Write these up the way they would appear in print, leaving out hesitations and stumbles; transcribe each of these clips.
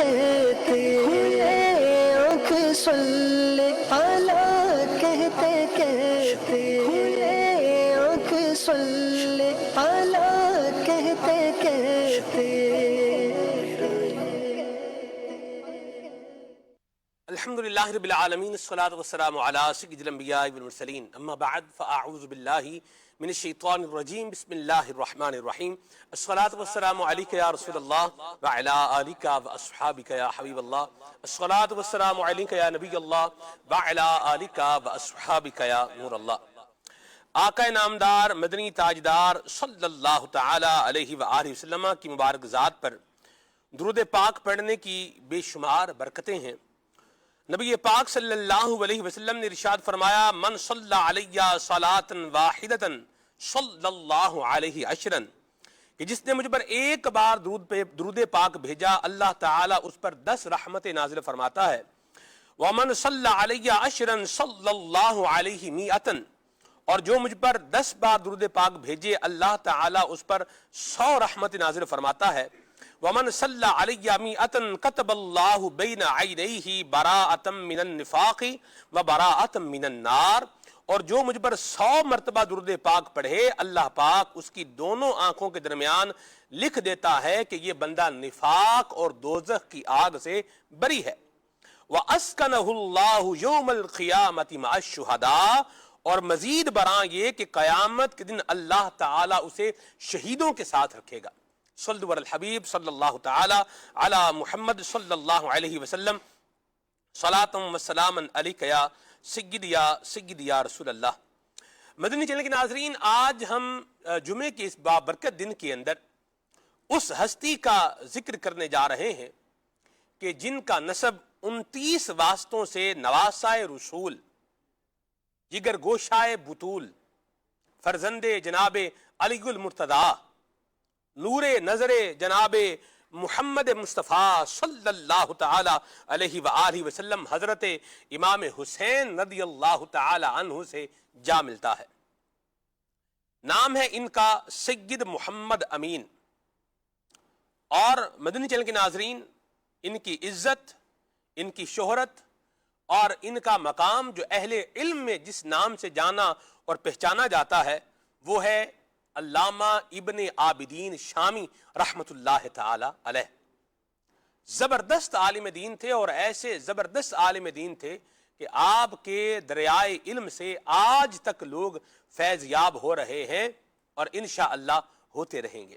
کہتے کھلے آنکھ صلی علی کہتے کہتے کھلے آنکھ صلی علی کہتے کہتے الحمدللہ رب العالمین الصلاة والسلام علی سید الانبیاء والمرسلین اما بعد فاعوذ باللہ من الشیطان الرجیم بسم اللہ الرحمن الرحیم الصلاة والسلام علیک یا رسول اللہ وعلی آلک واصحابک یا حبیب اللہ الصلاة والسلام علیک یا نبی اللہ وعلی آلک واصحابک یا نور اللہ۔ آقا نامدار مدنی تاجدار صلی اللہ تعالی علیہ وآلہ وسلم کی مبارک ذات پر درود پاک پڑھنے کی بے شمار برکتیں ہیں۔ نبی پاک صلی اللہ علیہ وسلم نے ارشاد فرمایا من صلی علیہ صلاۃ واحدۃ صلی اللہ علیہ عشرا، کہ جس نے مجھ پر ایک بار درود پاک بھیجا اللہ تعالیٰ اس پر 10 رحمت نازل فرماتا ہے۔ ومن صلی علیہ عشرا صلی اللہ علیہ مئۃ، اور جو مجھ پر 10 بار درود پاک بھیجے اللہ تعالیٰ اس پر 100 رحمت نازل فرماتا ہے۔ ومن صلی علی مئۃ کتب اللہ بین عینیہ براءۃ من النفاق وبراءۃ من النار، اور جو مجھ پر 100 مرتبہ درود پاک پڑھے اللہ پاک اس کی دونوں آنکھوں کے درمیان لکھ دیتا ہے کہ یہ بندہ نفاق اور دوزخ کی آگ سے بری ہے۔ وَأَسْكَنَهُ اللَّهُ يَوْمَ الْقِيَامَةِ مَعَ الشُّهَدَاءِ، اور مزید براں یہ کہ قیامت کے دن اللہ تعالیٰ اسے شہیدوں کے ساتھ رکھے گا۔ صلو علی الحبیب صلی اللہ تعالی علی محمد صلی اللہ علیہ وسلم صلاۃ و سلام علیک یا سید یا رسول اللہ۔ مدنی چینل کے ناظرین، آج ہم جمعے کے اس بابرکت دن کے اندر اس ہستی کا ذکر کرنے جا رہے ہیں کہ جن کا نسب 29 واسطوں سے نواسائے رسول، جگر گوشائے بطول، فرزند جناب علی المرتضیٰ، نور نظر جناب محمد مصطفیٰ صلی اللہ تعالی علیہ وآلہ وسلم حضرت امام حسین رضی اللہ تعالی عنہ سے جا ملتا ہے۔ نام ہے ان کا سید محمد امین، اور مدنی چینل کے ناظرین ان کی عزت، ان کی شہرت اور ان کا مقام جو اہل علم میں جس نام سے جانا اور پہچانا جاتا ہے وہ ہے علامہ ابن عابدین شامی رحمت اللہ تعالی علیہ۔ زبردست عالم دین تھے، اور ایسے زبردست عالم دین تھے کہ آپ کے دریائے علم سے آج تک لوگ فیض یاب ہو رہے ہیں اور انشاءاللہ ہوتے رہیں گے۔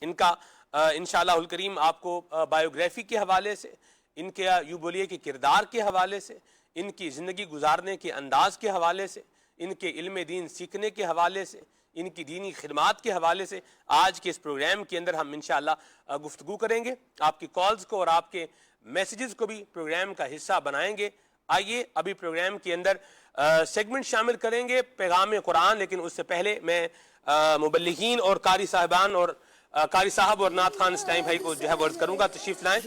ان کا انشاءاللہ الکریم آپ کو بایوگرافی کے حوالے سے، ان کے یوں بولیے کہ کردار کے حوالے سے، ان کی زندگی گزارنے کے انداز کے حوالے سے، ان کے علم دین سیکھنے کے حوالے سے، ان کی دینی خدمات کے حوالے سے آج کے اس پروگرام کے اندر ہم انشاءاللہ گفتگو کریں گے۔ آپ کی کالز کو اور آپ کے میسیجز کو بھی پروگرام کا حصہ بنائیں گے۔ آئیے ابھی پروگرام کے اندر سیگمنٹ شامل کریں گے پیغام قرآن، لیکن اس سے پہلے میں مبلغین اور قاری صاحبان اور قاری صاحب اور نعت خان اسلام بھائی کو جو ہے ورز کروں گا، تشریف لائیں۔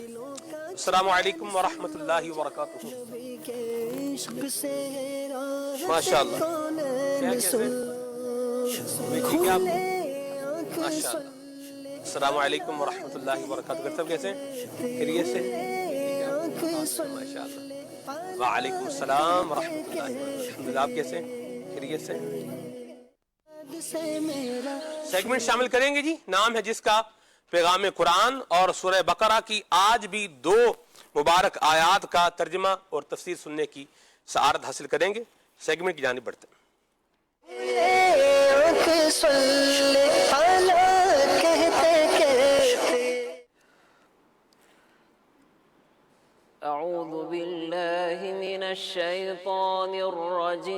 السلام علیکم ورحمۃ اللہ وبرکاتہ۔ ماشاءاللہ، السلام علیکم ورحمۃ اللہ وبرکاتہ۔ سب کیسے ہیں؟ خیریت سے؟ ماشاء اللہ، وعلیکم السلام ورحمۃ اللہ وبرکاتہ۔ الحمدللہ، آپ کیسے ہیں؟ خیریت سے؟ سیگمنٹ شامل کریں گے جی، نام ہے جس کا پیغام قرآن، اور سورہ بقرہ کی آج بھی 2 مبارک آیات کا ترجمہ اور تفسیر سننے کی سعادت حاصل کریں گے۔ سیگمنٹ کی جانب بڑھتے ہیں۔ اعوذ باللہ من الشیطان الرجیم۔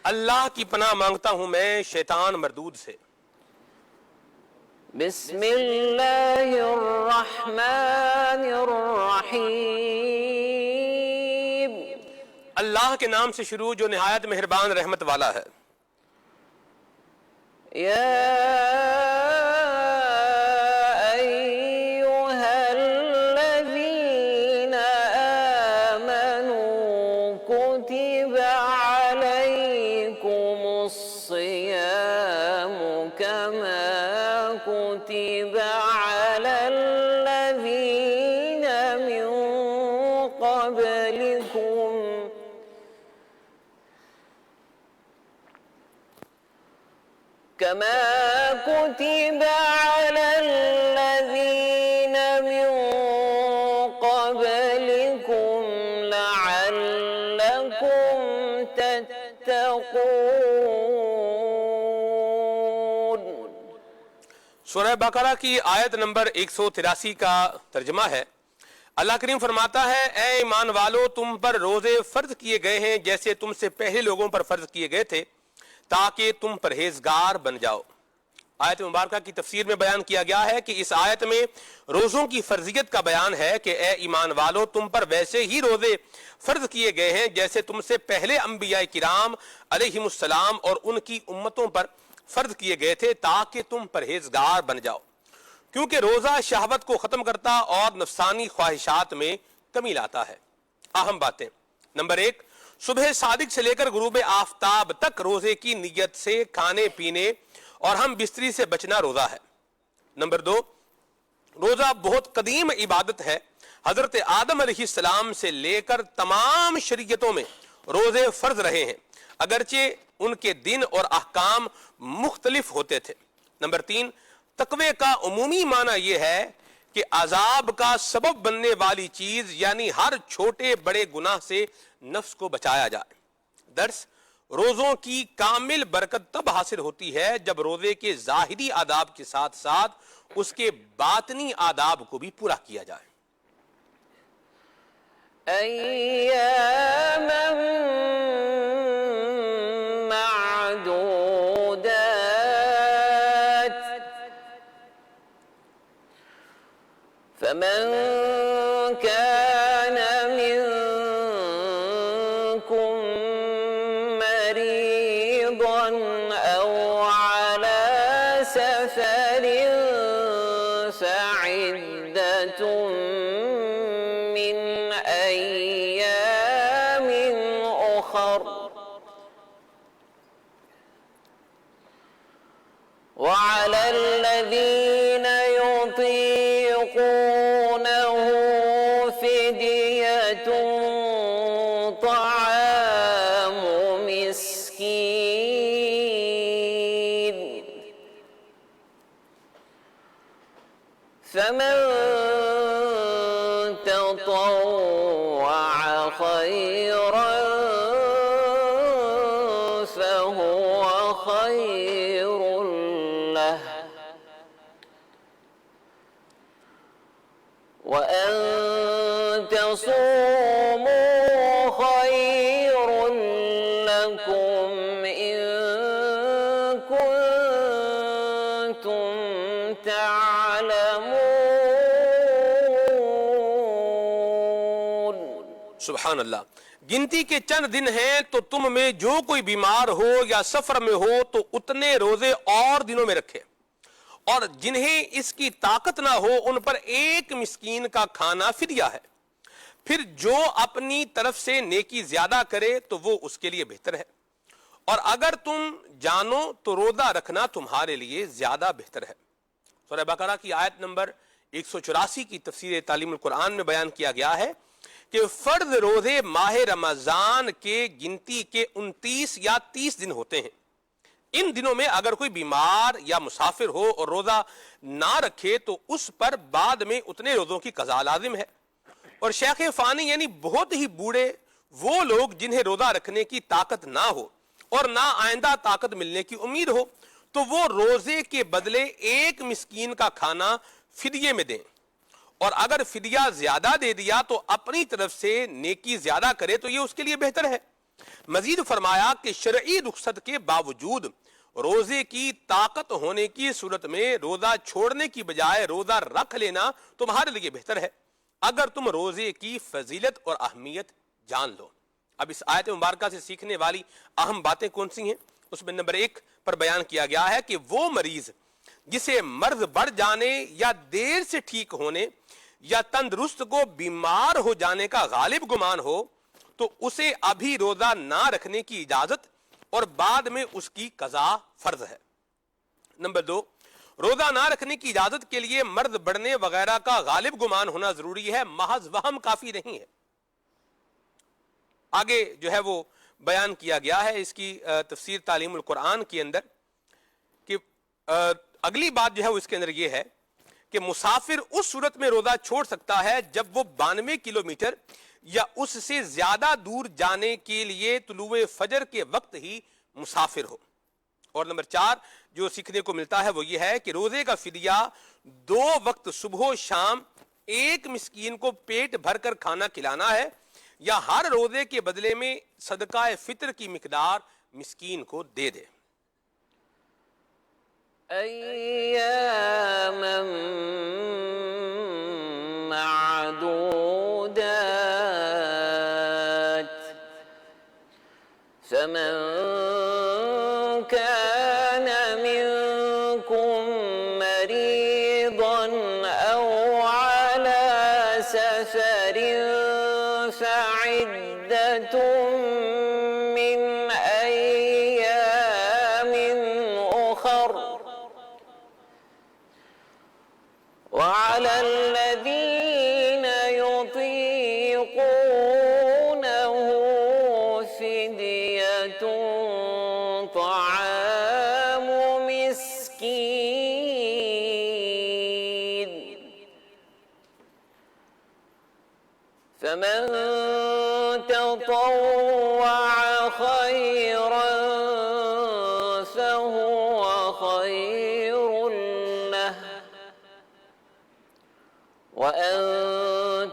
اللہ کی پناہ مانگتا ہوں میں شیطان مردود سے۔ بسم اللہ الرحمن الرحیم۔ اللہ کے نام سے شروع جو نہایت مہربان رحمت والا ہے۔ یا ایہا الذین آمنوا کتب علیکم الصیام کما كتب على كما كتب على الذين من قبلكم لعلكم تتقون۔ سورہ بقرہ کی آیت نمبر 183 کا ترجمہ ہے، اللہ کریم فرماتا ہے اے ایمان والو تم پر روزے فرض کیے گئے ہیں جیسے تم سے پہلے لوگوں پر فرض کیے گئے تھے تاکہ تم پرہیزگار بن جاؤ۔ آیت مبارکہ کی تفسیر میں بیان کیا گیا ہے کہ اس آیت میں روزوں کی فرضیت کا بیان ہے کہ اے ایمان والو تم پر ویسے ہی روزے فرض کیے گئے ہیں جیسے تم سے پہلے انبیاء کرام علیہم السلام اور ان کی امتوں پر فرض کیے گئے تھے تاکہ تم پرہیزگار بن جاؤ، کیونکہ روزہ شہوت کو ختم کرتا اور نفسانی خواہشات میں کمی لاتا ہے۔ اہم باتیں، نمبر 1، صبح صادق سے لے کر غروب آفتاب تک روزے کی نیت سے کھانے پینے اور ہم بستری سے بچنا روزہ ہے۔ نمبر 2، روزہ بہت قدیم عبادت ہے، حضرت آدم علیہ السلام سے لے کر تمام شریعتوں میں روزے فرض رہے ہیں اگرچہ ان کے دن اور احکام مختلف ہوتے تھے۔ نمبر 3، تقوی کا عمومی معنی یہ ہے کہ عذاب کا سبب بننے والی چیز یعنی ہر چھوٹے بڑے گناہ سے نفس کو بچایا جائے۔ درس، روزوں کی کامل برکت تب حاصل ہوتی ہے جب روزے کے ظاہری آداب کے ساتھ ساتھ اس کے باطنی آداب کو بھی پورا کیا جائے۔ أياما معدودات فمن كان منكم مريضا أو على سفر فعدة من أيام أخر وعلى الذين يطيقونه فدية طعام مسكين فمن تطوع خيرا فهو خير له وأن تصوموا خير لكم إن كنتم تعلمون۔ سبحان اللہ، گنتی کے چند دن ہیں تو تم میں جو کوئی بیمار ہو یا سفر میں ہو تو اتنے روزے اور دنوں میں رکھے، اور جنہیں اس کی طاقت نہ ہو ان پر ایک مسکین کا کھانا فدیہ ہے، پھر جو اپنی طرف سے نیکی زیادہ کرے تو وہ اس کے لیے بہتر ہے، اور اگر تم جانو تو روزہ رکھنا تمہارے لیے زیادہ بہتر ہے۔ سورہ بقرہ کی آیت نمبر 184 کی تفسیر تعلیم القرآن میں بیان کیا گیا ہے کہ فرض روزے ماہ رمضان کے گنتی کے 29 یا 30 دن ہوتے ہیں۔ ان دنوں میں اگر کوئی بیمار یا مسافر ہو اور روزہ نہ رکھے تو اس پر بعد میں اتنے روزوں کی قضا لازم ہے، اور شیخ فانی یعنی بہت ہی بوڑھے وہ لوگ جنہیں روزہ رکھنے کی طاقت نہ ہو اور نہ آئندہ طاقت ملنے کی امید ہو تو وہ روزے کے بدلے ایک مسکین کا کھانا فدیے میں دیں، اور اگر فدیہ زیادہ دے دیا تو اپنی طرف سے نیکی زیادہ کرے تو یہ اس کے لیے بہتر ہے۔ مزید فرمایا کہ شرعی رخصت کے باوجود روزے کی طاقت ہونے کی صورت میں روزہ چھوڑنے کی بجائے روزہ رکھ لینا تمہارے لیے بہتر ہے اگر تم روزے کی فضیلت اور اہمیت جان لو۔ اب اس آیت مبارکہ سے سیکھنے والی اہم باتیں کون سی ہیں؟ اس میں نمبر 1 پر بیان کیا گیا ہے کہ وہ مریض جسے مرض بڑھ جانے یا دیر سے ٹھیک ہونے یا تندرست کو بیمار ہو جانے کا غالب گمان ہو تو اسے ابھی روزہ نہ رکھنے کی اجازت اور بعد میں اس کی قضا فرض ہے۔ نمبر 2، روزہ نہ رکھنے کی اجازت کے لیے مرض بڑھنے وغیرہ کا غالب گمان ہونا ضروری ہے، محض وہم کافی نہیں ہے۔ آگے جو ہے وہ بیان کیا گیا ہے اس کی تفسیر تعلیم القرآن کے اندر کہ اگلی بات جو ہے وہ اس کے اندر یہ ہے کہ مسافر اس صورت میں روزہ چھوڑ سکتا ہے جب وہ 92 کلومیٹر یا اس سے زیادہ دور جانے کے لیے طلوع فجر کے وقت ہی مسافر ہو. اور نمبر 4 جو سیکھنے کو ملتا ہے وہ یہ ہے کہ روزے کا فدیہ 2 وقت صبح و شام ایک مسکین کو پیٹ بھر کر کھانا کھلانا ہے یا ہر روزے کے بدلے میں صدقہ فطر کی مقدار مسکین کو دے دے. ایاما معدودات فمن كان منكم مريضا أو على سفر فعدة من أيام أخر وعلى الذين يطيقونه فدية طعام مسكين فمن تطوع خيرا فهو خير له وأن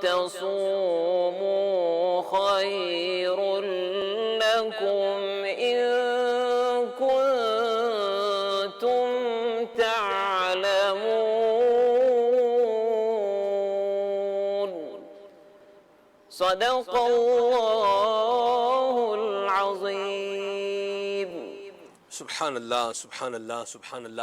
تصوموا خير لكم إن كنتم تعلمون صدق الله العظيم. سبحان اللہ سبحان اللہ سبحان اللہ.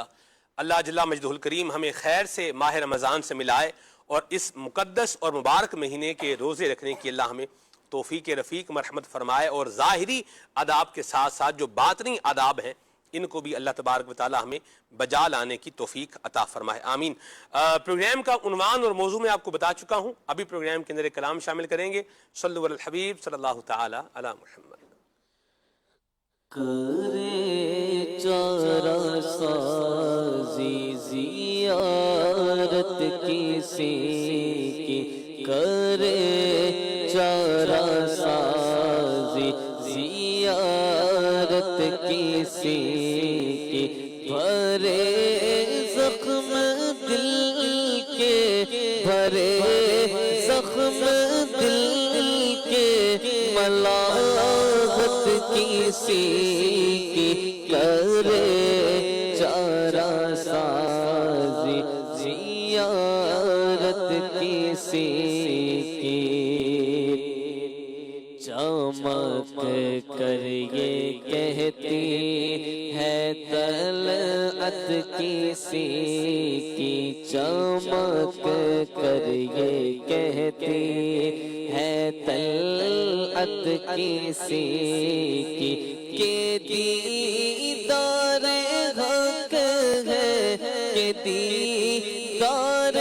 اللہ جل مجدہ الکریم ہمیں خیر سے ماہ رمضان سے ملائے اور اس مقدس اور مبارک مہینے کے روزے رکھنے کی اللہ ہمیں توفیق رفیق مرحمت فرمائے اور ظاہری آداب کے ساتھ ساتھ جو باطنی آداب ہیں ان کو بھی اللہ تبارک و تعالی ہمیں بجا لانے کی توفیق عطا فرمائے آمین. پروگرام کا عنوان اور موضوع میں آپ کو بتا چکا ہوں. ابھی پروگرام کے اندر ایک کلام شامل کریں گے. صلو علی الحبیب صلی اللہ تعالی علی محمد. کرے چارہ سازی زیارت کسی کی کرے چارہ سازی زیارت کسی کی بھرے زخم دل کے بھرے زخم دل کے ملاحت کسی کی کرے چارہ سازی زیارت کسی کی چمک کر یہ کہتی ہے طلعت کسی کی چمک کر یہ کہتی ہے طلعت کسی کی کہ دیدار حق ہے کہ دیدار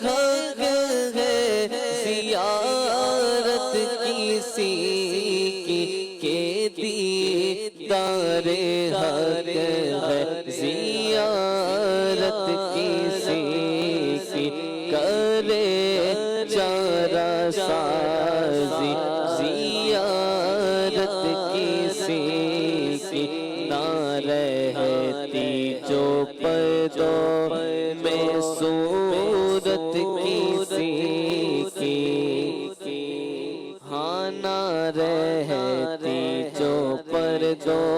حق ہے زیارت کسی کی کہ دیدار حق ہے زیارت کسی کی کرے چارہ سازی زیارت کسی کی نہ رہتی جو پردوں میں صورت کسی کی ہاں نہ رہتی جو پردوں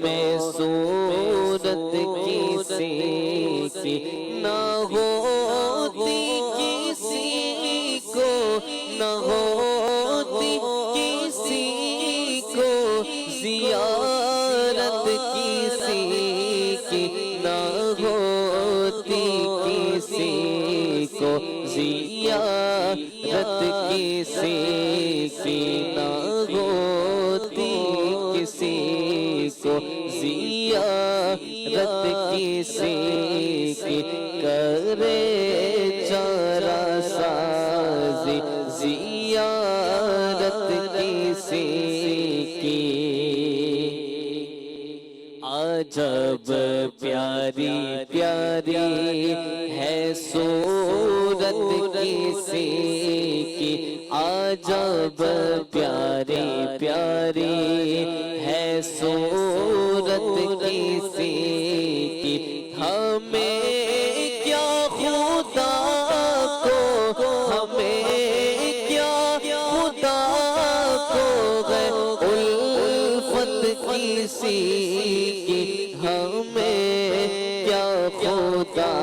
میں صورت کسی کی نہ ہوتی کسی کو نہ ہوتی کسی کو زیارت کسی کی نہ ہوتی کسی کو زیارت کسی کی نہ ہوتی کسی کو زیارت کسی کی کرے چارہ سازی زیارت کسی کی عجب پیاری پیاری ہے صورت کسی کی، عجب پیاری پیاری ہے صورت کسی کی، ہمیں کیا خدا کو، ہمیں کیا خدا کو ہے الفت کسی کی، ہمیں کیا خدا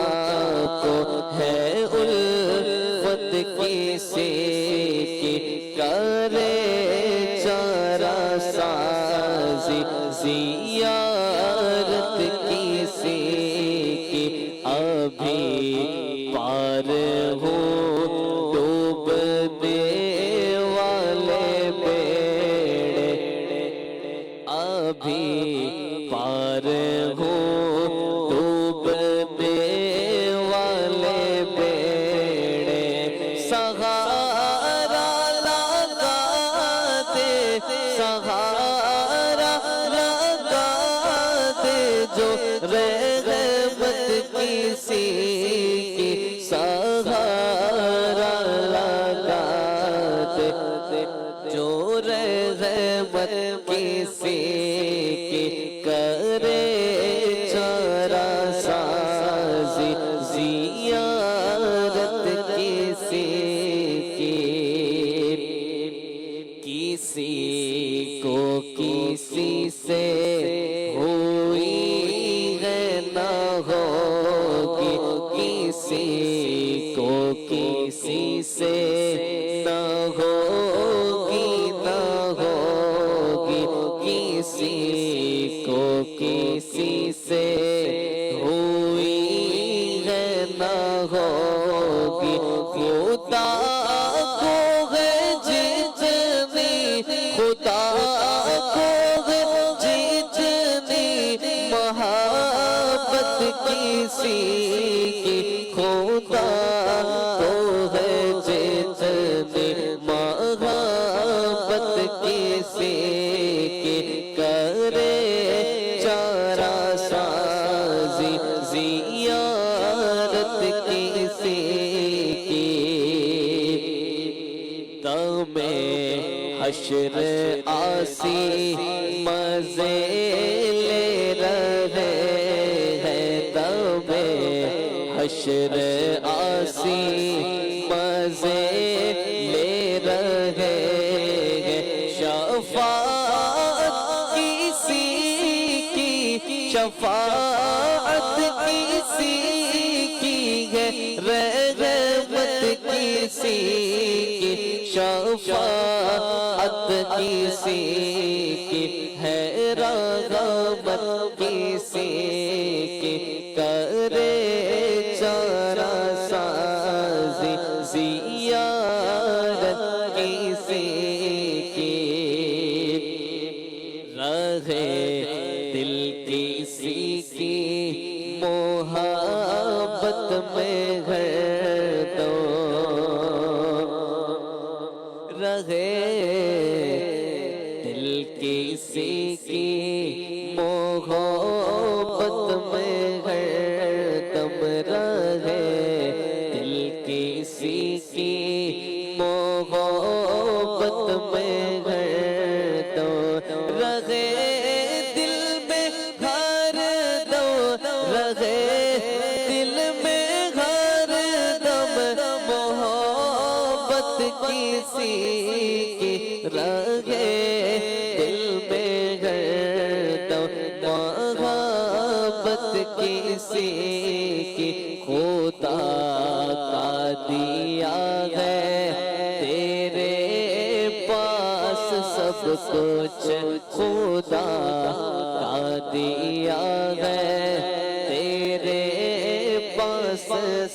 کو ہے الفت کسی کی، کرے چارہ سازی زیارت کسی کی، ابھی پار ہو ڈوبنے والے بیڑے، ابھی پار ہو ڈوبنے والے بیڑے، سہارا لگا دے، سہارا لگا دے جو رحمت کسی کی، سہارا لگا دے جو رحمت کسی کی، کرے چارہ سازی زیارت کسی کی، کسی کو کسی سے ہوئی ہے نہ ہوگی، کسی کو کسی سے نہ ہوگی نہ ہوگی، کسی کو کسی سے ہوئی ہے نہ ہوگی، خدا کو ہے جتنی، خدا کو ہے جتنی محبت کسی کی، خدا کو ہے جتنی محبت کسی کی، کرے چارہ سازی زیارت کسی کی، دم حشر آسی مزے لے رہے ہیں، دم حشر آسی مزے لے رہے ہیں، شفاعت کسی کی، شفاعت کسی کی ہے، رحمت کسی کی، شفاعت کسی کی ہے، رحمت کسی کی، کرے چارہ سازی زیارت کسی کی، رہے دل کسی کی محبت میں ہردم، رہے دل کسی کی محبت میں ہردم، رہے دل کسی کی محبت میں ہردم، رہے دل میں ہردم، رہے دل میں ہردم محبت کسی کی، رہے دل میں ہردم محبت کسی کی، خدا کا دیا ہے تیرے پاس سب کچھ، خدا کا دیا ہے تیرے پاس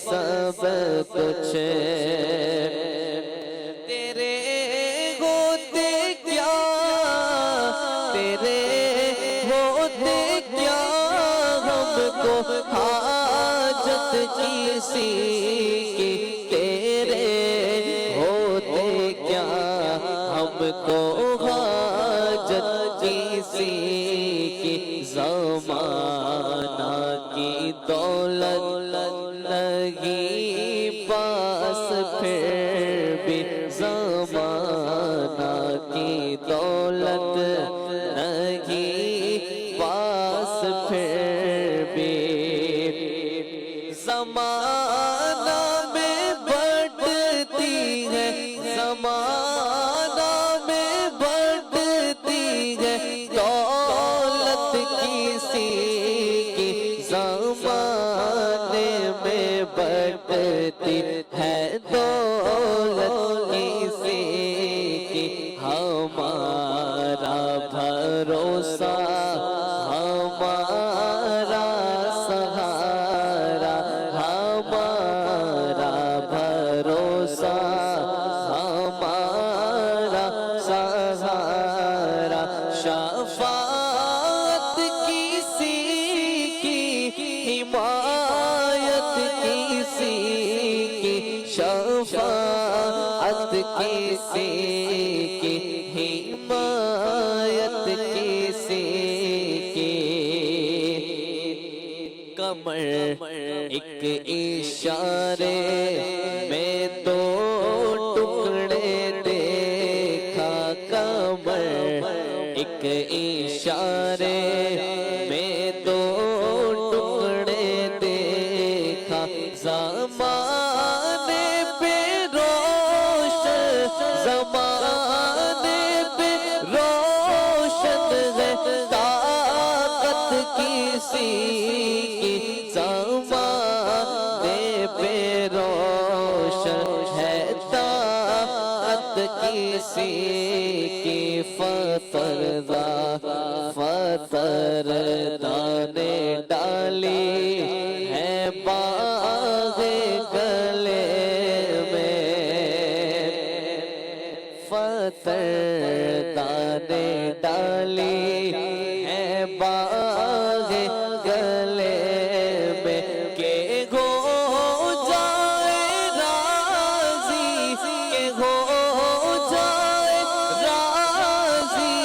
سب کچھ، تیرے ہوتے کیا، تیرے ہوتے کیا ہم کو حاجت کسی کی، تیرے ہوتے کیا ہم کو حاجت کسی کی، زمان دولت نہیں پاس پھر بھی زمانہ کی دولت نہیں پاس پھر بھی زمانہ میں بڑھتی ہے زمانہ میں بڑھتی ہے دولت کسی کی زمانے میں بڑھتی ہے دولت کسی کی ہمارا بھروسہ ہمارا سہارا ہمارا بھروسہ ہمارا سہارا شفاعت کسی کی حمایت کسی کی شفاعت کسی کی حمایت کسی کی کمر ایک اشارے میں دو ٹکڑے دیکھا کمر ایک اشارے میں دو ٹکڑے دیکھا زمانے پہ روشن زمانے پہ روشن ہے طاقت کسی کی زمانے پہ روشن ہے طاقت کسی کی فتردہ نے ڈالی ہے باغ گلے میں فتردہ نے ڈالی ہے باغ گلے میں کہ ہو جائے راضی کہ ہو جائے راضی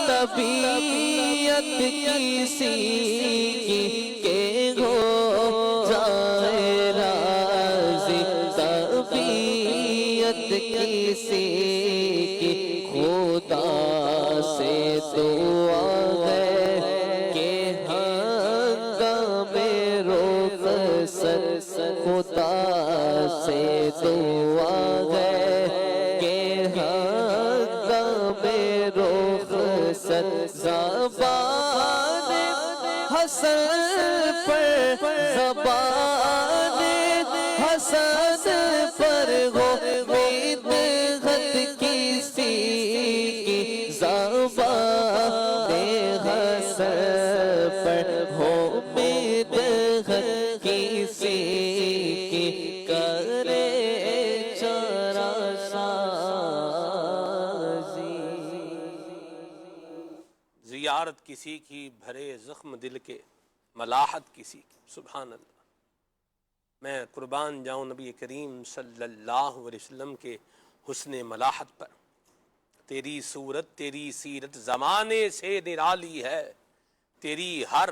طبیعت کسی کی کہ ہو جائے راضی طبیعت کسی کی خدا سے دعا ہے کہ ہنگام رخصت خدا سے دعا ہے کہ ہنگام رخصت زبان حسن پر زبان حسن پر ہو مدحت کسی کی زبان حسن پر ہو مدحت کسی کی کرے چارہ زیارت کسی کی بھرے زخم دل کے ملاحت کسی کی سبحان اللہ میں قربان جاؤں نبی کریم صلی اللہ علیہ وسلم کے حسن ملاحت پر تیری صورت تیری سیرت زمانے سے نرالی ہے تیری ہر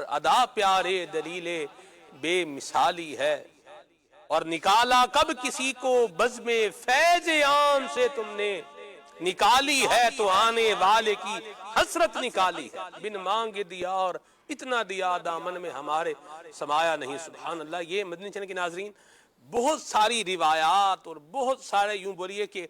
ادا پیارے دلیل بے مثالی ہے اور نکالا کب کسی کو بزم فیض عام سے تم نے نکالی ہے تو آنے والے کی حسرت نکالی ہے بن مانگے دیا اور اتنا دیا دامن میں ہمارے سمایا نہیں سبحان اللہ یہ مدنی چینل کے ناظرین بہت ساری روایات اور بہت سارے یوں بولیے کہ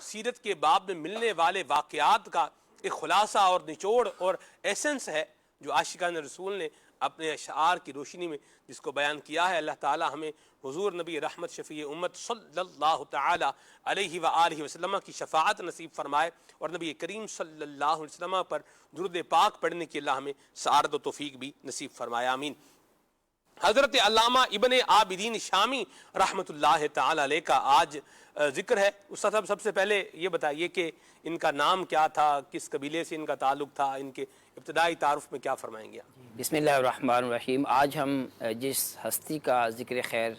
سیرت کے باب میں ملنے والے واقعات کا ایک خلاصہ اور نچوڑ اور ایسنس ہے جو عاشقان رسول نے اپنے اشعار کی روشنی میں جس کو بیان کیا ہے اللہ تعالی ہمیں حضور نبی رحمت شفیع امت صلی اللہ تعالی علیہ وآلہ وسلم کی شفاعت نصیب فرمائے اور نبی کریم صلی اللہ علیہ وسلم پر درود پاک پڑھنے کی اللہ ہمیں سعادت و توفیق بھی نصیب فرمایا آمین۔ حضرت علامہ ابن عابدین شامی رحمت اللہ تعالی علیہ کا آج ذکر ہے۔ استاد صاحب سب سے پہلے یہ بتائیے کہ ان کا نام کیا تھا، کس قبیلے سے ان کا تعلق تھا، ان کے ابتدائی تعارف میں کیا فرمائیں گے؟ بسم اللہ الرحمن الرحیم۔ آج ہم جس ہستی کا ذکر خیر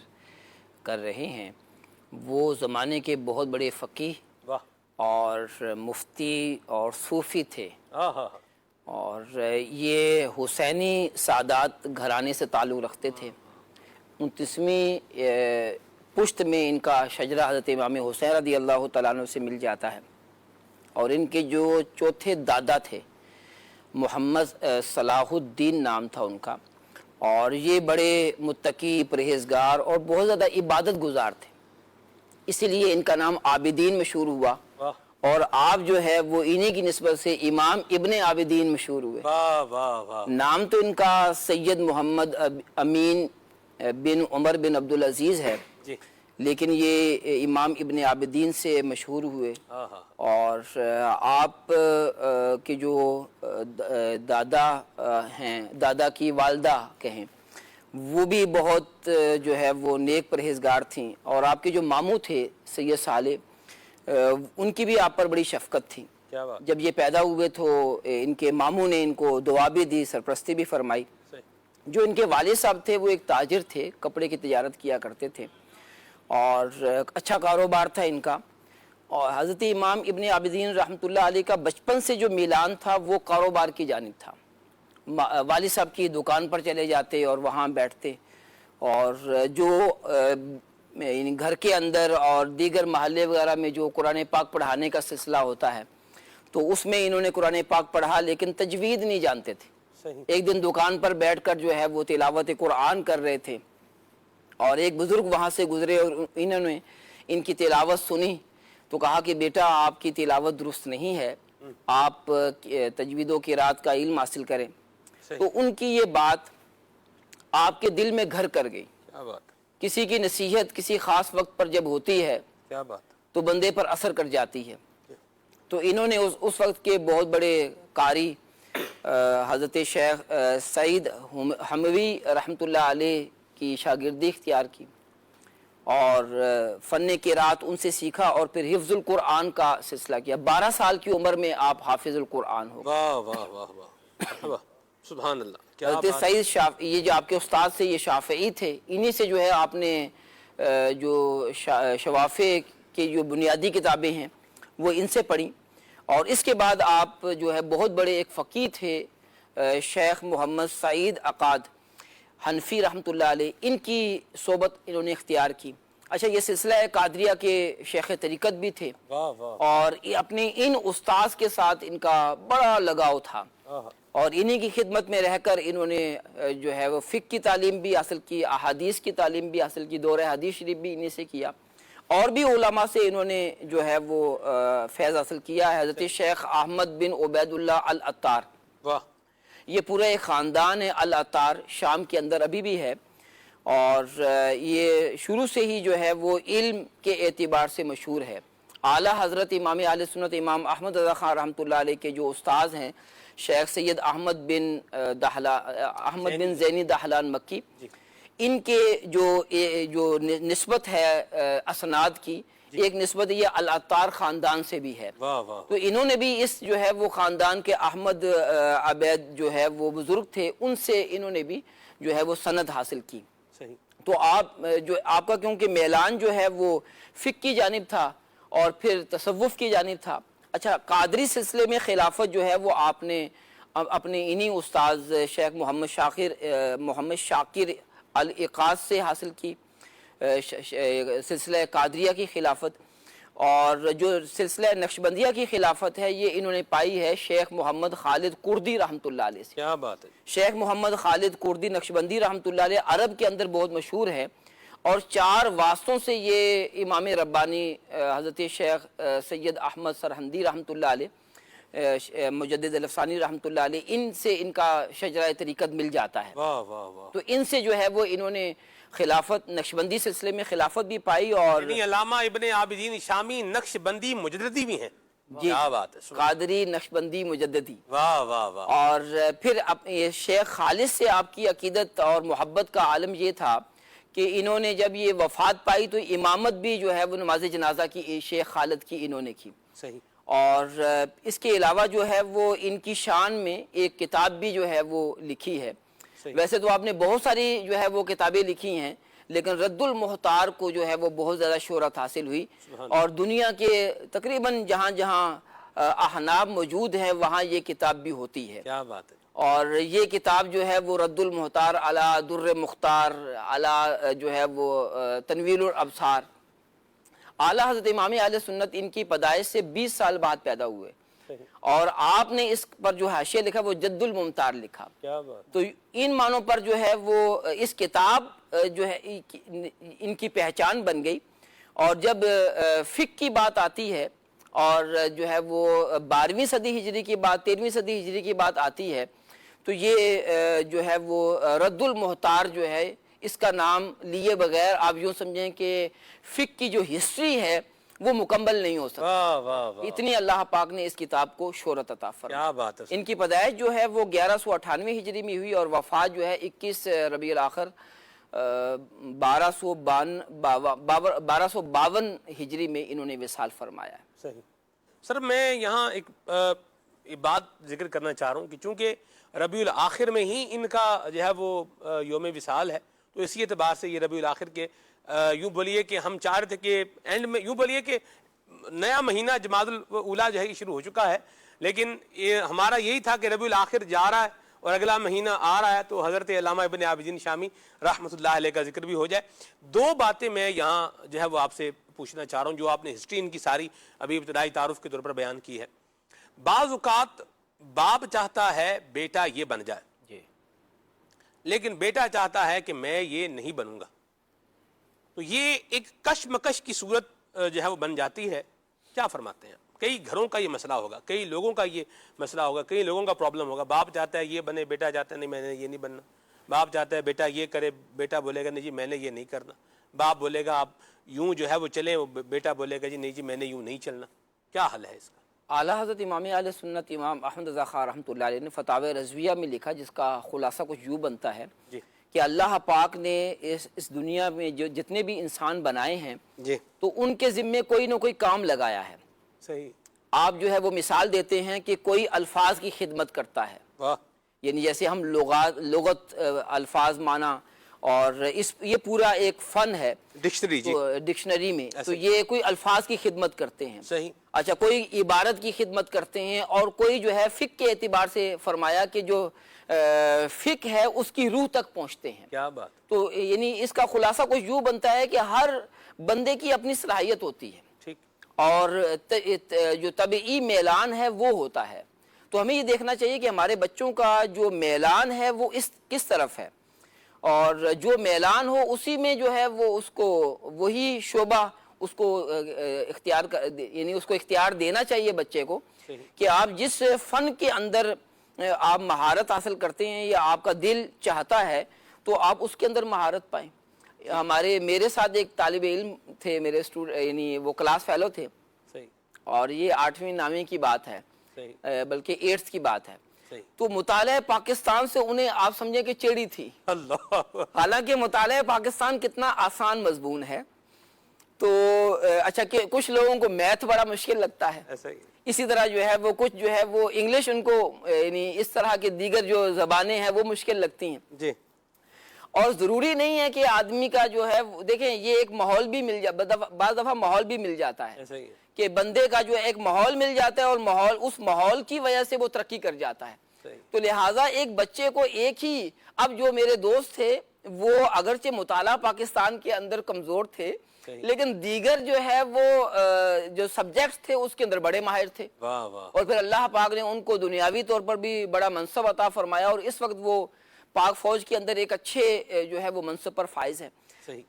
کر رہے ہیں وہ زمانے کے بہت بڑے فقیہ اور مفتی اور صوفی تھے۔ اور یہ حسینی سادات گھرانے سے تعلق رکھتے تھے۔ 29ویں پشت میں ان کا شجرہ حضرت امام حسین رضی اللہ تعالیٰ عنہ سے مل جاتا ہے، اور ان کے جو چوتھے دادا تھے محمد صلاح الدین نام تھا ان کا، اور یہ بڑے متقی، پرہیزگار اور بہت زیادہ عبادت گزار تھے، اسی لیے ان کا نام عابدین مشہور ہوا، اور آپ جو ہے وہ انہی کی نسبت سے امام ابن عابدین مشہور ہوئے۔ واہ واہ واہ، نام تو ان کا سید محمد امین بن عمر بن عبدالعزیز ہے، جی لیکن یہ امام ابن عابدین سے مشہور ہوئے۔ اور آپ کے جو دادا ہیں، دادا کی والدہ کہیں، وہ بھی بہت جو ہے وہ نیک پرہیزگار تھیں، اور آپ کے جو ماموں تھے سید صالح، ان کی بھی آپ پر بڑی شفقت تھی۔ کیا بات، جب یہ پیدا ہوئے تو ان کے ماموں نے ان کو دعا بھی دی، سرپرستی بھی فرمائی۔ جو ان کے والد صاحب تھے وہ ایک تاجر تھے، کپڑے کی تجارت کیا کرتے تھے، اور اچھا کاروبار تھا ان کا۔ اور حضرت امام ابن عابدین رحمۃ اللہ علیہ کا بچپن سے جو میلان تھا وہ کاروبار کی جانب تھا۔ والد صاحب کی دکان پر چلے جاتے اور وہاں بیٹھتے، اور جو گھر کے اندر اور دیگر محلے وغیرہ میں جو قرآن پاک پڑھانے کا سلسلہ ہوتا ہے تو اس میں انہوں نے قرآن پاک پڑھا، لیکن تجوید نہیں جانتے تھے۔ ایک دن دکان پر بیٹھ کر جو ہے وہ تلاوت قرآن کر رہے تھے، اور ایک بزرگ وہاں سے گزرے اور انہوں نے ان کی تلاوت سنی تو کہا کہ بیٹا آپ کی تلاوت درست نہیں ہے، آپ تجوید و قرات کا علم حاصل کریں۔ تو ان کی یہ بات آپ کے دل میں گھر کر گئی۔ کیا بات، کسی کی نصیحت کسی خاص وقت پر جب ہوتی ہے کیا بات، تو بندے پر اثر کر جاتی ہے۔ تو انہوں نے اس وقت کے بہت بڑے قاری حضرت شیخ سعید حموی رحمۃ اللہ علیہ کی شاگردی اختیار کی، اور فن قرات ان سے سیکھا، اور پھر حفظ القرآن کا سلسلہ کیا۔ 12 سال کی عمر میں آپ حافظ القرآن ہو گئے۔ واہ واہ واہ واہ واہ، سبحان اللہ، کیا حضرت سعید یہ جو آپ کے استاد سے یہ شافعی تھے، انہی سے جو ہے آپ نے جو شوافع کی جو بنیادی کتابیں ہیں وہ ان سے پڑھی، اور اس کے بعد آپ جو ہے بہت بڑے ایک فقیہ تھے شیخ محمد سعید عقاد حنفی رحمۃ اللہ علیہ، ان کی صحبت انہوں نے اختیار کی۔ اچھا، یہ سلسلہ قادریہ کے شیخ طریقت بھی تھے، واہ واہ، اور اپنے ان استاذ کے ساتھ ان کا بڑا لگاؤ تھا، اور انہی کی خدمت میں رہ کر انہوں نے جو ہے وہ فقہ کی تعلیم بھی حاصل کی، احادیث کی تعلیم بھی حاصل کی، دورہ حدیث شریف بھی انہی سے کیا، اور بھی علماء سے انہوں نے جو ہے وہ فیض حاصل کیا ہے۔ حضرت شیخ احمد بن عبید اللہ العطار، واہ، یہ پورا ایک خاندان ہے العطار، شام کے اندر ابھی بھی ہے، اور یہ شروع سے ہی جو ہے وہ علم کے اعتبار سے مشہور ہے۔ اعلیٰ حضرت امام اہل سنت امام احمد رضا خان رحمۃ اللہ علیہ کے جو استاذ ہیں شیخ سید احمد بن زینی دہلان مکی، ان کے جو نسبت ہے اسناد کی، ایک نسبت یہ العطار خاندان سے بھی ہے۔ واہ واہ، تو انہوں نے بھی اس جو ہے وہ خاندان کے احمد عبید جو ہے وہ بزرگ تھے، ان سے انہوں نے بھی جو ہے وہ سند حاصل کی۔ صحیح، تو آپ کا کیونکہ میلان جو ہے وہ فقہ کی جانب تھا اور پھر تصوف کی جانب تھا۔ اچھا، قادری سلسلے میں خلافت جو ہے وہ آپ نے اپنے انہی استاذ شیخ محمد شاکر العقاد سے حاصل کی سلسلہ قادریہ کی خلافت، اور جو سلسلہ نقشبندیہ کی خلافت ہے یہ انہوں نے پائی ہے شیخ محمد خالد کردی رحمۃ اللہ علیہ سے۔ کیا بات ہے، شیخ محمد خالد کردی نقشبندی رحمۃ اللہ علیہ عرب کے اندر بہت مشہور ہے، اور 4 واسطوں سے یہ امام ربانی حضرت شیخ سید احمد سرہندی رحمۃ اللہ علیہ، مجدد الافسانی رحمۃ اللہ علیہ، ان سے ان کا شجرہ طریقت مل جاتا ہے۔ واہ واہ واہ، تو ان سے جو ہے وہ انہوں نے خلافت نقشبندی سلسلے میں خلافت بھی پائی، اور یعنی علامہ ابن عابدین شامی نقش بندی مجددی بھی ہیں۔ جی، کیا بات ہے، قادری نقشبندی مجددی۔ واہ واہ واہ، اور پھر یہ شیخ خالد سے آپ کی عقیدت اور محبت کا عالم یہ تھا کہ انہوں نے جب یہ وفات پائی تو امامت بھی جو ہے وہ نماز جنازہ کی شیخ خالد کی انہوں نے کی۔ صحیح، اور اس کے علاوہ جو ہے وہ ان کی شان میں ایک کتاب بھی جو ہے وہ لکھی ہے۔ ویسے تو آپ نے بہت ساری جو ہے وہ کتابیں لکھی ہیں، لیکن رد المحتار کو جو ہے وہ بہت زیادہ شہرت حاصل ہوئی، اور دنیا کے تقریباً جہاں جہاں احناب موجود ہیں وہاں یہ کتاب بھی ہوتی ہے. کیا بات ہے. اور یہ کتاب جو ہے وہ رد المحتار علی در مختار علی جو ہے وہ تنویر الابصار. اعلیٰ حضرت امام اہل سنت ان کی پیدائش سے 20 سال بعد پیدا ہوئے اور آپ نے اس پر جو حاشیہ لکھا وہ جد الممتار لکھا. کیا بات. تو ان معنوں پر جو ہے وہ اس کتاب جو ہے ان کی پہچان بن گئی. اور جب فقہ کی بات آتی ہے اور جو ہے وہ 12ویں صدی ہجری کی بات 13ویں صدی ہجری کی بات آتی ہے تو یہ جو ہے وہ رد المحتار جو ہے اس کا نام لیے بغیر آپ یوں سمجھیں کہ فقہ کی جو ہسٹری ہے وہ مکمل نہیں ہو سکتی. واہ واہ واہ. اتنی اللہ پاک نے اس کتاب کو شہرت عطا فرمائی. کیا بات ہے. ان کی پیدائش جو ہے وہ 1198 ہجری میں ہوئی اور وفات جو ہے 21 ربیع الاخر 1252 ہجری میں انہوں نے وصال فرمایا ہے. صحیح. سر میں یہاں ایک بات ذکر کرنا چاہ رہا ہوں کہ چونکہ ربیع الاخر میں ہی ان کا جو ہے وہ یوم وصال ہے تو اسی اعتبار سے یہ ربیع الاخر کے یوں بولیے کہ ہم چاہ رہے تھے کہ اینڈ میں یوں بولیے کہ نیا مہینہ جمادی الاولیٰ جو ہے شروع ہو چکا ہے لیکن یہ ہمارا یہی تھا کہ ربیع الاخر جا رہا ہے اور اگلا مہینہ آ رہا ہے تو حضرت علامہ ابن عابدین شامی رحمۃ اللہ علیہ کا ذکر بھی ہو جائے. 2 باتیں میں یہاں جو ہے وہ آپ سے پوچھنا چاہ رہا ہوں جو آپ نے ہسٹری ان کی ساری ابھی ابتدائی تعارف کے طور پر بیان کی ہے. بعض اوقات باپ چاہتا ہے بیٹا یہ بن جائے لیکن بیٹا چاہتا ہے کہ میں یہ نہیں بنوں گا تو یہ ایک کشمکش کی صورت جو ہے وہ بن جاتی ہے. کیا فرماتے ہیں؟ کئی گھروں کا یہ مسئلہ ہوگا, کئی لوگوں کا یہ مسئلہ ہوگا, کئی لوگوں کا پرابلم ہوگا. باپ چاہتا ہے یہ بنے, بیٹا چاہتا ہے نہیں میں نے یہ نہیں بننا. باپ چاہتا ہے بیٹا یہ کرے, بیٹا بولے گا نہیں جی میں نے یہ نہیں کرنا. باپ بولے گا آپ یوں جو ہے وہ چلیں, بیٹا بولے گا جی نہیں جی میں نے یوں نہیں چلنا. کیا حل ہے اس کا؟ اعلیٰ حضرت امام اہل سنت امام احمد رضا خان رحمۃ اللہ علیہ نے فتاوی رضویہ میں لکھا جس کا خلاصہ کچھ یوں بنتا ہے کہ اللہ پاک نے اس دنیا میں جو جتنے بھی انسان بنائے ہیں تو ان کے ذمے کوئی نہ کوئی کام لگایا ہے. صحیح. آپ جو ہے وہ مثال دیتے ہیں کہ کوئی الفاظ کی خدمت کرتا ہے, یعنی جیسے ہم لغت الفاظ مانا اور یہ پورا ایک فن ہے ڈکشنری میں تو یہ کوئی الفاظ کی خدمت کرتے ہیں. صحیح. اچھا کوئی عبارت کی خدمت کرتے ہیں اور کوئی جو ہے فقہ کے اعتبار سے فرمایا کہ جو فقہ ہے اس کی روح تک پہنچتے ہیں. کیا بات. تو یعنی اس کا خلاصہ کچھ یوں بنتا ہے کہ ہر بندے کی اپنی صلاحیت ہوتی ہے اور جو طبعی میلان ہے وہ ہوتا ہے. تو ہمیں یہ دیکھنا چاہیے کہ ہمارے بچوں کا جو میلان ہے وہ کس طرف ہے اور جو میلان ہو اسی میں جو ہے وہ اس کو وہی شعبہ اس کو یعنی اس کو اختیار دینا چاہیے بچے کو کہ آپ جس فن کے اندر آپ مہارت حاصل کرتے ہیں یا آپ کا دل چاہتا ہے تو آپ اس کے اندر مہارت پائیں. میرے ساتھ ایک طالب علم تھے میرے یعنی وہ کلاس فیلو تھے اور یہ 8ویں 9ویں کی بات ہے بلکہ 8th کی بات ہے. تو مطالعہ پاکستان سے انہیں آپ سمجھیں کہ چیڑی تھی. حالانکہ مطالعہ پاکستان کتنا آسان مضمون ہے. تو اچھا کہ کچھ لوگوں کو میتھ بڑا مشکل لگتا ہے, اسی طرح جو ہے وہ کچھ جو ہے وہ انگلش ان کو یعنی اس طرح کے دیگر جو زبانیں ہیں وہ مشکل لگتی ہیں. اور ضروری نہیں ہے کہ آدمی کا جو ہے دیکھیں یہ ایک ماحول بھی مل بعض دفعہ ماحول بھی مل جاتا ہے کہ بندے کا جو ایک ماحول مل جاتا ہے اور اس ماحول کی وجہ سے وہ ترقی کر جاتا ہے. تو لہٰذا ایک بچے کو ایک ہی اب جو میرے دوست تھے وہ اگرچہ مطالعہ پاکستان کے اندر کمزور تھے لیکن دیگر جو ہے وہ جو سبجیکٹس تھے اس کے اندر بڑے ماہر تھے اور پھر اللہ پاک نے ان کو دنیاوی طور پر بھی بڑا منصب عطا فرمایا اور اس وقت وہ پاک فوج کے اندر ایک اچھے جو ہے وہ منصب پر فائز ہے.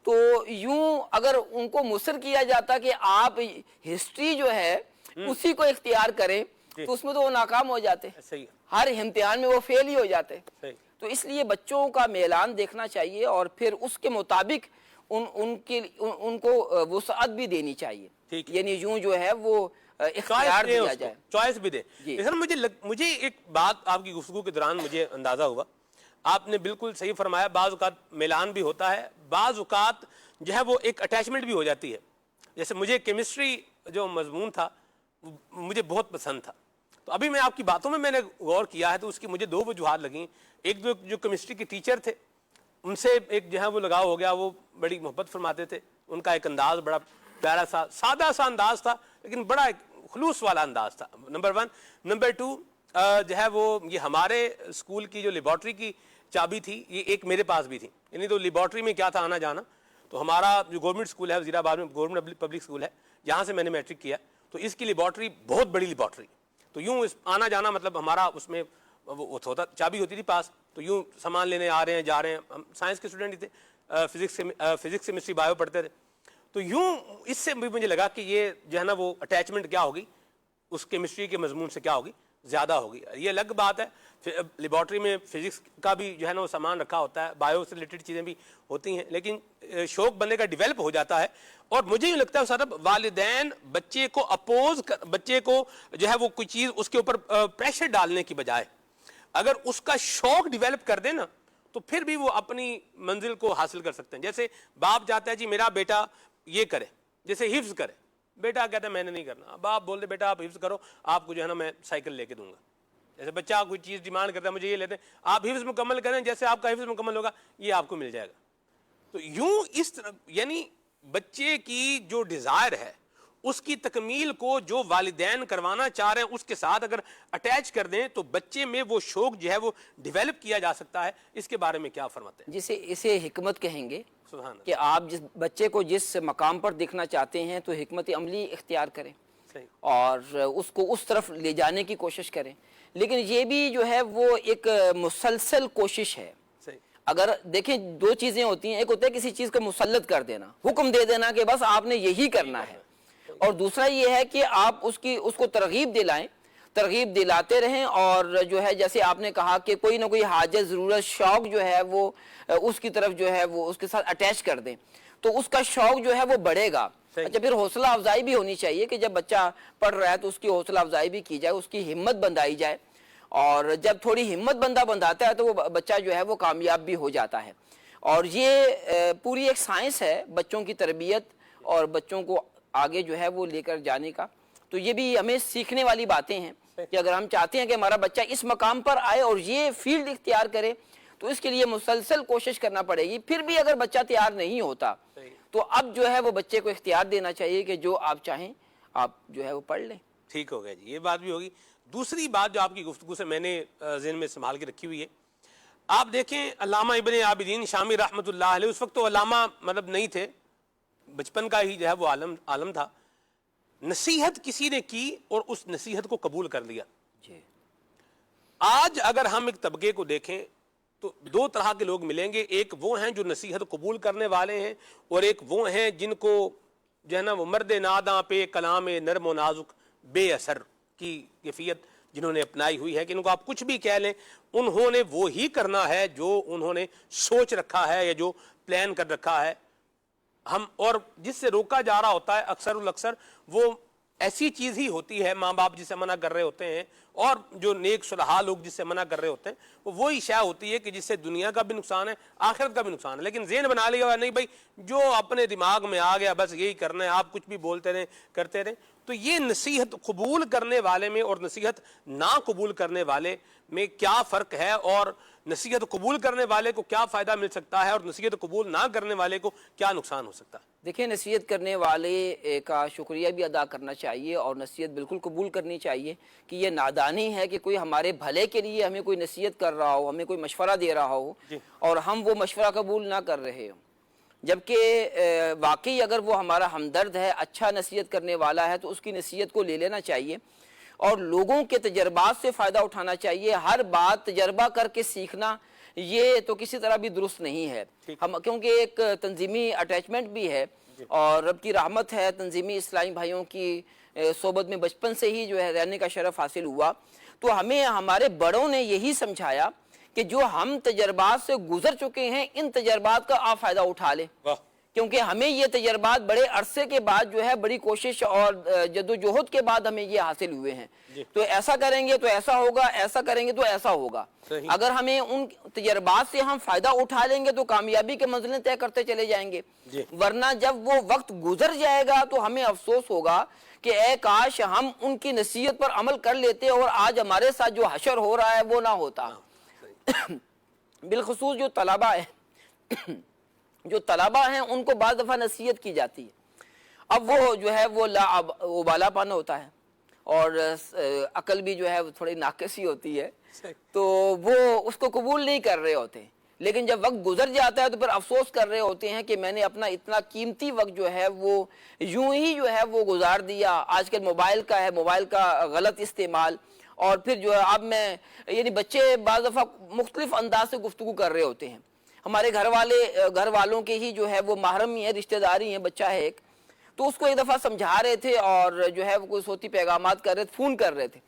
تو یوں اگر ان کو مصر کیا جاتا کہ آپ ہسٹری جو ہے اسی کو اختیار کریں تو اس میں تو وہ ناکام ہو جاتے, ہر امتحان میں وہ فیل ہی ہو جاتے. تو اس لیے بچوں کا میلان دیکھنا چاہیے اور پھر اس کے مطابق ان کو وسعت بھی دینی چاہیے, یعنی یوں جو ہے وہ اختیار دیا جائے, چوائس بھی دے. مجھے ایک بات آپ کی گفتگو کے دوران مجھے اندازہ ہوا, آپ نے بالکل صحیح فرمایا, بعض اوقات میلان بھی ہوتا ہے, بعض اوقات جو ہے وہ ایک اٹیچمنٹ بھی ہو جاتی ہے. جیسے مجھے کیمسٹری جو مضمون تھا مجھے بہت پسند تھا, تو ابھی میں آپ کی باتوں میں نے غور کیا ہے تو اس کی مجھے 2 وجوہات لگیں. ایک جو کیمسٹری کے ٹیچر تھے ان سے ایک جو ہے وہ لگاؤ ہو گیا, وہ بڑی محبت فرماتے تھے, ان کا ایک انداز بڑا پیارا سا سادہ سا انداز تھا لیکن بڑا ایک خلوص والا انداز تھا، نمبر 1۔ نمبر 2 جو ہے وہ یہ ہمارے اسکول کی جو لیبارٹری کی چابی تھی یہ ایک میرے پاس بھی تھی، یعنی تو لیبارٹری میں کیا تھا آنا جانا، تو ہمارا جو گورنمنٹ اسکول ہے وزیر آباد میں گورنمنٹ پبلک اسکول ہے جہاں سے میں نے میٹرک کیا، تو اس کی لیبارٹری بہت بڑی لیبارٹری، تو یوں آنا جانا مطلب ہمارا اس میں وہ ہوتا، چابی ہوتی تھی پاس، تو یوں سامان لینے آ رہے ہیں جا رہے ہیں، ہم سائنس کے اسٹوڈنٹ ہی تھے، فزکس کیمسٹری بایو پڑھتے تھے، تو یوں اس سے بھی مجھے لگا کہ یہ جو ہے نا وہ اٹیچمنٹ کیا ہوگی اس کیمسٹری کے مضمون سے کیا ہوگی، زیادہ ہوگی۔ یہ الگ بات ہے، لیبارٹری میں فزکس کا بھی جو ہے نا وہ سامان رکھا ہوتا ہے، بایو سے ریلیٹڈ چیزیں بھی ہوتی ہیں، لیکن شوق بندے کا ڈیولپ ہو جاتا ہے۔ اور مجھے یہ لگتا ہے صاحب والدین بچے کو بچے کو جو ہے وہ کوئی چیز اس کے اوپر پریشر ڈالنے کی بجائے اگر اس کا شوق ڈیولپ کر دے نا تو پھر بھی وہ اپنی منزل کو حاصل کر سکتے ہیں۔ جیسے باپ چاہتا ہے جی میرا بیٹا یہ کرے، جیسے حفظ کرے، بیٹا کہتا ہے میں نے نہیں کرنا، باپ بول دے بیٹا آپ حفظ کرو، آپ کو جو ہے نا میں سائیکل لے کے دوں گا۔ جیسے بچہ کوئی چیز ڈیمانڈ کرتا ہے مجھے یہ لیتے ہیں، آپ حفظ مکمل کریں، جیسے آپ کا حفظ مکمل ہوگا یہ آپ کو مل جائے گا۔ تو یوں اس طرح یعنی بچے کی جو ڈیزائر ہے اس کی تکمیل کو جو والدین کروانا چاہ رہے ہیں اس کے ساتھ اگر اٹیچ کر دیں تو بچے میں وہ شوق جو ہے وہ ڈیولپ کیا جا سکتا ہے۔ اس کے بارے میں کیا فرماتے ہیں؟ جسے اسے حکمت کہیں گے، سبحان اللہ۔ کہ آپ جس بچے کو جس مقام پر دیکھنا چاہتے ہیں تو حکمت عملی اختیار کریں صحیح۔ اور اس کو اس طرف لے جانے کی کوشش کریں، لیکن یہ بھی جو ہے وہ ایک مسلسل کوشش ہے۔ صحیح۔ اگر دیکھیں دو چیزیں ہوتی ہیں، ایک ہوتا ہے کسی چیز کو مسلط کر دینا، حکم دے دینا کہ بس آپ نے یہی کرنا ہے، اور دوسرا یہ ہے کہ آپ اس کو ترغیب دلائیں، ترغیب دلاتے رہیں، اور جو ہے جیسے آپ نے کہا کہ کوئی نہ کوئی حاجت، ضرورت، شوق جو ہے وہ اس کی طرف جو ہے وہ اس کے ساتھ اٹیچ کر دیں تو اس کا شوق جو ہے وہ بڑھے گا۔ اچھا، پھر حوصلہ افزائی بھی ہونی چاہیے کہ جب بچہ پڑھ رہا ہے تو اس کی حوصلہ افزائی بھی کی جائے، اس کی ہمت بندھائی جائے، اور جب تھوڑی ہمت بندھاتا ہے تو وہ بچہ جو ہے وہ کامیاب بھی ہو جاتا ہے۔ اور یہ پوری ایک سائنس ہے بچوں کی تربیت اور بچوں کو آگے جو ہے وہ لے کر جانے کا، تو یہ بھی ہمیں سیکھنے والی باتیں ہیں کہ اگر ہم چاہتے ہیں کہ ہمارا بچہ اس مقام پر آئے اور یہ فیلڈ اختیار کرے تو اس کے لیے مسلسل کوشش کرنا پڑے گی۔ پھر بھی اگر بچہ تیار نہیں ہوتا تو اب جو ہے وہ بچے کو اختیار دینا چاہیے کہ جو آپ چاہیں آپ جو ہے وہ پڑھ لیں۔ ٹھیک ہو گیا جی، یہ بات بھی ہوگی۔ دوسری بات جو آپ کی گفتگو سے میں نے ذہن میں سنبھال کے رکھی ہوئی ہے، آپ دیکھیں علامہ ابن عابدین شامی رحمۃ اللہ علیہ، اس وقت تو علامہ مطلب نہیں تھے، بچپن کا ہی جو ہے وہ عالم تھا، نصیحت کسی نے کی اور اس نصیحت کو قبول کر لیا۔ جی۔ آج اگر ہم ایک طبقے کو دیکھیں تو دو طرح کے لوگ ملیں گے، ایک وہ ہیں جو نصیحت قبول کرنے والے ہیں، اور ایک وہ ہیں جن کو جو ہے نا وہ مرد ناداں پہ کلام نرم و نازک بے اثر کی کیفیت جنہوں نے اپنائی ہوئی ہے، کہ ان کو آپ کچھ بھی کہہ لیں انہوں نے وہی کرنا ہے جو انہوں نے سوچ رکھا ہے یا جو پلان کر رکھا ہے۔ ہم اور جس سے روکا جا رہا ہوتا ہے اکثر وہ ایسی چیز ہی ہوتی ہے، ماں باپ جسے منع کر رہے ہوتے ہیں اور جو نیک صلحاء لوگ جس سے منع کر رہے ہوتے ہیں، وہ وہی شے ہوتی ہے کہ جس سے دنیا کا بھی نقصان ہے آخرت کا بھی نقصان ہے۔ لیکن ذہن بنا لیا نہیں بھائی جو اپنے دماغ میں آ گیا بس یہی کرنا ہے، آپ کچھ بھی بولتے رہیں کرتے رہیں۔ تو یہ نصیحت قبول کرنے والے میں اور نصیحت نہ قبول کرنے والے میں کیا فرق ہے، اور نصیحت قبول کرنے والے کو کیا فائدہ مل سکتا ہے اور نصیحت قبول نہ کرنے والے کو کیا نقصان ہو سکتا ہے؟ دیکھیں، نصیحت کرنے والے کا شکریہ بھی ادا کرنا چاہیے اور نصیحت بالکل قبول کرنی چاہیے کہ یہ نادانی ہے کہ کوئی ہمارے بھلے کے لیے ہمیں کوئی نصیحت کر رہا ہو، ہمیں کوئی مشورہ دے رہا ہو اور ہم وہ مشورہ قبول نہ کر رہے ہوں، جبکہ واقعی اگر وہ ہمارا ہمدرد ہے، اچھا نصیحت کرنے والا ہے تو اس کی نصیحت کو لے لینا چاہیے اور لوگوں کے تجربات سے فائدہ اٹھانا چاہیے۔ ہر بات تجربہ کر کے سیکھنا یہ تو کسی طرح بھی درست نہیں ہے، کیونکہ ایک تنظیمی اٹیچمنٹ بھی ہے اور رب کی رحمت ہے، تنظیمی اسلامی بھائیوں کی صحبت میں بچپن سے ہی جو ہے رہنے کا شرف حاصل ہوا، تو ہمیں ہمارے بڑوں نے یہی سمجھایا کہ جو ہم تجربات سے گزر چکے ہیں ان تجربات کا آپ فائدہ اٹھا لیں، کیونکہ ہمیں یہ تجربات بڑے عرصے کے بعد جو ہے بڑی کوشش اور جدوجہد کے بعد ہمیں یہ حاصل ہوئے ہیں۔ تو ایسا کریں گے تو ایسا ہوگا، ایسا کریں گے تو ایسا ہوگا۔ اگر ہمیں ان تجربات سے ہم فائدہ اٹھا لیں گے تو کامیابی کے منزلیں طے کرتے چلے جائیں گے، ورنہ جب وہ وقت گزر جائے گا تو ہمیں افسوس ہوگا کہ اے کاش ہم ان کی نصیحت پر عمل کر لیتے اور آج ہمارے ساتھ جو حشر ہو رہا ہے وہ نہ ہوتا۔ بالخصوص جو طلبہ ہیں ان کو بعض دفعہ نصیحت کی جاتی ہے، اب وہ جو ہے وہ لا ابالا پن ہوتا ہے اور عقل بھی جو ہے وہ تھوڑی ناقص ہی ہوتی ہے، تو وہ اس کو قبول نہیں کر رہے ہوتے، لیکن جب وقت گزر جاتا ہے تو پھر افسوس کر رہے ہوتے ہیں کہ میں نے اپنا اتنا قیمتی وقت جو ہے وہ یوں ہی جو ہے وہ گزار دیا۔ آج کل موبائل کا ہے، موبائل کا غلط استعمال، اور پھر جو ہے اب میں یعنی بچے بعض دفعہ مختلف انداز سے گفتگو کر رہے ہوتے ہیں۔ ہمارے گھر والوں کے ہی جو ہے وہ محرم ہی ہے، رشتہ داری ہیں، بچہ ہے ایک، تو اس کو ایک دفعہ سمجھا رہے تھے اور جو ہے وہ کوئی صوتی پیغامات کر رہے تھے، فون کر رہے تھے،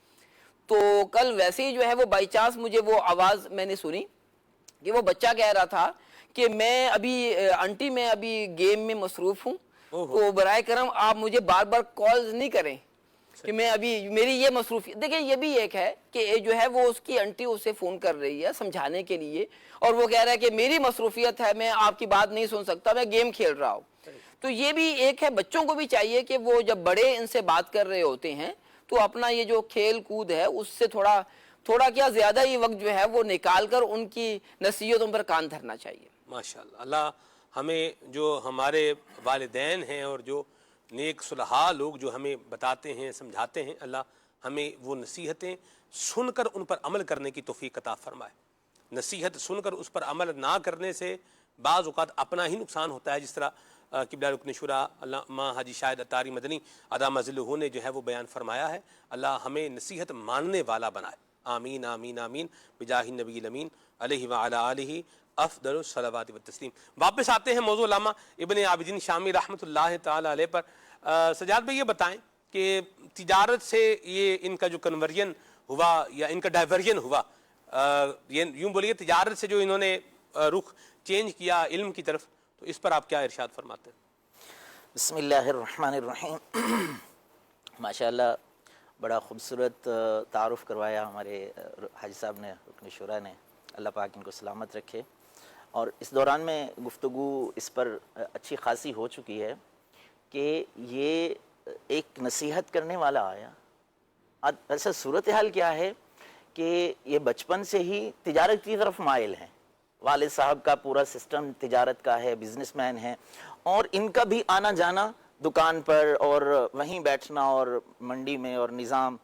تو کل ویسے ہی جو ہے وہ بائی چانس مجھے وہ آواز میں نے سنی کہ وہ بچہ کہہ رہا تھا کہ میں ابھی آنٹی میں ابھی گیم میں مصروف ہوں، تو برائے کرم آپ مجھے بار بار کالز نہیں کریں کہ میں ابھی میری یہ مصروفیت۔ دیکھیں یہ بھی ایک ہے کہ جو ہے وہ اس کی آنٹی اسے فون کر رہی ہے سمجھانے کے لیے، اور وہ کہہ رہا ہے کہ میری مصروفیت ہے، میں آپ کی بات نہیں سن سکتا، میں گیم کھیل رہا ہوں۔ تو یہ بھی ایک ہے، بچوں کو بھی چاہیے کہ وہ جب بڑے ان سے بات کر رہے ہوتے ہیں تو اپنا یہ جو کھیل کود ہے اس سے تھوڑا کیا زیادہ ہی وقت جو ہے وہ نکال کر ان کی نصیحتوں پر کان دھرنا چاہیے۔ ماشاءاللہ، اللہ ہمیں جو ہمارے والدین ہیں اور جو نیک صلحاء لوگ جو ہمیں بتاتے ہیں سمجھاتے ہیں، اللہ ہمیں وہ نصیحتیں سن کر ان پر عمل کرنے کی توفیق عطا فرمائے۔ نصیحت سن کر اس پر عمل نہ کرنے سے بعض اوقات اپنا ہی نقصان ہوتا ہے، جس طرح قبلہ رکن شورا علامہ حاجی شاہد اتاری مدنی ادامہ ذلہ نے جو ہے وہ بیان فرمایا ہے، اللہ ہمیں نصیحت ماننے والا بنائے، آمین آمین آمین بجاہ النبی الامین علیہ وعلی آلہ افضل الصلوات والتسلیم۔ واپس آتے ہیں موضوع علامہ ابن عابدین شامی رحمۃ اللہ تعالی علیہ پر۔ سجاد بھائی یہ بتائیں کہ تجارت سے یہ ان کا جو کنورژن ہوا یا ان کا ڈائیورژن ہوا، یوں بولیے تجارت سے جو انہوں نے رخ چینج کیا علم کی طرف، تو اس پر آپ کیا ارشاد فرماتے ہیں؟ بسم اللہ الرحمن الرحیم۔ ماشاءاللہ بڑا خوبصورت تعارف کروایا ہمارے حاجی صاحب نے، رکن شورا نے، اللہ پاک ان کو سلامت رکھے۔ اور اس دوران میں گفتگو اس پر اچھی خاصی ہو چکی ہے کہ یہ ایک نصیحت کرنے والا آیا۔ ایسا صورتحال کیا ہے کہ یہ بچپن سے ہی تجارت کی طرف مائل ہیں، والد صاحب کا پورا سسٹم تجارت کا ہے، بزنس مین ہیں، اور ان کا بھی آنا جانا دکان پر اور وہیں بیٹھنا اور منڈی میں اور نظام۔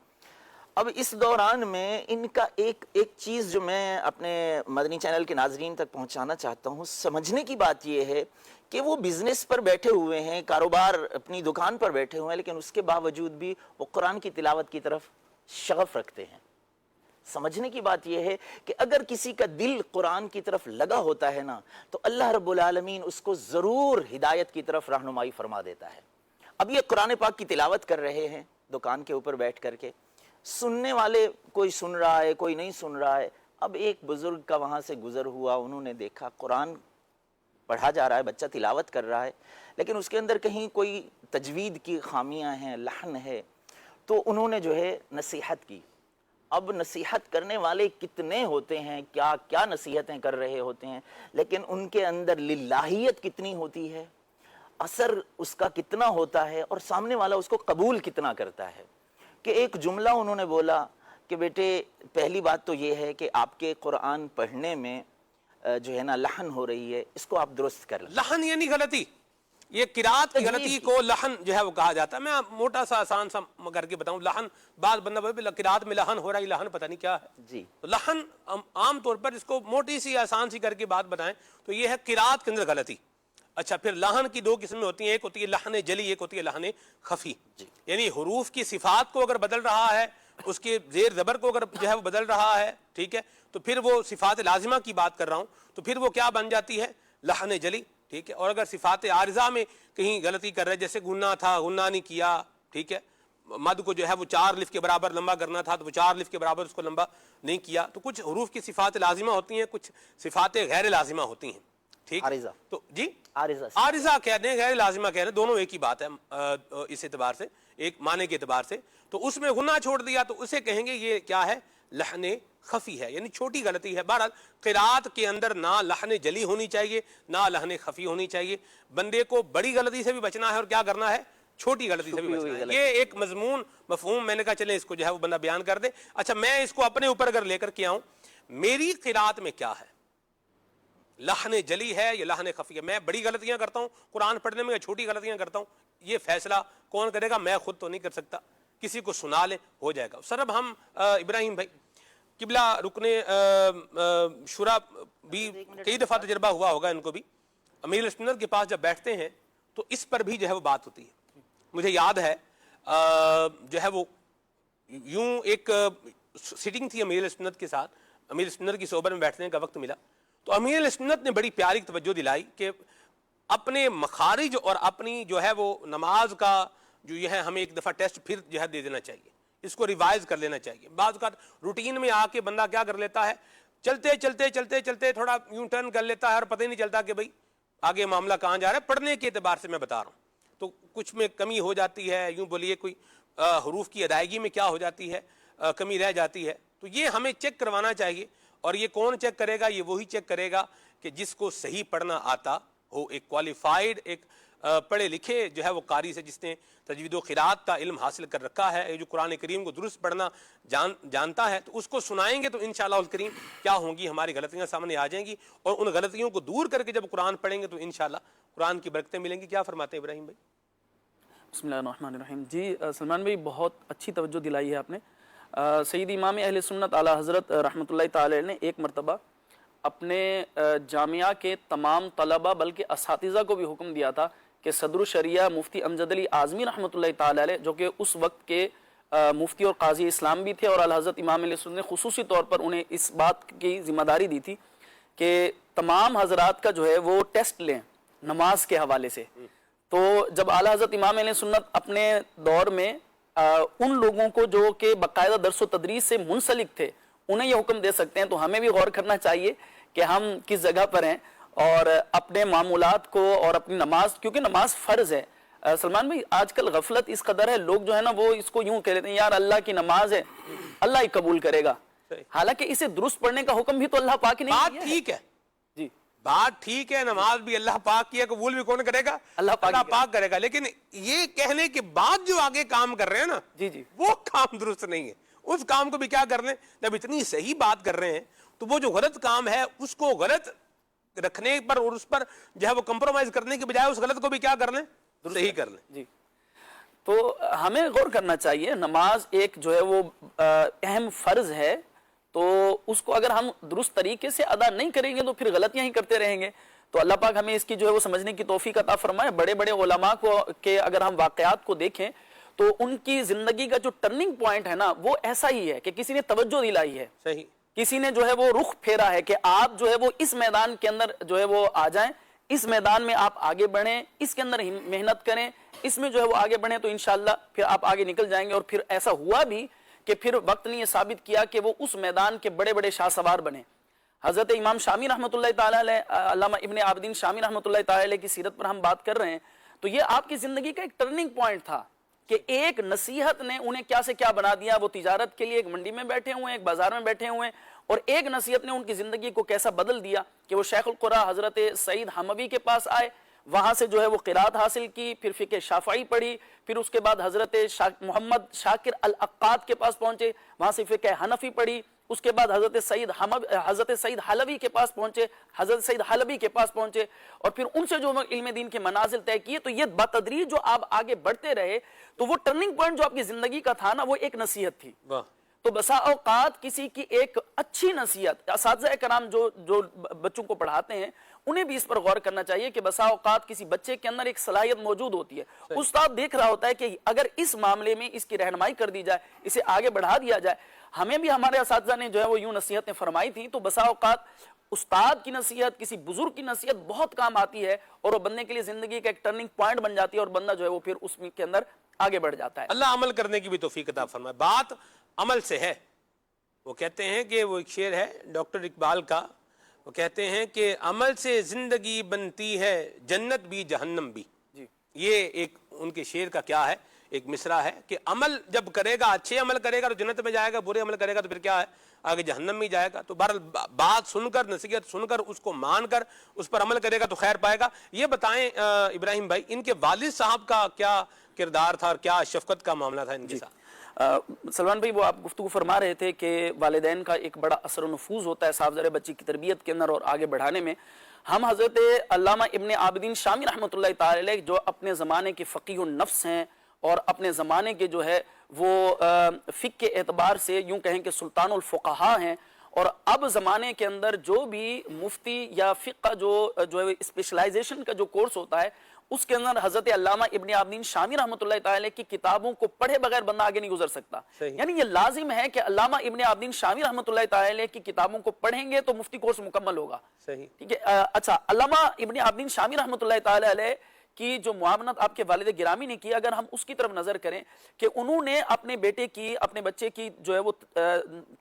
اب اس دوران میں ان کا ایک چیز جو میں اپنے مدنی چینل کے ناظرین تک پہنچانا چاہتا ہوں، سمجھنے کی بات یہ ہے کہ وہ بزنس پر بیٹھے ہوئے ہیں، کاروبار اپنی دکان پر بیٹھے ہوئے ہیں، لیکن اس کے باوجود بھی وہ قرآن کی تلاوت کی طرف شغف رکھتے ہیں۔ سمجھنے کی بات یہ ہے کہ اگر کسی کا دل قرآن کی طرف لگا ہوتا ہے نا، تو اللہ رب العالمین اس کو ضرور ہدایت کی طرف رہنمائی فرما دیتا ہے۔ اب یہ قرآن پاک کی تلاوت کر رہے ہیں دکان کے اوپر بیٹھ کر کے، سننے والے کوئی سن رہا ہے کوئی نہیں سن رہا ہے۔ اب ایک بزرگ کا وہاں سے گزر ہوا، انہوں نے دیکھا قرآن پڑھا جا رہا ہے، بچہ تلاوت کر رہا ہے، لیکن اس کے اندر کہیں کوئی تجوید کی خامیاں ہیں، لحن ہے، تو انہوں نے جو ہے نصیحت کی۔ اب نصیحت کرنے والے کتنے ہوتے ہیں، کیا کیا نصیحتیں کر رہے ہوتے ہیں، لیکن ان کے اندر للہیت کتنی ہوتی ہے، اثر اس کا کتنا ہوتا ہے، اور سامنے والا اس کو قبول کتنا کرتا ہے۔ کہ ایک جملہ انہوں نے بولا کہ بیٹے پہلی بات تو یہ ہے کہ آپ کے قرآن پڑھنے میں جو ہے نا لحن ہو رہی ہے، اس کو آپ درست کر لیں۔ لحن یعنی غلطی، یہ قرات کی غلطی کو لحن جو ہے وہ کہا جاتا ہے۔ میں موٹا سا آسان سا کر کے بتاؤں، لحن بعض بندہ قرات میں لحن ہو رہا ہے، لحن پتہ نہیں کیا ہے جی، تو لحن عام طور پر اس کو موٹی سی آسان سی کر کے بات بتائیں تو یہ ہے قرات کے اندر غلطی۔ اچھا، پھر لحن کی دو قسمیں ہوتی ہیں، ایک ہوتی ہے لحن جلی، ایک ہوتی ہے لحن خفی۔ یعنی حروف کی صفات کو اگر بدل رہا ہے، اس کے زیر زبر کو اگر جو ہے وہ بدل رہا ہے، ٹھیک ہے، تو پھر وہ صفات لازمہ کی بات کر رہا ہوں، تو پھر وہ کیا بن جاتی ہے؟ لحن جلی، ٹھیک ہے۔ اور اگر صفات عارضہ میں کہیں غلطی کر رہے، جیسے گناہ تھا، گناہ نہیں کیا، ٹھیک ہے، مد کو جو ہے وہ 4 الف کے برابر لمبا کرنا تھا تو وہ 4 الف کے برابر اس کو لمبا نہیں کیا، تو کچھ حروف کی صفات لازمہ ہوتی ہیں، کچھ صفات غیر لازمہ ہوتی ہیں، ٹھیک۔ عارضہ، تو جی عارضہ کہہ دیں، غیر لازمہ کہہ دیں، دونوں ایک ہی بات ہے اس اعتبار سے، ایک معنی کے اعتبار سے۔ تو اس میں گناہ چھوڑ دیا تو اسے کہیں گے یہ کیا ہے؟ لحن خفی ہے، یعنی چھوٹی غلطی ہے۔ بہرحال قرات کے اندر نہ لحن جلی ہونی چاہیے نہ لحن خفی ہونی چاہیے، بندے کو بڑی غلطی سے بھی بچنا ہے اور کیا کرنا ہے؟ چھوٹی غلطی سے بھی بچنا ہے۔ یہ ایک مضمون مفہوم میں نے کہا چلیں اس کو جو ہے وہ بندہ بیان کر دے۔ اچھا، میں اس کو اپنے اوپر اگر لے کر کے آؤں، میری قرات میں کیا ہے؟ لحن جلی ہے یا لحن خفی ہے؟ میں بڑی غلطیاں کرتا ہوں قرآن پڑھنے میں یا چھوٹی غلطیاں کرتا ہوں؟ یہ فیصلہ کون کرے گا؟ میں خود تو نہیں کر سکتا، کسی کو سنا لیں, ہو جائے گا. سر اب ہم ابراہیم بھائی, قبلہ رکن شورا بھی کئی دفعہ تجربہ ہوا ہوگا ان کو بھی, امیر سنت کے پاس جب بیٹھتے ہیں تو اس پر بھی جو ہے وہ بات ہوتی ہے. مجھے یاد ہے جو ہے وہ یوں ایک سیٹنگ تھی امیر سنت کے ساتھ, امیر سنت کی صحبت میں بیٹھنے کا وقت ملا تو امیر سنت نے بڑی پیاری توجہ دلائی کہ اپنے مخارج اور اپنی جو ہے وہ نماز کا جو یہ ہے ہمیں ایک دفعہ ٹیسٹ پھر جو ہے دے دینا چاہیے, اس کو ریوائز کر لینا چاہیے. بعض اوقات روٹین میں آ کے بندہ کیا کر لیتا ہے, چلتے چلتے چلتے چلتے تھوڑا یوں ٹرن کر لیتا ہے اور پتہ ہی نہیں چلتا کہ بھئی آگے معاملہ کہاں جا رہا ہے. پڑھنے کے اعتبار سے میں بتا رہا ہوں تو کچھ میں کمی ہو جاتی ہے, یوں بولیے کوئی حروف کی ادائیگی میں کیا ہو جاتی ہے, کمی رہ جاتی ہے. تو یہ ہمیں چیک کروانا چاہیے. اور یہ کون چیک کرے گا؟ یہ وہی چیک کرے گا کہ جس کو صحیح پڑھنا آتا ہو, ایک کوالیفائڈ, ایک پڑھے لکھے جو ہے وہ قاری سے جس نے تجوید و قرات کا علم حاصل کر رکھا ہے, جو قرآن کریم کو درست پڑھنا جانتا ہے, تو اس کو سنائیں گے تو انشاءاللہ الکریم کیا ہوں گی, ہماری غلطیاں سامنے آ جائیں گی اور ان غلطیوں کو دور کر کے جب قرآن پڑھیں گے تو انشاءاللہ قرآن کی برکتیں ملیں گی. کیا فرماتے ہیں ابراہیم بھائی؟ بسم اللہ الرحمن الرحیم. جی سلمان بھائی بہت اچھی توجہ دلائی ہے آپ نے. سید امام اہل سنت اعلیٰ حضرت رحمۃ اللہ تعالی نے ایک مرتبہ اپنے جامعہ کے تمام طلبہ بلکہ اساتذہ کو بھی حکم دیا تھا کہ صدر الشریعہ مفتی امجد علی اعظمی رحمۃ اللہ تعالی علیہ, جو کہ اس وقت کے مفتی اور قاضی اسلام بھی تھے, اور اعلیٰ حضرت امام اہل سنت نے خصوصی طور پر انہیں اس بات کی ذمہ داری دی تھی کہ تمام حضرات کا جو ہے وہ ٹیسٹ لیں نماز کے حوالے سے. تو جب اعلیٰ حضرت امام اہل سنت اپنے دور میں ان لوگوں کو جو کہ باقاعدہ درس و تدریس سے منسلک تھے انہیں یہ حکم دے سکتے ہیں, تو ہمیں بھی غور کرنا چاہیے کہ ہم کس جگہ پر ہیں اور اپنے معمولات کو اور اپنی نماز, کیونکہ نماز فرض ہے. سلمان بھائی آج کل غفلت اس قدر ہے, لوگ جو ہے نا وہ اس کو یوں کہہ لیتے ہیں یار اللہ کی نماز ہے, اللہ ہی قبول کرے گا, حالانکہ اسے درست پڑھنے کا حکم بھی تو اللہ پاک نے بات ٹھیک ہے, جی بات ٹھیک ہے, نماز بھی اللہ پاک کی ہے, قبول بھی کون کرے گا؟ اللہ پاک کرے گا. لیکن یہ کہنے کے بعد جو آگے کام کر رہے ہیں نا, جی وہ کام درست نہیں ہے. اس کام کو بھی کیا کر لیں, جب اتنی صحیح بات کر رہے ہیں تو وہ جو غلط کام ہے اس کو غلط رکھنے پر اور اس پر جو ہے وہ کمپرومائز کرنے کے بجائے اس غلط کو بھی کیا کر لیں, صحیح کر لیں. جی تو ہمیں غور کرنا چاہیے, نماز ایک جو ہے وہ اہم فرض ہے, تو اس کو اگر ہم درست طریقے سے ادا نہیں کریں گے تو پھر غلطیاں ہی کرتے رہیں گے. تو اللہ پاک ہمیں اس کی جو ہے وہ سمجھنے کی توفیق عطا فرمائے. بڑے بڑے علماء کو کے اگر ہم واقعات کو دیکھیں تو ان کی زندگی کا جو ٹرننگ پوائنٹ ہے نا وہ ایسا ہی ہے کہ کسی نے توجہ دلائی ہے, صحیح, کسی نے جو ہے وہ رخ پھیرا ہے کہ آپ جو ہے وہ اس میدان کے اندر جو ہے وہ آ جائیں, اس میدان میں آپ آگے بڑھیں, اس کے اندر محنت کریں, اس میں جو ہے وہ آگے بڑھیں تو انشاءاللہ پھر آپ آگے نکل جائیں گے. اور پھر ایسا ہوا بھی کہ پھر وقت نے یہ ثابت کیا کہ وہ اس میدان کے بڑے بڑے شاہ سوار بنے. حضرت امام شامی رحمۃ اللہ تعالی علیہ, علامہ ابن عابدین شامی رحمۃ اللہ تعالی علیہ کی سیرت پر ہم بات کر رہے ہیں, تو یہ آپ کی زندگی کا ایک ٹرننگ پوائنٹ تھا کہ ایک نصیحت نے انہیں کیا سے کیا بنا دیا. وہ تجارت کے لیے ایک منڈی میں بیٹھے ہوئے ہیں, ایک بازار میں بیٹھے ہوئے ہیں, اور ایک نصیحت نے ان کی زندگی کو کیسا بدل دیا کہ وہ شیخ القرآ حضرت سعید حموی کے پاس آئے, وہاں سے جو ہے وہ قرات حاصل کی, پھر فقہ شافعی پڑھی, پھر اس کے بعد حضرت محمد شاکر العقاد کے پاس پہنچے, وہاں سے فقہ حنفی پڑھی, اس کے بعد حضرت سعید حلوی کے پاس پہنچے, حضرت سعید حلوی کے پاس پہنچے, اور پھر ان سے جو علم دین کے منازل طے کیے. تو یہ بتدریج جو آپ آگے بڑھتے رہے تو وہ ٹرننگ پوائنٹ جو آپ کی زندگی کا تھا نا وہ ایک نصیحت تھی. تو بسا اوقات کسی کی ایک اچھی نصیحت, اساتذہ کرام جو بچوں کو پڑھاتے ہیں انہیں بھی اس پر غور کرنا چاہیے کہ بسا اوقات کسی بچے کے اندر ایک صلاحیت موجود ہوتی ہے, استاد دیکھ رہا ہوتا ہے کہ اگر اس معاملے میں اس کی رہنمائی کر دی جائے, اسے آگے بڑھا دیا جائے. ہمیں بھی ہمارے اساتذہ نے جو ہے وہ یوں نصیحتیں فرمائی تھیں, تو بسا اوقات استاد کی نصیحت, کسی بزرگ کی نصیحت بہت کام آتی ہے اور وہ بندے کے لیے زندگی کا ایک ٹرننگ پوائنٹ بن جاتی ہے, اور بندہ جو ہے وہ پھر اس کے اندر آگے بڑھ جاتا ہے. اللہ عمل کرنے کی بھی توفیق عطا فرمائے. بات عمل سے ہے. وہ کہتے ہیں کہ وہ ایک شعر ہے ڈاکٹر اقبال کا, وہ کہتے ہیں کہ عمل سے زندگی بنتی ہے جنت بھی جہنم بھی. یہ ایک ان کے شعر کا کیا ہے, ایک مصرع ہے کہ عمل جب کرے گا, اچھے عمل کرے گا تو جنت میں جائے گا, برے عمل کرے گا تو پھر کیا ہے, آگے جہنم میں جائے گا. تو بہرحال بات سن کر, نصیحت سن کر, اس کو مان کر اس پر عمل کرے گا تو خیر پائے گا. یہ بتائیں ابراہیم بھائی, ان کے والد صاحب کا کیا کردار تھا اور کیا شفقت کا معاملہ تھا ان کے ساتھ؟ سلمان بھائی, وہ آپ گفتگو فرما رہے تھے کہ والدین کا ایک بڑا اثر و نفوذ ہوتا ہے صاحبزادے بچی کی تربیت کے اندر اور آگے بڑھانے میں. ہم حضرت علامہ ابن عابدین شامی رحمۃ اللہ تعالی علیہ جو اپنے زمانے کے فقیہ النفس ہیں اور اپنے زمانے کے جو ہے وہ فقہ کے اعتبار سے یوں کہیں کہ سلطان الفقہا ہیں، اور اب زمانے کے اندر جو بھی مفتی یا فقہ جو اسپیشلائزیشن کا جو کورس ہوتا ہے اس کے اندر حضرت علامہ ابن عابدین شامی رحمۃ اللہ تعالی کی کتابوں کو پڑھے بغیر بندہ آگے نہیں گزر سکتا. یعنی یہ لازم ہے کہ علامہ ابن عابدین شامی رحمۃ اللہ تعالی کی کتابوں کو پڑھیں گے تو مفتی کورس مکمل ہوگا. ٹھیک ہے. اچھا، علامہ ابن عابدین شامی رحمۃ اللہ تعالی علیہ کی جو معاونت آپ کے والد گرامی نے کی، اگر ہم اس کی طرف نظر کریں کہ انہوں نے اپنے بیٹے کی، اپنے بچے کی جو ہے وہ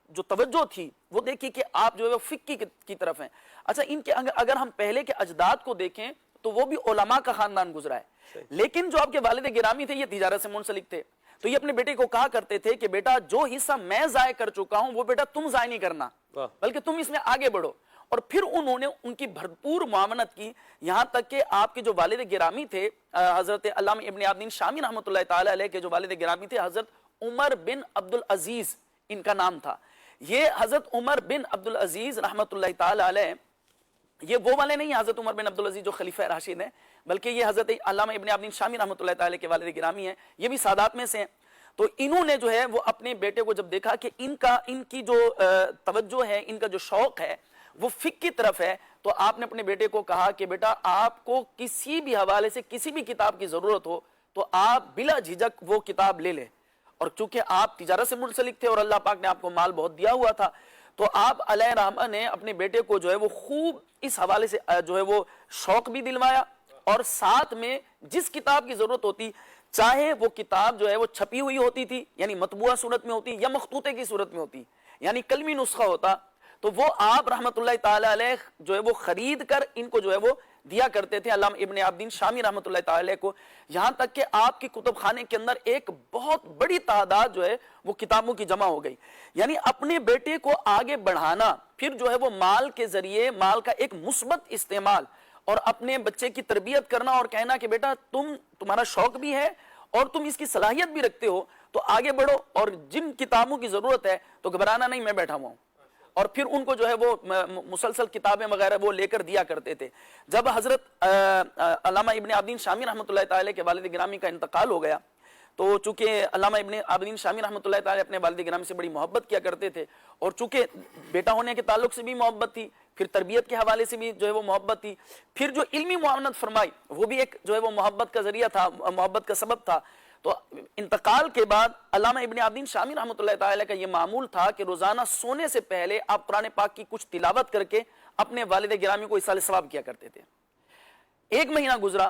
جو توجہ تھی وہ دیکھی کہ آپ جو ہے وہ فقہ کی طرف ہیں. اچھا، ان کے اگر ہم پہلے کے اجداد کو دیکھیں تو وہ بھی علماء کا خاندان گزرا ہے، لیکن جو آپ کے والد گرامی تھے یہ تجارت سے منسلک تھے، تو یہ اپنے بیٹے کو کہا کرتے تھے کہ بیٹا جو حصہ میں ضائع کر چکا ہوں وہ بیٹا تم ضائع نہیں کرنا، بلکہ تم اس میں آگے بڑھو. اور پھر انہوں نے ان کی بھرپور معاونت کی، یہاں تک کہ آپ کے جو والد گرامی تھے حضرت علامہ ابن عابدین شامی رحمۃ اللہ تعالی علیہ کے جو والد گرامی تھے حضرت عمر بن عبدالعزیز ان کا نام تھا. یہ حضرت عمر بن عبدالعزیز رحمۃ اللہ تعالی علیہ یہ وہ والے نہیں حضرت عمر بن عبدالعزیز جو خلیفہ راشد ہیں، بلکہ یہ حضرت علامہ ابن عابدین شامی رحمۃ اللہ تعالی کے والد گرامی ہیں، یہ بھی سادات میں سے ہیں. تو انہوں نے جو ہے وہ اپنے بیٹے کو جب دیکھا کہ ان کی جو توجہ ہے، ان کا جو شوق ہے وہ فقہ کی طرف ہے، تو آپ نے اپنے بیٹے کو کہا کہ بیٹا آپ کو کسی بھی حوالے سے کسی بھی کتاب کی ضرورت ہو تو آپ بلا جھجک وہ کتاب لے لیں. اور چونکہ آپ تجارت سے منسلک تھے اور اللہ پاک نے آپ کو مال بہت دیا ہوا تھا، تو آپ علیہ رحمہ نے اپنے بیٹے کو جو ہے وہ خوب اس حوالے سے جو ہے وہ شوق بھی دلوایا، اور ساتھ میں جس کتاب کی ضرورت ہوتی، چاہے وہ کتاب جو ہے وہ چھپی ہوئی ہوتی تھی یعنی مطبوعہ صورت میں ہوتی یا مخطوطے کی صورت میں ہوتی یعنی کلمی نسخہ ہوتا، تو وہ آپ رحمت اللہ تعالی علیہ جو ہے وہ خرید کر ان کو جو ہے وہ دیا کرتے تھے علامہ ابن عابدین شامی رحمت اللہ تعالی علیہ کو. یہاں تک کہ آپ کی کتب خانے کے اندر ایک بہت بڑی تعداد جو ہے وہ کتابوں کی جمع ہو گئی. یعنی اپنے بیٹے کو آگے بڑھانا، پھر جو ہے وہ مال کے ذریعے مال کا ایک مثبت استعمال، اور اپنے بچے کی تربیت کرنا اور کہنا کہ بیٹا تمہارا شوق بھی ہے اور تم اس کی صلاحیت بھی رکھتے ہو تو آگے بڑھو، اور جن کتابوں کی ضرورت ہے تو گھبرانا نہیں، میں بیٹھا ہوا ہوں. اور پھر ان کو جو ہے وہ مسلسل کتابیں وغیرہ وہ لے کر دیا کرتے تھے. جب حضرت علامہ ابن عابدین شامی رحمۃ اللہ تعالی کے والد گرامی کا انتقال ہو گیا، تو چونکہ علامہ ابن عابدین شامی رحمۃ اللہ تعالی اپنے والد گرامی سے بڑی محبت کیا کرتے تھے، اور چونکہ بیٹا ہونے کے تعلق سے بھی محبت تھی، پھر تربیت کے حوالے سے بھی جو ہے وہ محبت تھی، پھر جو علمی معاونت فرمائی وہ بھی ایک جو ہے وہ محبت کا ذریعہ تھا، محبت کا سبب تھا. تو انتقال کے بعد علامہ ابن عابدین شامی رحمۃ اللہ تعالی کا یہ معمول تھا کہ روزانہ سونے سے پہلے آپ قرآن پاک کی کچھ تلاوت کر کے اپنے والد گرامی کو ایصال ثواب کیا کرتے تھے. ایک مہینہ گزرا،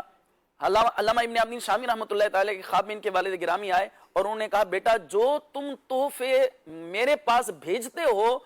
علامہ ابن عابدین شامی رحمۃ اللہ تعالی کے خواب میں ان کے والد گرامی آئے اور انہوں نے کہا بیٹا جو تم تحفے میرے پاس بھیجتے ہو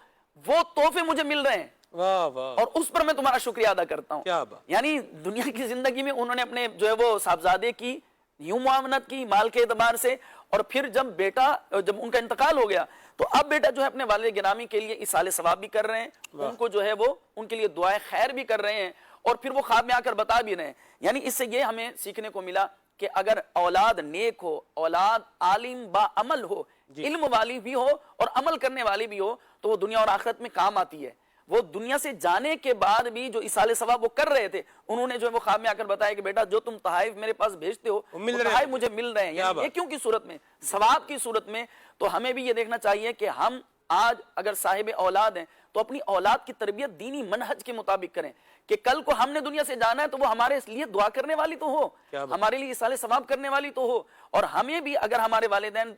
وہ تحفے مجھے مل رہے ہیں، اور اس پر میں تمہارا شکریہ ادا کرتا ہوں. یعنی دنیا کی زندگی میں انہوں نے اپنے جو ہے وہ صاحبزادے کی یوں معاونت کی مال کے اعتبار سے، اور پھر جب ان کا انتقال ہو گیا تو اب بیٹا جو ہے اپنے والد گرامی کے لیے ایصال ثواب بھی کر رہے ہیں، ان کو جو ہے وہ ان کے لیے دعائیں خیر بھی کر رہے ہیں، اور پھر وہ خواب میں آ کر بتا بھی رہے ہیں. یعنی اس سے یہ ہمیں سیکھنے کو ملا کہ اگر اولاد نیک ہو، اولاد عالم با عمل ہو، علم والی بھی ہو اور عمل کرنے والی بھی ہو، تو وہ دنیا اور آخرت میں کام آتی ہے. وہ دنیا سے جانے کے بعد بھی جو ایصال ثواب وہ کر رہے تھے، انہوں نے جو ہے وہ خواب میں آ کر بتایا کہ بیٹا جو تم تحائف میرے پاس بھیجتے ہو وہ تحائف مجھے مل رہے ہیں. یعنی یہ کیوں کی صورت میں؟ ثواب کی صورت میں. تو ہمیں بھی یہ دیکھنا چاہیے کہ ہم آج اگر صاحب اولاد ہیں تو اپنی اولاد کی تربیت دینی منہج کے مطابق کریں کہ کل کو ہم نے دنیا سے جانا ہے تو وہ ہمارے لیے دعا کرنے والی تو ہو، ہمارے لیے ایصال ثواب کرنے والی تو ہو. اور ہمیں بھی اگر ہمارے والدین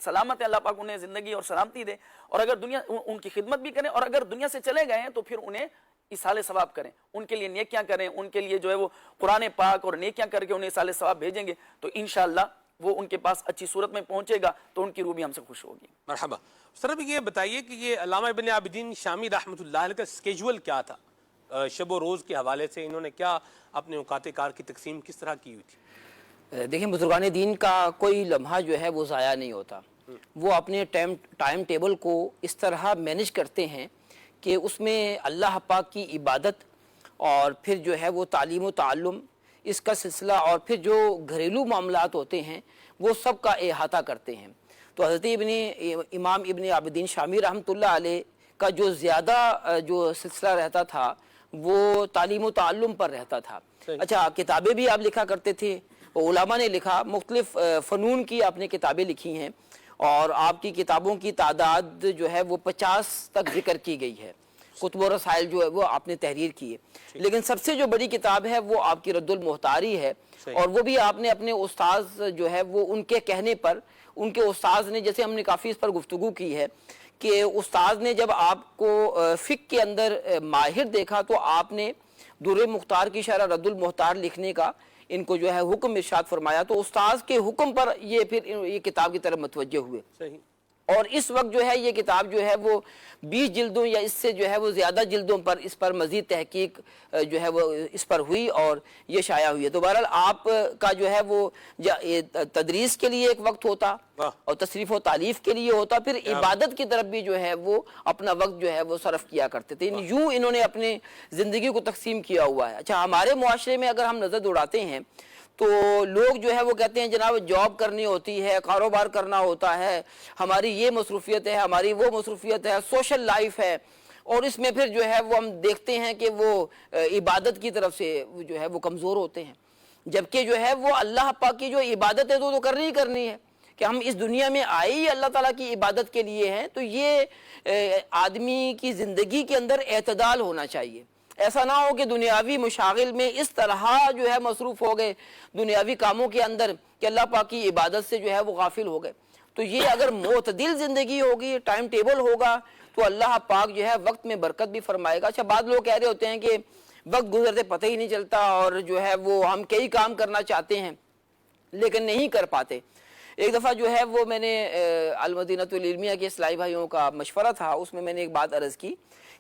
سلامت ہے، اللہ پاک انہیں زندگی اور سلامتی دے، اور اگر دنیا ان کی خدمت بھی کریں، اور اگر دنیا سے چلے گئے ہیں تو پھر انہیں ایصال ثواب کریں، ان کے لیے نیکیاں کریں، ان کے لیے جو ہے وہ قرآن پاک اور نیکیاں کر کے انہیں ایصال ثواب بھیجیں گے تو انشاءاللہ وہ ان کے پاس اچھی صورت میں پہنچے گا تو ان کی روح بھی ہم سے خوش ہوگی. مرحبا. سر اب یہ بتائیے کہ یہ علامہ ابن عابدین شامی رحمۃ اللہ علیہ کا اسکیجول کیا تھا؟ شب و روز کے حوالے سے انہوں نے کیا اپنے اوقات کار کی تقسیم کس طرح کی ہوئی تھی؟ دیکھیں بزرگان دین کا کوئی لمحہ جو ہے وہ ضائع نہیں ہوتا. وہ اپنے ٹائم ٹیبل کو اس طرح مینج کرتے ہیں کہ اس میں اللہ پاک کی عبادت اور پھر جو ہے وہ تعلیم و تعلم اس کا سلسلہ اور پھر جو گھریلو معاملات ہوتے ہیں وہ سب کا احاطہ کرتے ہیں. تو حضرت امام ابن عابدین شامی رحمۃ اللہ علیہ کا جو زیادہ جو سلسلہ رہتا تھا وہ تعلیم و تعلم پر رہتا تھا. اچھا کتابیں بھی آپ لکھا کرتے تھے، علماء نے لکھا، مختلف فنون کی آپ نے کتابیں لکھی ہیں، اور آپ کی کتابوں کی تعداد جو ہے وہ 50 تک ذکر کی گئی ہے. کتب و رسائل جو ہے وہ آپ نے تحریر کی ہے، لیکن سب سے جو بڑی کتاب ہے وہ آپ کی رد المحتاری ہے، اور وہ بھی آپ نے اپنے استاذ جو ہے وہ ان کے کہنے پر، ان کے استاذ نے، جیسے ہم نے کافی اس پر گفتگو کی ہے کہ استاذ نے جب آپ کو فقہ کے اندر ماہر دیکھا تو آپ نے در مختار کی شرح رد المحتار لکھنے کا ان کو جو ہے حکم ارشاد فرمایا، تو استاذ کے حکم پر یہ پھر یہ کتاب کی طرف متوجہ ہوئے. صحیح. اور اس وقت جو ہے یہ کتاب جو ہے وہ 20 جلدوں یا اس سے جو ہے وہ زیادہ جلدوں پر اس پر مزید تحقیق جو ہے وہ اس پر ہوئی اور یہ شائع ہوئی ہے. تو بہرحال آپ کا جو ہے وہ تدریس کے لیے ایک وقت ہوتا اور تصریف و تالیف کے لیے ہوتا، پھر عبادت کی طرف بھی جو ہے وہ اپنا وقت جو ہے وہ صرف کیا کرتے تھے. یوں انہوں نے اپنے زندگی کو تقسیم کیا ہوا ہے. اچھا، ہمارے معاشرے میں اگر ہم نظر دوڑاتے ہیں تو لوگ جو ہے وہ کہتے ہیں جناب جاب کرنی ہوتی ہے، کاروبار کرنا ہوتا ہے، ہماری یہ مصروفیت ہے، ہماری وہ مصروفیت ہے، سوشل لائف ہے، اور اس میں پھر جو ہے وہ ہم دیکھتے ہیں کہ وہ عبادت کی طرف سے جو ہے وہ کمزور ہوتے ہیں، جبکہ جو ہے وہ اللہ پاک کی جو عبادت ہے تو کرنی ہی کرنی ہے، کہ ہم اس دنیا میں آئے ہی اللہ تعالیٰ کی عبادت کے لیے ہیں. تو یہ آدمی کی زندگی کے اندر اعتدال ہونا چاہیے. ایسا نہ ہو کہ دنیاوی مشاغل میں اس طرح جو ہے مصروف ہو گئے دنیاوی کاموں کے اندر کہ اللہ پاک کی عبادت سے جو ہے وہ غافل ہو گئے. تو یہ اگر معتدل زندگی ہوگی، ٹائم ٹیبل ہوگا، تو اللہ پاک جو ہے وقت میں برکت بھی فرمائے گا. اچھا، بعض لوگ کہہ رہے ہوتے ہیں کہ وقت گزرتے پتہ ہی نہیں چلتا، اور جو ہے وہ ہم کئی کام کرنا چاہتے ہیں لیکن نہیں کر پاتے. ایک دفعہ جو ہے وہ میں نے المدینہ العلمیہ کے اصلاحی بھائیوں کا مشورہ تھا، اس میں نے ایک بات عرض کی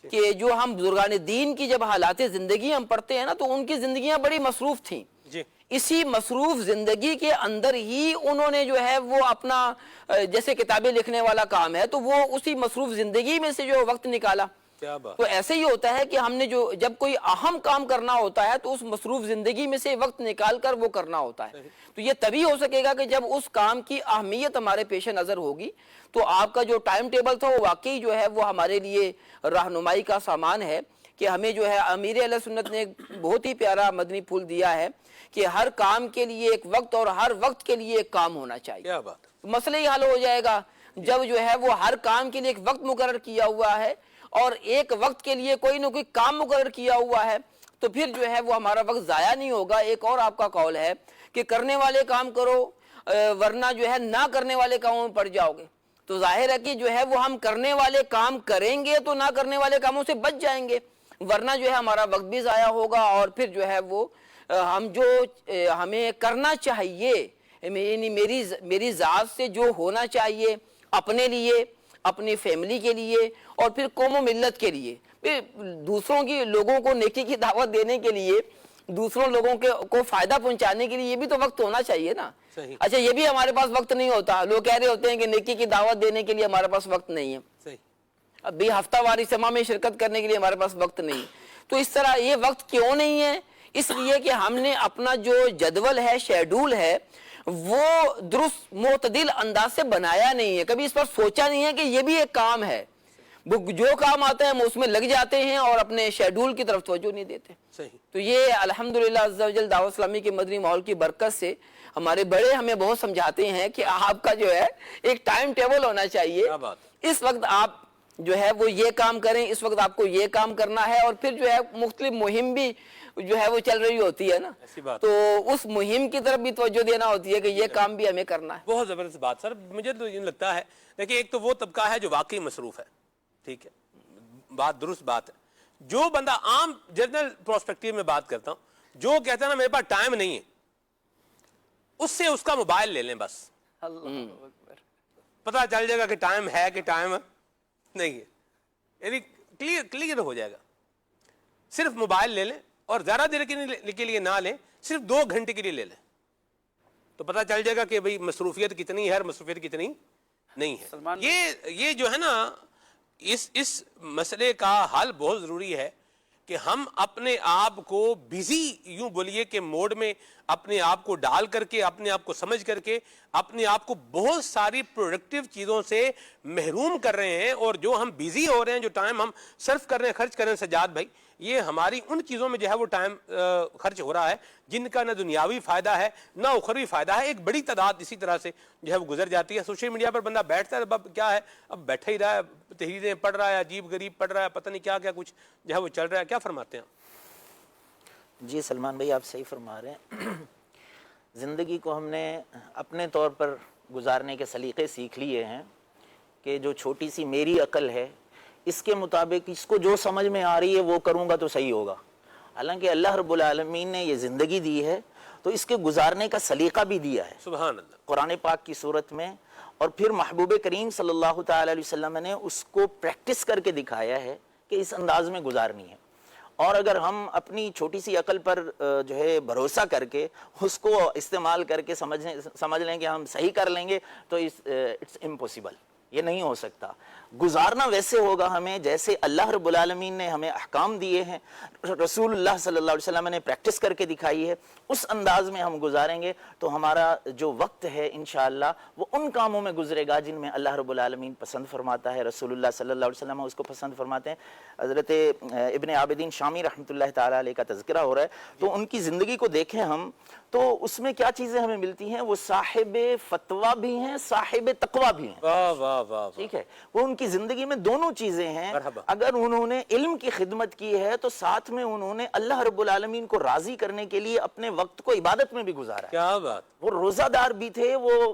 کہ جو ہم بزرگان دین کی جب حالات زندگی ہم پڑھتے ہیں نا تو ان کی زندگیاں بڑی مصروف تھیں. اسی مصروف زندگی کے اندر ہی انہوں نے جو ہے وہ اپنا جیسے کتابیں لکھنے والا کام ہے تو وہ اسی مصروف زندگی میں سے جو وقت نکالا. تو ایسے ہی ہوتا ہے کہ ہم نے جب کوئی اہم کام کرنا ہوتا ہے تو اس مصروف زندگی میں سے وقت نکال کر وہ کرنا ہوتا ہے. تو یہ تبھی ہو سکے گا کہ جب اس کام کی اہمیت ہمارے پیش نظر ہوگی. تو آپ کا جو ٹائم ٹیبل تھا وہ واقعی جو ہے وہ ہمارے لیے رہنمائی کا سامان ہے کہ ہمیں جو ہے امیر اہل سنت نے ایک بہت ہی پیارا مدنی پھول دیا ہے کہ ہر کام کے لیے ایک وقت اور ہر وقت کے لیے ایک کام ہونا چاہیے. مسئلہ ہی حل ہو جائے گا جب جو ہے وہ ہر کام کے لیے ایک وقت مقرر کیا ہوا ہے اور ایک وقت کے لیے کوئی نہ کوئی کام مقرر کیا ہوا ہے تو پھر جو ہے وہ ہمارا وقت ضائع نہیں ہوگا. ایک اور آپ کا قول ہے کہ کرنے والے کام کرو ورنہ جو ہے نہ کرنے والے کاموں میں پڑ جاؤ گے. تو ظاہر ہے کہ جو ہے وہ ہم کرنے والے کام کریں گے تو نہ کرنے والے کاموں سے بچ جائیں گے، ورنہ جو ہے ہمارا وقت بھی ضائع ہوگا اور پھر جو ہے وہ ہم جو ہمیں کرنا چاہیے میری ذات سے جو ہونا چاہیے اپنے لیے، اپنی فیملی کے لیے اور پھر قوم و ملت کے لیے، پھر دوسروں کی لوگوں کو نیکی کی دعوت دینے کے لیے، دوسروں لوگوں کو فائدہ پہنچانے کے لیے یہ بھی تو وقت ہونا چاہیے نا. اچھا، یہ بھی ہمارے پاس وقت نہیں ہوتا. لوگ کہہ رہے ہوتے ہیں کہ نیکی کی دعوت دینے کے لیے ہمارے پاس وقت نہیں ہے، ابھی ہفتہ واری سما میں شرکت کرنے کے لیے ہمارے پاس وقت نہیں. تو اس طرح یہ وقت کیوں نہیں ہے؟ اس لیے کہ ہم نے اپنا جو جدول ہے، شیڈول ہے، وہ درست معتدل انداز سے بنایا نہیں ہے. کبھی اس پر سوچا نہیں ہے کہ یہ بھی ایک کام ہے. جو کام آتا ہے ہم اس میں لگ جاتے ہیں اور اپنے شیڈول کی طرف توجہ نہیں دیتے. تو یہ الحمدللہ عز و جل دعوت اسلامی کے مدنی ماحول کی برکت سے ہمارے بڑے ہمیں بہت سمجھاتے ہیں کہ آپ کا جو ہے ایک ٹائم ٹیبل ہونا چاہیے. اس وقت آپ جو ہے وہ یہ کام کریں، اس وقت آپ کو یہ کام کرنا ہے، اور پھر جو ہے مختلف مہم بھی جو ہے وہ چل رہی ہوتی ہے نا، تو اس مہم کی طرف بھی توجہ دینا ہوتی ہے کہ یہ کام بھی ہمیں کرنا ہے. بہت زبردست بات سر. مجھے تو یہ لگتا ہے دیکھیں ایک تو وہ طبقہ ہے جو واقعی مصروف ہے، ٹھیک ہے، بات درست بات ہے. جو بندہ عام جنرل پروسپیکٹیو میں بات کرتا ہوں، جو کہتا ہے نا میرے پاس ٹائم نہیں ہے، اس سے اس کا موبائل لے لیں بس، پتہ چل جائے گا کہ ٹائم ہے کہ ٹائم نہیں ہے، یعنی کلیئر ہو جائے گا. صرف موبائل لے لیں اور زیادہ دیر کے لیے نہ لیں، صرف 2 گھنٹے کے لیے لے لیں تو پتہ چل جائے گا کہ بھئی مصروفیت کتنی ہے اور مصروفیت کتنی نہیں ہے. یہ جو ہے نا اس مسئلے کا حل بہت ضروری ہے کہ ہم اپنے آپ کو بیزی یوں بولیے کہ موڈ میں اپنے آپ کو ڈال کر کے، اپنے آپ کو سمجھ کر کے اپنے آپ کو بہت ساری پروڈکٹیو چیزوں سے محروم کر رہے ہیں. اور جو ہم بیزی ہو رہے ہیں، جو ٹائم ہم صرف کر رہے ہیں، خرچ کر رہے ہیں سجاد بھائی، یہ ہماری ان چیزوں میں جو ہے وہ ٹائم خرچ ہو رہا ہے جن کا نہ دنیاوی فائدہ ہے نہ اخروی فائدہ ہے. ایک بڑی تعداد اسی طرح سے جو ہے وہ گزر جاتی ہے. سوشل میڈیا پر بندہ بیٹھتا ہے اب کیا ہے, اب بیٹھا ہی رہا ہے, تحریریں پڑھ رہا ہے, عجیب غریب پڑھ رہا ہے, پتہ نہیں کیا کیا کچھ جو ہے وہ چل رہا ہے. کیا فرماتے ہیں؟ جی سلمان بھائی آپ صحیح فرما رہے ہیں. زندگی کو ہم نے اپنے طور پر گزارنے کے سلیقے سیکھ لیے ہیں کہ جو چھوٹی سی میری عقل ہے اس کے مطابق اس کو جو سمجھ میں آ رہی ہے وہ کروں گا تو صحیح ہوگا. حالانکہ اللہ رب العالمین نے یہ زندگی دی ہے تو اس کے گزارنے کا سلیقہ بھی دیا ہے سبحان اللہ. قرآن پاک کی صورت میں, اور پھر محبوب کریم صلی اللہ تعالی علیہ وسلم نے اس کو پریکٹس کر کے دکھایا ہے کہ اس انداز میں گزارنی ہے. اور اگر ہم اپنی چھوٹی سی عقل پر جو ہے بھروسہ کر کے اس کو استعمال کر کے سمجھ لیں کہ ہم صحیح کر لیں گے تو اٹس امپوسیبل, یہ نہیں ہو سکتا. گزارنا ویسے ہوگا ہمیں جیسے اللہ رب العالمین نے ہمیں احکام دیے ہیں, رسول اللہ صلی اللہ علیہ وسلم نے پریکٹس کر کے دکھائی ہے, اس انداز میں ہم گزاریں گے تو ہمارا جو وقت ہے انشاءاللہ وہ ان کاموں میں گزرے گا جن میں اللہ رب العالمین پسند فرماتا ہے, رسول اللہ صلی اللہ علیہ وسلم اس کو پسند فرماتے ہیں. حضرت ابن عابدین شامی رحمۃ اللہ تعالیٰ علیہ کا تذکرہ ہو رہا ہے, تو ان کی زندگی کو دیکھیں ہم تو اس میں کیا چیزیں ہمیں ملتی ہیں. وہ صاحب فتویٰ بھی ہیں, صاحب تقویٰ بھی ہیں. واہ واہ واہ, ٹھیک ہے, وہ ان کی زندگی میں دونوں چیزیں ہیں. اگر انہوں نے علم کی خدمت کی ہے تو ساتھ میں انہوں نے اللہ رب العالمین کو راضی کرنے کے لیے اپنے وقت کو عبادت میں بھی گزارا ہے. کیا بات. وہ روزہ دار بھی تھے, وہ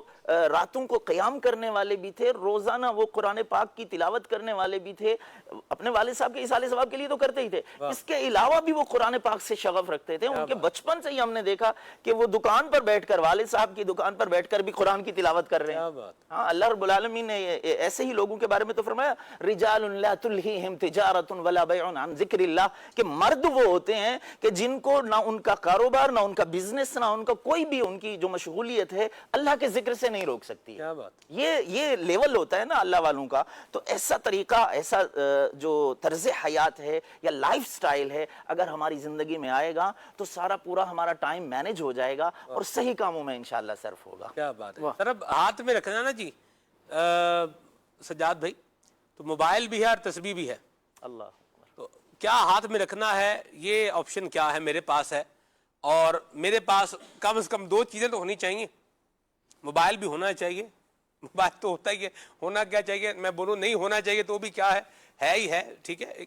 راتوں کو قیام کرنے والے بھی تھے, روزانہ وہ قرآن پاک کی تلاوت کرنے والے بھی تھے. اپنے والد صاحب کے ایصال ثواب کے لیے تو کرتے ہی تھے, اس کے علاوہ بھی وہ قرآن پاک سے شغف رکھتے تھے. ان کے بچپن سے ہی ہم نے دیکھا کہ وہ دکان پر بیٹھ کر, والد صاحب کی دکان پر بیٹھ کر بھی قرآن کی تلاوت کر رہے ہیں. ہاں, اللہ رب العالمین نے ایسے ہی لوگوں کے بارے میں تو فرمایا رجال لا تلہیہم تجارۃ ولا بیع عن ذکر اللہ, کہ مرد وہ ہوتے ہیں کہ جن کو نہ ان کا کاروبار, نہ ان کا بزنس, نہ ان کا کوئی بھی ان کی جو مشغولیت ہے اللہ کے ذکر سے نہیں روک سکتی. کیا بات. یہ لیول ہوتا ہے نا اللہ والوں کا. تو ایسا طریقہ, ایسا جو طرز حیات ہے یا لائف سٹائل ہے اگر ہماری زندگی میں آئے گا تو سارا پورا ہمارا ٹائم مینج ہو جائے گا اور صحیح کاموں میں انشاءاللہ صرف ہوگا. کیا بات ہے. سر اب ہاتھ میں رکھنا نا جی سجاد بھائی, تو موبائل بھی ہے اور تسبیح بھی ہے. اللہ, تو کیا ہاتھ میں رکھنا ہے یہ آپشن کیا ہے میرے پاس ہے, اور میرے پاس کم از کم دو چیزیں تو ہونی چاہیے. موبائل بھی ہونا چاہیے, موبائل تو ہوتا ہی ہے, ہونا کیا چاہیے, میں بولوں نہیں ہونا چاہیے تو بھی کیا ہے ہی ہے. ٹھیک ہے,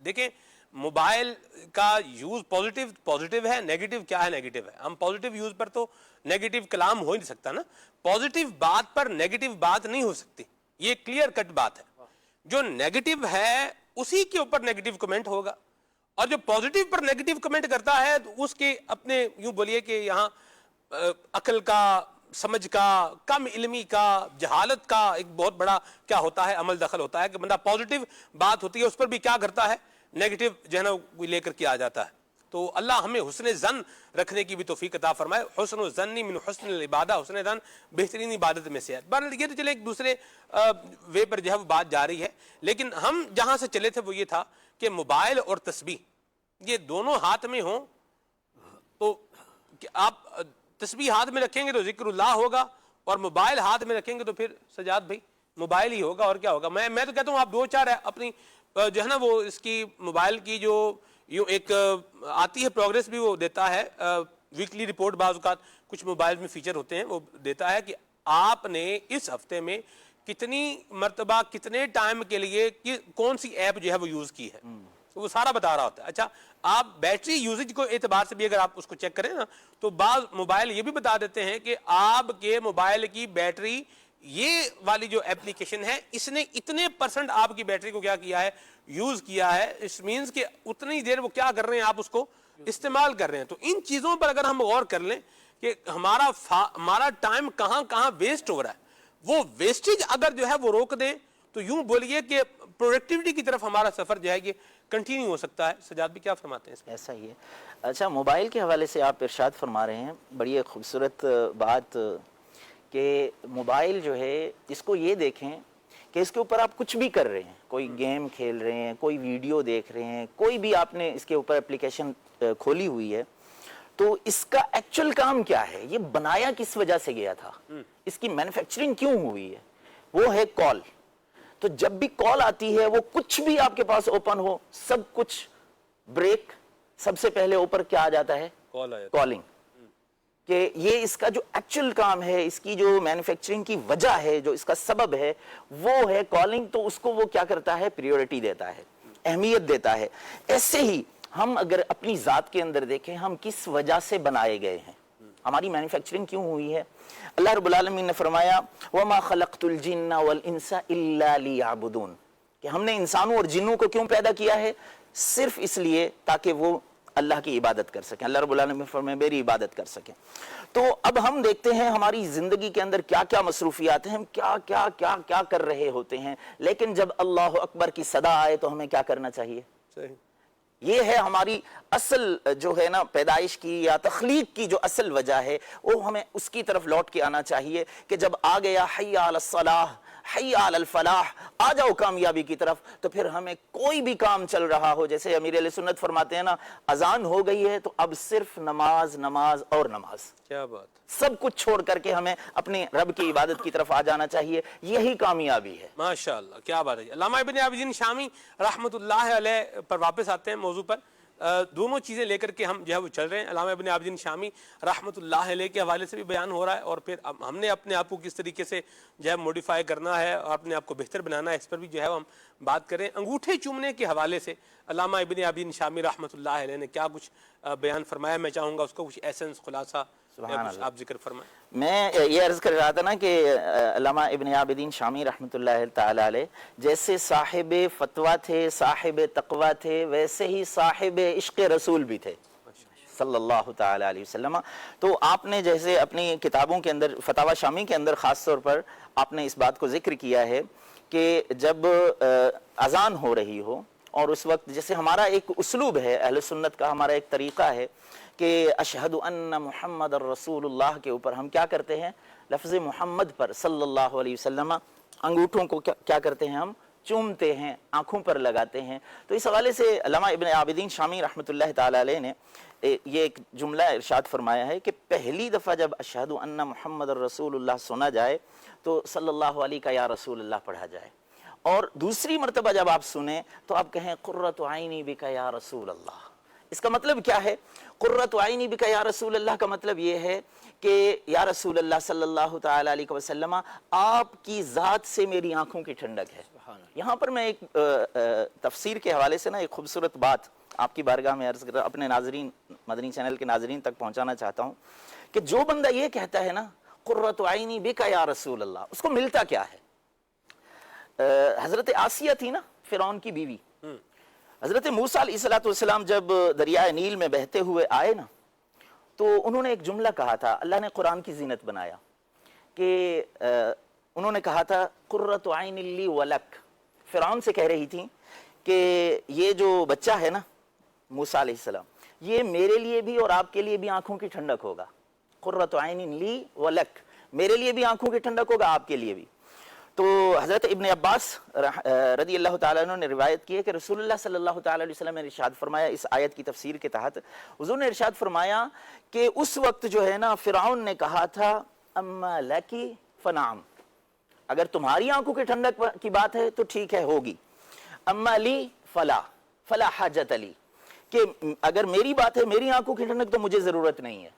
دیکھیں موبائل کا یوز پازیٹیو ہے, نیگیٹو کیا ہے, نیگیٹو ہے. ہم پازیٹیو یوز پر تو نیگیٹو کلام ہو ہی نہیں سکتا نا, پازیٹیو بات پر نیگیٹو بات نہیں ہو سکتی, یہ کلیئر کٹ بات ہے. جو نیگیٹو ہے اسی کے اوپر نیگیٹو کمنٹ ہوگا, اور جو پازیٹیو پر نیگیٹو کمنٹ کرتا ہے اس کے اپنے یوں بولیے کہ یہاں عقل کا, سمجھ کا, کم علمی کا, جہالت کا ایک بہت بڑا کیا ہوتا ہے عمل دخل ہوتا ہے کہ بندہ پازیٹیو بات ہوتی ہے اس پر بھی کیا کرتا ہے, نیگیٹو جو ہے نا لے کر کے آ جاتا ہے. تو اللہ ہمیں حسن ظن رکھنے کی بھی توفیق عطا فرمائے. حسن الظن من حسن العبادہ, حسن ظن بہترین عبادت میں سے ہے. بہرحال یہ تو چلے ایک دوسرے وے پر جو ہے وہ بات جا رہی ہے, لیکن ہم جہاں سے چلے تھے وہ یہ تھا کہ موبائل اور تسبیح یہ دونوں ہاتھ میں ہوں تو آپ تسبیح ہاتھ میں رکھیں گے تو ذکر اللہ ہوگا, اور موبائل ہاتھ میں رکھیں گے تو پھر سجاد بھائی موبائل ہی ہوگا, اور کیا ہوگا. میں تو کہتا ہوں آپ دو چار اپنی جو ہے نا وہ اس کی موبائل کی جو یوں ایک آتی ہے پروگریس بھی وہ دیتا ہے, ویکلی رپورٹ بعض اوقات کچھ موبائل میں فیچر ہوتے ہیں, وہ دیتا ہے کہ آپ نے اس ہفتے میں کتنی مرتبہ کتنے ٹائم کے لیے کون سی ایپ جو ہے وہ یوز کی ہے, تو وہ سارا بتا رہا ہوتا ہے. اچھا, آپ بیٹری یوزج کو اعتبار سے بھی اگر آپ اس کو چیک کریں نا تو بعض موبائل یہ بھی بتا دیتے ہیں کہ آپ کے موبائل کی بیٹری یہ والی جو اپلیکیشن ہے اس نے اتنے % آپ کی بیٹری کو کیا کیا ہے, یوز کیا ہے. اس مینز کہ اتنی دیر وہ کیا کر رہے ہیں, آپ اس کو استعمال کر رہے ہیں. تو ان چیزوں پر اگر ہم غور کر لیں کہ ہمارا ٹائم کہاں کہاں ویسٹ ہو رہا ہے, وہ ویسٹیج اگر جو ہے وہ روک دیں تو یوں بولیے کہ پروڈکٹیوٹی کی طرف ہمارا سفر جو ہے یہ کنٹینیو ہو سکتا ہے. سجاد بھی کیا فرماتے ہیں اس میں؟ ایسا ہی ہے. اچھا, موبائل کے حوالے سے آپ ارشاد فرما رہے ہیں بڑی ایک خوبصورت بات کہ موبائل جو ہے اس کو یہ دیکھیں کہ اس کے اوپر آپ کچھ بھی کر رہے ہیں, کوئی گیم کھیل رہے ہیں, کوئی ویڈیو دیکھ رہے ہیں, کوئی بھی آپ نے اس کے اوپر اپلیکیشن کھولی ہوئی ہے, تو اس کا ایکچوئل کام کیا ہے, یہ بنایا کس وجہ سے گیا تھا, اس کی مینوفیکچرنگ کیوں ہوئی ہے, وہ ہے کال. تو جب بھی کال آتی ہے وہ کچھ بھی آپ کے پاس اوپن ہو سب کچھ بریک، سب سے پہلے اوپر کیا آ جاتا ہے؟ کال آیا کالنگ. کہ یہ اس کا جو ایکچوئل کام ہے، اس کی جو مینوفیکچرنگ کی وجہ ہے، جو اس کا سبب ہے وہ ہے کالنگ. تو اس کو وہ کیا کرتا ہے؟ پریورٹی دیتا ہے، اہمیت دیتا ہے. ایسے ہی ہم اگر اپنی ذات کے اندر دیکھیں ہم کس وجہ سے بنائے گئے ہیں، ہماری مینوفیکچرنگ کیوں ہوئی ہے. اللہ رب العالمین نے فرمایا وَمَا خَلَقْتُ الْجِنَّ وَالْإِنسَ إِلَّا لِيَعْبُدُونَ، کہ ہم نے انسانوں اور جنوں کو کیوں پیدا کیا ہے؟ صرف اس لیے تاکہ وہ اللہ کی عبادت کر سکیں. اللہ رب العالمین نے فرمایا میری عبادت کر سکیں. تو اب ہم دیکھتے ہیں ہماری زندگی کے اندر کیا کیا مصروفیات ہیں، ہم کیا کیا کیا کیا کر رہے ہوتے ہیں، لیکن جب اللہ اکبر کی صدا آئے تو ہمیں کیا کرنا چاہیے؟ صحیح. یہ ہے ہماری اصل جو ہے نا پیدائش کی یا تخلیق کی جو اصل وجہ ہے، وہ ہمیں اس کی طرف لوٹ کے آنا چاہیے کہ جب آ گیا حی علی الصلاح، حی علی الفلاح، آ جاؤ کامیابی کی طرف، تو پھر ہمیں کوئی بھی کام چل رہا ہو، جیسے امیر علیہ سنت فرماتے ہیں نا اذان ہو گئی ہے تو اب صرف نماز نماز اور نماز، کیا بات. سب کچھ چھوڑ کر کے ہمیں اپنے رب کی عبادت کی طرف آ جانا چاہیے. یہی کامیابی ہے. ماشاءاللہ کیا بات ہے. علامہ ابن عابدین شامی رحمۃ اللہ علیہ پر واپس آتے ہیں موضوع پر. دونوں چیزیں لے کر کے ہم جو ہے وہ چل رہے ہیں. علامہ ابن عابدین شامی رحمۃ اللہ علیہ کے حوالے سے بھی بیان ہو رہا ہے، اور پھر ہم نے اپنے آپ کو کس طریقے سے جو ہے موڈیفائی کرنا ہے اور اپنے آپ کو بہتر بنانا ہے، اس پر بھی جو ہے ہم بات کریں. انگوٹھے چومنے کے حوالے سے علامہ ابن عابدین شامی رحمۃ اللہ علیہ نے کیا کچھ بیان فرمایا، میں چاہوں گا اس کو کچھ ایسنس خلاصہ آپ ذکر فرمائیں. میں یہ عرض کر رہا تھا نا کہ علامہ ابن عابدین شامی رحمۃ اللہ تعالی علیہ جیسے صاحب فتویٰ تھے، صاحب تقویٰ تھے، ویسے ہی صاحب عشق رسول بھی تھے صلی اللہ تعالی علیہ وسلم. تو آپ نے جیسے اپنی کتابوں کے اندر فتاوی شامی کے اندر خاص طور پر آپ نے اس بات کو ذکر کیا ہے کہ جب اذان ہو رہی ہو اور اس وقت جیسے ہمارا ایک اسلوب ہے اہل سنت کا، ہمارا ایک طریقہ ہے کہ اشہد ان محمد الرسول اللہ کے اوپر ہم کیا کرتے ہیں؟ لفظ محمد پر صلی اللہ علیہ وسلم انگوٹھوں کو کیا کرتے ہیں؟ ہم چومتے ہیں، آنکھوں پر لگاتے ہیں. تو اس حوالے سے علامہ ابن عابدین شامی رحمۃ اللہ تعالی علیہ نے یہ ایک جملہ ارشاد فرمایا ہے کہ پہلی دفعہ جب اشہد ان محمد الرسول اللہ سنا جائے تو صلی اللہ علیہ کا یا رسول اللہ پڑھا جائے، اور دوسری مرتبہ جب آپ سنیں تو آپ کہیں قرۃ عینی بک یا رسول اللہ. اس کا مطلب کیا ہے؟ قرۃ عینی بک یا رسول اللہ کا مطلب یہ ہے کہ یا رسول اللہ صلی اللہ تعالی علیہ وسلم آپ کی ذات سے میری آنکھوں کی ٹھنڈک ہے. یہاں پر میں ایک تفسیر کے حوالے سے نا ایک خوبصورت بات آپ کی بارگاہ میں عرض کر اپنے ناظرین، مدنی چینل کے ناظرین تک پہنچانا چاہتا ہوں کہ جو بندہ یہ کہتا ہے نا قرۃ عینی بک یا رسول اللہ، اس کو ملتا کیا ہے؟ حضرت آسیہ تھی نا فرعون کی بیوی، حضرت موسیٰ علیہ السلام جب دریائے نیل میں بہتے ہوئے آئے نا تو انہوں نے ایک جملہ کہا تھا، اللہ نے قرآن کی زینت بنایا کہ انہوں نے کہا تھا قرۃ عین لی ولک. فرعون سے کہہ رہی تھی کہ یہ جو بچہ ہے نا موسیٰ علیہ السلام، یہ میرے لیے بھی اور آپ کے لیے بھی آنکھوں کی ٹھنڈک ہوگا. قرۃ عین لی ولک، میرے لیے بھی آنکھوں کی ٹھنڈک ہوگا، آپ کے لیے بھی. تو حضرت ابن عباس رضی اللہ تعالیٰ عنہ نے روایت کی ہے کہ رسول اللہ صلی اللہ تعالیٰ علیہ وسلم نے ارشاد فرمایا اس آیت کی تفسیر کے تحت، حضور نے ارشاد فرمایا کہ اس وقت جو ہے نا فرعون نے کہا تھا اما لکی فنعم، اگر تمہاری آنکھوں کی ٹھنڈک کی بات ہے تو ٹھیک ہے ہوگی، اما لی فلا حاجت لی، کہ اگر میری بات ہے میری آنکھوں کی ٹھنڈک تو مجھے ضرورت نہیں ہے.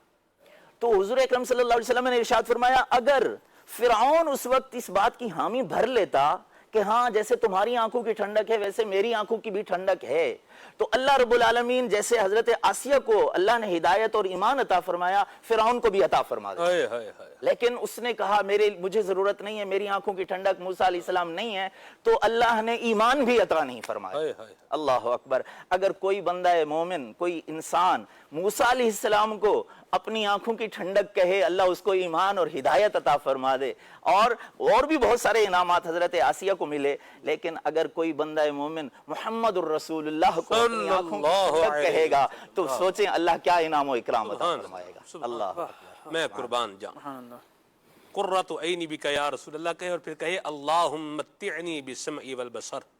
تو حضور اکرم صلی اللہ علیہ وسلم نے ارشاد فرمایا اگر فرعون اس وقت اس بات کی حامی بھر لیتا کہ ہاں جیسے تمہاری آنکھوں کی ٹھنڈک ہے ویسے میری آنکھوں کی بھی ٹھنڈک ہے، تو اللہ رب العالمین جیسے حضرت آسیہ کو اللہ نے ہدایت اور ایمان عطا فرمایا فرعون کو بھی عطا فرما دیا. لیکن اس نے کہا مجھے ضرورت نہیں ہے، میری آنکھوں کی ٹھنڈک موسیٰ علیہ السلام نہیں ہے، تو اللہ نے ایمان بھی عطا نہیں فرمایا. اللہ اکبر. اگر کوئی بندہ مومن، کوئی انسان موسیٰ علیہ السلام کو اپنی آنکھوں کی ٹھنڈک کہے، اللہ اس کو ایمان اور ہدایت عطا فرما دے، اور بھی بہت سارے انعامات حضرت آسیہ کو ملے. لیکن اگر کوئی بندہ مومن محمد الرسول اللہ کو اپنی آنکھوں کی ٹھنڈک کہے گا تو سوچیں اللہ کیا انعام و اکرام عطا فرمائے گا. اللہ میں قربان جاؤں. قرۃ عینی بک یا رسول اللہ کہے اور پھر کہے اللہم متعنی بالسمع والبصر.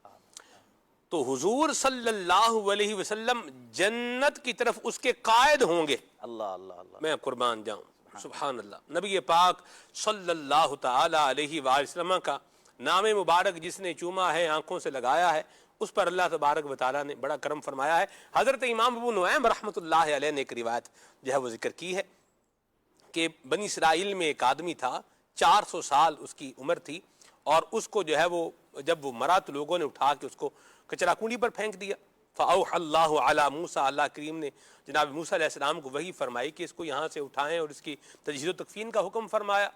تو حضور صلی اللہ علیہ وسلم جنت کی طرف اس کے قائد ہوں گے. اللہ اللہ اللہ میں قربان جاؤں. سبحان اللہ. نبی پاک صلی اللہ تعالی علیہ وآلہ وسلم کا نام مبارک جس نے چوما ہے، آنکھوں سے لگایا ہے، اس پر اللہ تبارک و تعالیٰ نے بڑا کرم فرمایا ہے. حضرت امام ابو نعیم رحمۃ اللہ علیہ نے ایک روایت جو ہے وہ ذکر کی ہے کہ بنی اسرائیل میں ایک آدمی تھا, 400 سال اس کی عمر تھی, اور اس کو جو ہے وہ جب وہ مرا تو لوگوں نے اٹھا کے اس کو کچرا کنڈی پر پھینک دیا. فَأَوْحَى اللَّهُ عَلَى موسیٰ, اللہ کریم نے جناب موسیٰ علیہ السلام کو وحی فرمائی کہ اس کو یہاں سے اٹھائیں اور اس کی تجہیز و تکفین کا حکم فرمایا.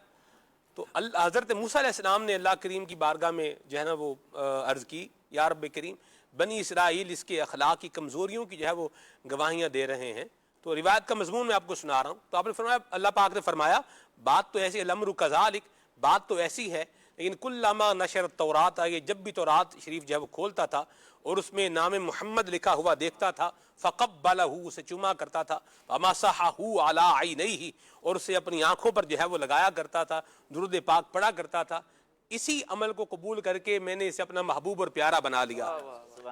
تو حضرت موسیٰ علیہ السلام نے اللہ کریم کی بارگاہ میں جو ہے نا وہ عرض کی, یا رب کریم بنی اسرائیل اس کے اخلاق کی کمزوریوں کی جو ہے وہ گواہیاں دے رہے ہیں. تو روایت کا مضمون میں آپ کو سنا رہا ہوں. تو آپ نے فرمایا, اللہ پاک نے فرمایا بات تو ایسی, الامر کذالک, بات تو ایسی ہے, لیکن کلما نشر التورات, یہ جب بھی تورات شریف جو ہے وہ کھولتا تھا اور اس میں نام محمد لکھا ہوا دیکھتا تھا, فقبلہ, اسے چوما کرتا تھا, ومسحہ علی عینیہ, اور اسے اپنی آنکھوں پر جو ہے وہ لگایا کرتا تھا, درود پاک پڑھا کرتا تھا. اسی عمل کو قبول کر کے میں نے اسے اپنا محبوب اور پیارا بنا لیا.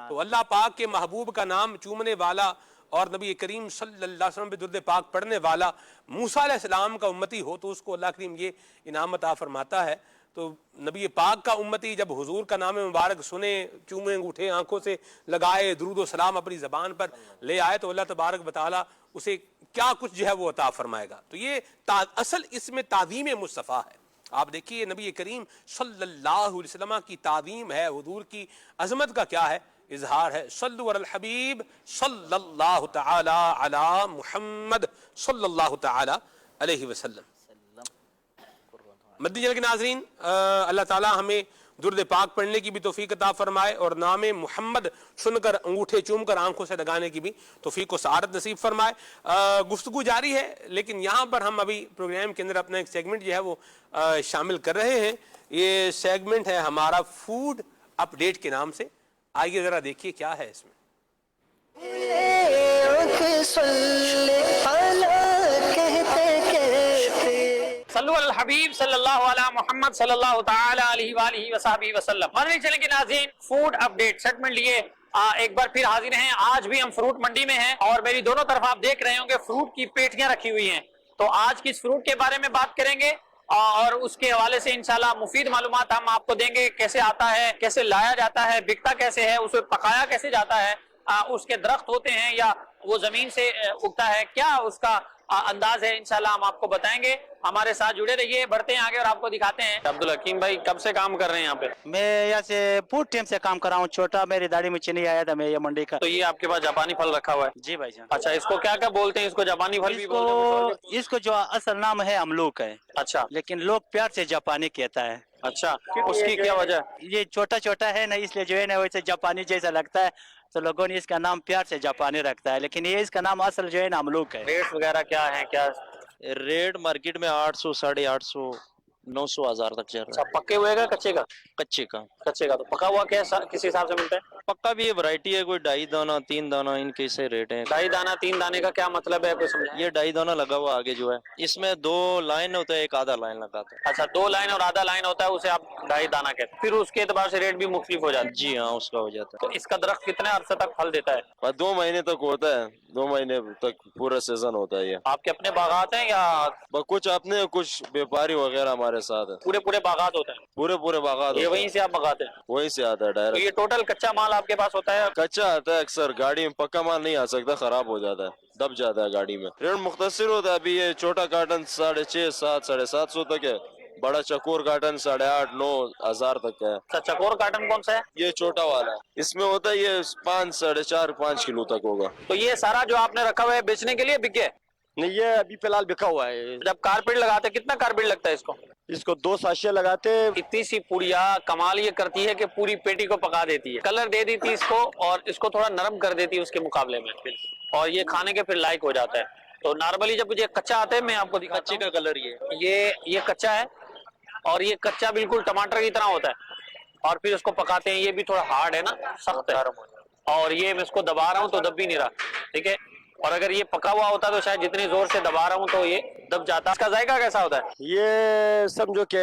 تو اللہ پاک کے محبوب کا نام چومنے والا اور نبی کریم صلی اللہ علیہ وسلم پہ درود پاک پڑھنے والا موسیٰ علیہ السلام کا امتی ہو تو اس کو اللہ کریم یہ انعام عطا فرماتا ہے. تو نبی پاک کا امتی جب حضور کا نام مبارک سنے, چومے انگوٹھے آنکھوں سے لگائے, درود و سلام اپنی زبان پر لے آئے, تو اللہ تبارک و تعالیٰ اسے کیا کچھ جو ہے وہ عطا فرمائے گا. تو یہ اصل اس میں تعظیم مصطفیٰ ہے. آپ دیکھیے نبی کریم صلی اللہ علیہ وسلم کی تعظیم ہے, حضور کی عظمت کا کیا ہے, اظہار ہے. صلو علی الحبیب صلی اللہ تعالی علی محمد صلی اللہ تعالی علیہ وسلم. مدنی چینل کے ناظرین, اللہ تعالی ہمیں درود پاک پڑھنے کی بھی توفیق عطا فرمائے اور نام محمد سن کر انگوٹھے چوم کر آنکھوں سے لگانے کی بھی توفیق و سعادت نصیب فرمائے. گفتگو جاری ہے, لیکن یہاں پر ہم ابھی پروگرام کے اندر اپنا ایک سیگمنٹ جو ہے وہ شامل کر رہے ہیں. یہ سیگمنٹ ہے ہمارا فوڈ اپ ڈیٹ کے نام سے. آئیے ذرا دیکھیے کیا ہے اس میں. صلو علی الحبیب صلی اللہ علی محمد صلی اللہ تعالی علیہ وآلہ وصحبہ وسلم. مدنی چینل کے ناظرین, فوڈ اپڈیٹ سیگمنٹ لیے ایک بار پھر حاضر ہیں. آج بھی ہم فروٹ منڈی میں ہیں اور میری دونوں طرف آپ دیکھ رہے ہوں گے فروٹ کی پیٹیاں رکھی ہوئی ہیں. تو آج کس فروٹ کے بارے میں بات کریں گے اور اس کے حوالے سے انشاءاللہ مفید معلومات ہم آپ کو دیں گے. کیسے آتا ہے, کیسے لایا جاتا ہے, بکتا کیسے ہے, اسے پکایا کیسے جاتا ہے, اس کے درخت ہوتے ہیں یا وہ زمین سے اگتا ہے, کیا اس کا انداز ہے, انشاءاللہ ہم آپ کو بتائیں گے. ہمارے ساتھ جڑے رہیے, بڑھتے ہیں آگے اور آپ کو دکھاتے ہیں. عبدالحکیم بھائی کب سے کام کر رہے ہیں یہاں پہ؟ میں یہاں سے بہت ٹائم سے کام کر رہا ہوں. چھوٹا میری داڑھی میں چینی آیا تھا میں یہ منڈی کا. تو یہ آپ کے پاس جاپانی پھل رکھا ہوا ہے؟ جی بھائی جان. اچھا, اس کو کیا کیا بولتے ہیں؟ اس کو جاپانی پھل بھی بولتے ہیں؟ اس کو جو اصل نام ہے املوک ہے. اچھا, لیکن لوگ پیار سے جاپانی کہتا ہے. اچھا, اس کی کیا وجہ؟ یہ چھوٹا چھوٹا ہے نا, اس لیے جو ہے نا ویسے جاپانی جیسا لگتا ہے, تو لوگوں نے اس کا نام پیار سے جاپانی رکھتا ہے, لیکن یہ اس کا نام اصل جو ہے نا املوک ہے. ریٹ وغیرہ کیا ہے؟ کیا ریٹ مارکیٹ میں 800 850 900 1000 تک چل رہا ہے. پکے ہوئے کا کچے کا؟ کچے کا. کچے کا. تو پکا ہوا کس حساب سے ملتا ہے؟ پکا بھی یہ ورائٹی ہے, کوئی 2.5 دانہ 3 دانہ, ان کے سے ریٹ ہیں. 2.5 دانہ 3 دانے کا کیا مطلب ہے, کوئی سمجھا؟ یہ 2.5 دانہ لگا ہوا آگے جو ہے, اس میں 2 لائن ہوتا ہے, ایک آدھا لائن لگاتا ہے. اچھا, 2 لائن اور آدھا لائن ہوتا ہے, اسے آپ 2.5 دانہ کہتے ہیں. پھر اس کے اعتبار سے ریٹ بھی مختلف ہو جاتا ہے. جی ہاں, اس کا ہو جاتا تو اس کا درخت کتنے عرصے تک پھل دیتا ہے؟ 2 مہینے تک ہوتا ہے, 2 مہینے تک پورا سیزن ہوتا ہے. یہ آپ کے اپنے باغات ہیں یا کچھ اپنے, کچھ بیپاری وغیرہ ہمارے ساتھ ہیں. پورے باغات ہوتے ہیں؟ پورے باغات. یہ وہیں سے آپ منگاتے ہیں؟ وہیں سے آتا ہے تو ڈائریکٹ. یہ ٹوٹل کچا مال آپ کے پاس ہوتا ہے؟ کچا آتا ہے اکثر, گاڑی میں پکا مال نہیں آ سکتا, خراب ہو جاتا ہے, دب جاتا ہے گاڑی میں. ریٹ مختصر ہوتا ہے. ابھی یہ چھوٹا کارٹن 650 700 750 تک ہے, بڑا چکور کارٹن 850 9 ہزار تک ہے. اچھا, چکور کارٹن کون سا ہے؟ یہ چھوٹا والا ہے, اس میں ہوتا ہے یہ 5 4.5 5 کلو تک ہوگا. تو یہ سارا جو آپ نے رکھا ہوا ہے بیچنے کے لیے بکے؟ نہیں, یہ ابھی فی الحال بکا ہوا ہے. جب کارپیٹ لگاتے کتنا کارپیٹ لگتا ہے اس کو؟ اس کو 2 ساشے لگاتے. اتنی سی پوڑیا کمال یہ کرتی ہے کہ پوری پیٹی کو پکا دیتی ہے, کلر دے دیتی اس کو اور اس کو تھوڑا نرم کر دیتی ہے اس کے مقابلے میں, اور یہ کھانے کے پھر لائق ہو جاتا ہے. تو نارملی جب یہ کچا آتا ہے, میں آپ کو دکھاتا ہوں. کچے کا کلر یہ کچا ہے اور یہ کچا بالکل ٹماٹر کی طرح ہوتا ہے, اور پھر اس کو پکاتے ہیں. یہ بھی تھوڑا ہارڈ ہے نا, سخت ہے, اور یہ میں اس کو دبا رہا ہوں تو دب بھی نہیں رہا, ٹھیک ہے. اور اگر یہ پکا ہوا ہوتا تو شاید جتنی زور سے دبا رہا ہوں تو یہ دب جاتا. اس کا ذائقہ کیسا ہوتا ہے؟ یہ سمجھو کہ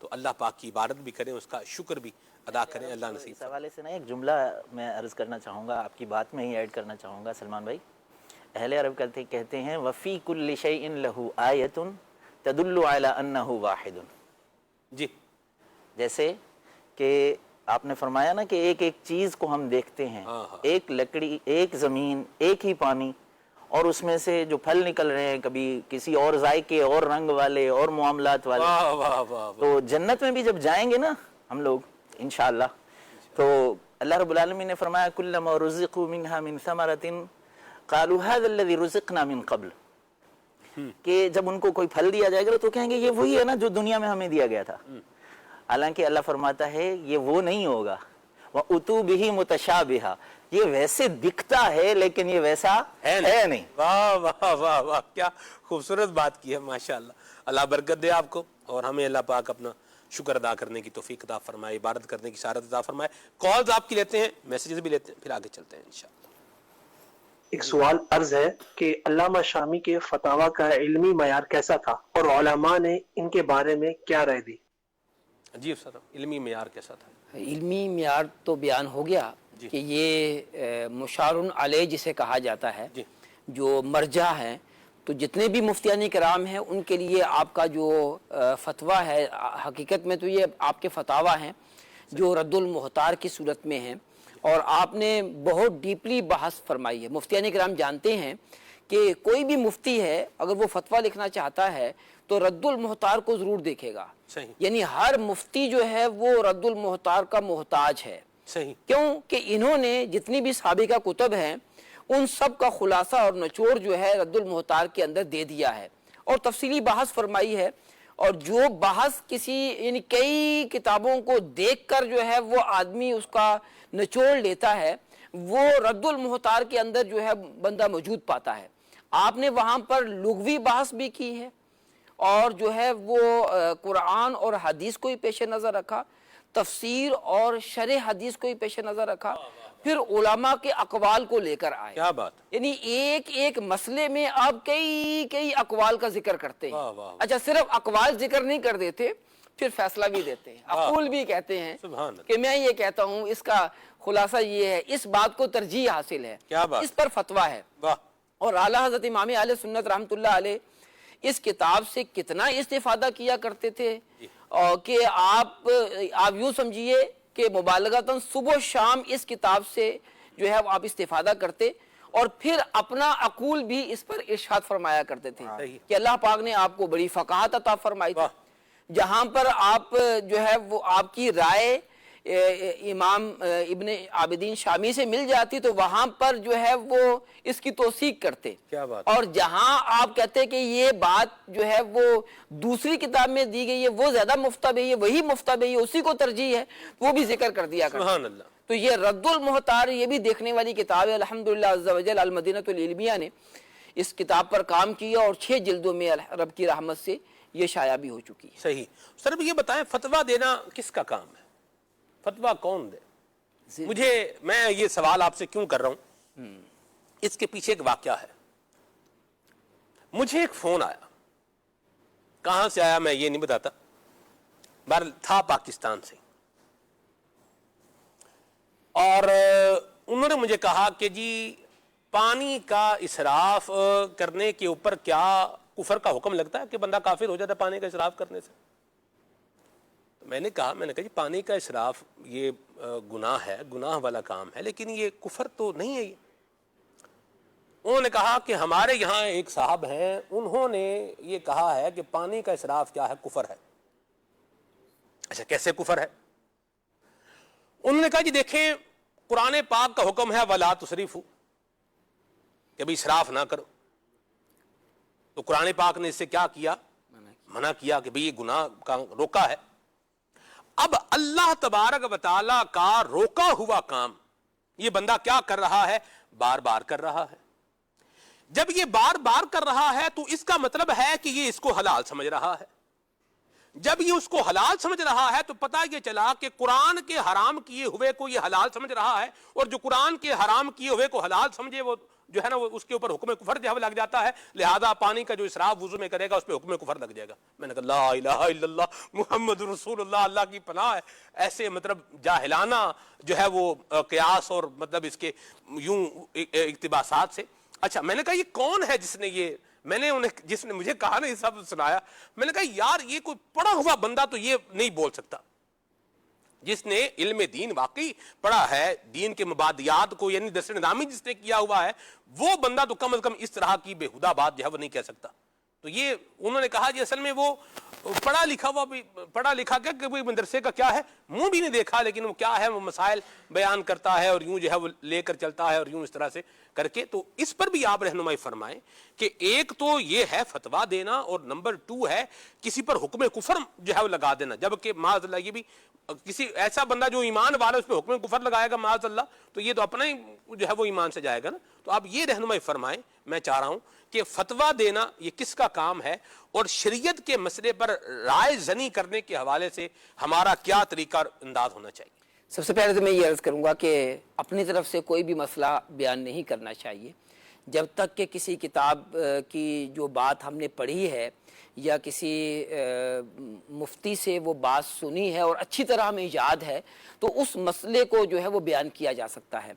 تو اللہ پاک کی عبادت بھی کریں, اس کا شکر بھی ادا کریں. اللہ نصیب. اس حوالے سے نا ایک جملہ میں عرض کرنا چاہوں گا, آپ کی بات میں ہی ایڈ کرنا چاہوں گا سلمان بھائی. اہل عرب کہتے ہیں وفی کل شیء لہ آیۃ تدل علی انہ واحد. جی, جیسے کہ آپ نے فرمایا نا کہ ایک ایک چیز کو ہم دیکھتے ہیں, ایک لکڑی, ایک زمین, ایک ہی پانی, اور اس میں سے جو پھل نکل رہے ہیں کبھی کسی اور ذائقے اور رنگ والے اور معاملات والے. تو جنت میں بھی جب جائیں گے نا ہم لوگ انشاءاللہ, تو اللہ رب العالمین نے فرمایا کلما رزقوا منها من ثمرۃ قالوا هذا الذي رزقنا من قبل, کہ جب ان کو کوئی پھل دیا جائے گا تو کہیں گے یہ وہی ہے نا جو دنیا میں ہمیں دیا گیا تھا. حالانکہ اللہ فرماتا ہے یہ وہ نہیں ہوگا. وَأُتُوا بِهِ مُتَشَابِهًا, یہ ویسے دکھتا ہے لیکن یہ ویسا ہے نہیں. واہ واہ واہ واہ, کیا خوبصورت بات کی ہے ماشاءاللہ. اللہ برکت دے آپ کو, اور ہمیں اللہ پاک اپنا شکر ادا کرنے کی توفیق عطا فرمائے, عبادت کرنے کی سعادت عطا فرمائے. کالز آپ کی لیتے ہیں, میسیجز بھی لیتے ہیں, پھر آگے چلتے ہیں انشاءاللہ. ایک سوال عرض ہے کہ علامہ شامی کے فتاوی کا علمی معیار کیسا تھا اور علماء نے ان کے بارے میں کیا رائے دی؟ جی افسر, علمی معیار کیسا تھا؟ علمی معیار تو بیان ہو گیا کہ یہ مشار علیہ جسے کہا جاتا ہے, جو مرجع ہے. تو جتنے بھی مفتیان کرام ہیں ان کے لیے آپ کا جو فتویٰ ہے, حقیقت میں تو یہ آپ کے فتاوی ہیں جو رد المحتار کی صورت میں ہیں, اور آپ نے بہت ڈیپلی بحث فرمائی ہے. مفتیان کرام جانتے ہیں کہ کوئی بھی مفتی ہے اگر وہ فتویٰ لکھنا چاہتا ہے تو رد المحتار کو ضرور دیکھے گا. یعنی ہر مفتی جو ہے وہ رد المحتار کا محتاج ہے. کیوں کہ انہوں نے جتنی بھی سابقہ کتب ہیں ان سب کا خلاصہ اور نچوڑ جو ہے رد المحتار کے اندر دے دیا ہے, اور تفصیلی بحث فرمائی ہے. اور جو بحث کسی یعنی کئی کتابوں کو دیکھ کر جو ہے وہ آدمی اس کا نچوڑ لیتا ہے, وہ رد المحتار کے اندر جو ہے بندہ موجود پاتا ہے. آپ نے وہاں پر لغوی بحث بھی کی ہے, اور جو ہے وہ قرآن اور حدیث کو ہی پیش نظر رکھا, تفسیر اور شرح حدیث کو ہی پیش نظر رکھا, پھر علماء کے اقوال کو لے کر آئے. کیا بات, یعنی ایک ایک مسئلے میں آپ کئی اقوال کا ذکر کرتے ہیں. اچھا, صرف اقوال ذکر نہیں کر دیتے, پھر فیصلہ بھی دیتے ہیں, اقول بھی کہتے ہیں کہ میں یہ کہتا ہوں, اس کا خلاصہ یہ ہے, اس بات کو ترجیح حاصل ہے, اس پر فتویٰ ہے. اور اعلیٰ حضرت امام اہل سنت رحمۃ اللہ علیہ اس کتاب سے کتنا استفادہ کیا کرتے تھے, اور کہ آپ یوں سمجھیے کہ مبالغتاً صبح و شام اس کتاب سے جو ہے آپ استفادہ کرتے, اور پھر اپنا عقول بھی اس پر ارشاد فرمایا کرتے تھے کہ اللہ پاک نے آپ کو بڑی فقاہت عطا فرمائی تھی. جہاں پر آپ جو ہے وہ آپ کی رائے امام ابن عابدین شامی سے مل جاتی تو وہاں پر جو ہے وہ اس کی توثیق کرتے. اور جہاں آپ کہتے کہ یہ بات جو ہے وہ دوسری کتاب میں دی گئی ہے وہ زیادہ مفتبی ہے, وہی مفتبی ہے, اسی کو ترجیح ہے, وہ بھی ذکر کر دیا کرتے. سبحان اللہ. تو یہ رد المحتار یہ بھی دیکھنے والی کتاب ہے. الحمدللہ عز و جل المدینۃ العلمیہ نے اس کتاب پر کام کیا, اور 6 جلدوں میں رب کی رحمت سے یہ شائع بھی ہو چکی ہے. صحیح. سر یہ بتائیں, فتویٰ دینا کس کا کام ہے؟ فتویٰ کون دے؟ مجھے, میں یہ سوال آپ سے کیوں کر رہا ہوں, اس کے پیچھے ایک واقعہ ہے. مجھے ایک فون آیا, کہاں سے آیا میں یہ نہیں بتاتا, بہرحال تھا پاکستان سے, اور انہوں نے مجھے کہا کہ جی پانی کا اسراف کرنے کے اوپر کیا کفر کا حکم لگتا ہے, کہ بندہ کافر ہو جاتا ہے پانی کا اسراف کرنے سے؟ میں نے کہا جی پانی کا اسراف یہ گناہ ہے, گناہ والا کام ہے, لیکن یہ کفر تو نہیں ہے. یہ انہوں نے کہا کہ ہمارے یہاں ایک صاحب ہیں, انہوں نے یہ کہا ہے کہ پانی کا اسراف کیا ہے, کفر ہے. اچھا, کیسے کفر ہے؟ انہوں نے کہا جی دیکھیں, قرآن پاک کا حکم ہے وَلَا تُسْرِفُوا, کہ بھی اسراف نہ کرو. تو قرآن پاک نے اس سے کیا کیا؟ منع کیا کہ بھی یہ گناہ کا روکا ہے. اب اللہ تبارک و تعالیٰ کا روکا ہوا کام یہ بندہ کیا کر رہا ہے؟ بار بار کر رہا ہے. جب یہ بار بار کر رہا ہے تو اس کا مطلب ہے کہ یہ اس کو حلال سمجھ رہا ہے. جب یہ اس کو حلال سمجھ رہا ہے تو پتہ یہ چلا کہ قرآن کے حرام کیے ہوئے کو یہ حلال سمجھ رہا ہے, اور جو قرآن کے حرام کیے ہوئے کو حلال سمجھے وہ جو ہے نا وہ اس کے اوپر حکم کفر جو ہے لگ جاتا ہے، لہذا پانی کا جو اسراف وضو میں کرے گا اس پہ حکم کفر لگ جائے گا۔ میں نے کہا لا الہ الا اللہ محمد رسول اللہ، اللہ کی پناہ ہے ایسے مطلب جاہلانہ جو ہے وہ قیاس اور مطلب اس کے یوں اقتباسات سے۔ اچھا میں نے کہا یہ کون ہے جس نے یہ، میں نے انہیں جس نے مجھے کہا نا یہ سب سنایا، میں نے کہا یار یہ کوئی پڑھا ہوا بندہ تو یہ نہیں بول سکتا، جس نے علم دین واقعی پڑھا ہے، دین کے مبادیات کو یعنی درس نظامی جس نے کیا ہوا ہے، وہ بندہ تو کم از کم اس طرح کی بےہودہ بات جو ہے وہ نہیں کہہ سکتا۔ تو یہ انہوں نے کہا جی اصل میں وہ پڑھا لکھا ہوا بھی، پڑھا لکھا کیا کہ مدرسے کا کیا ہے منہ بھی نہیں دیکھا، لیکن وہ کیا ہے وہ مسائل بیان کرتا ہے اور یوں جو ہے وہ لے کر چلتا ہے اور یوں اس طرح سے کر کے۔ تو اس پر بھی آپ رہنمائی فرمائیں کہ ایک تو یہ ہے فتویٰ دینا، اور نمبر 2 ہے کسی پر حکم کفر جو ہے وہ لگا دینا، جبکہ معاذ اللہ یہ بھی کسی ایسا بندہ جو ایمان والا اس پہ حکم کفر لگائے گا معاذ اللہ تو یہ تو اپنا ہی جو ہے وہ ایمان سے جائے گا نا۔ تو آپ یہ رہنمائی فرمائیں، میں چاہ رہا ہوں کہ فتویٰ دینا یہ کس کا کام ہے، اور شریعت کے مسئلے پر رائے زنی کرنے کے حوالے سے ہمارا کیا طریقہ انداز ہونا چاہیے؟ سب سے پہلے تو میں یہ عرض کروں گا کہ اپنی طرف سے کوئی بھی مسئلہ بیان نہیں کرنا چاہیے جب تک کہ کسی کتاب کی جو بات ہم نے پڑھی ہے یا کسی مفتی سے وہ بات سنی ہے اور اچھی طرح ہمیں یاد ہے تو اس مسئلے کو جو ہے وہ بیان کیا جا سکتا ہے۔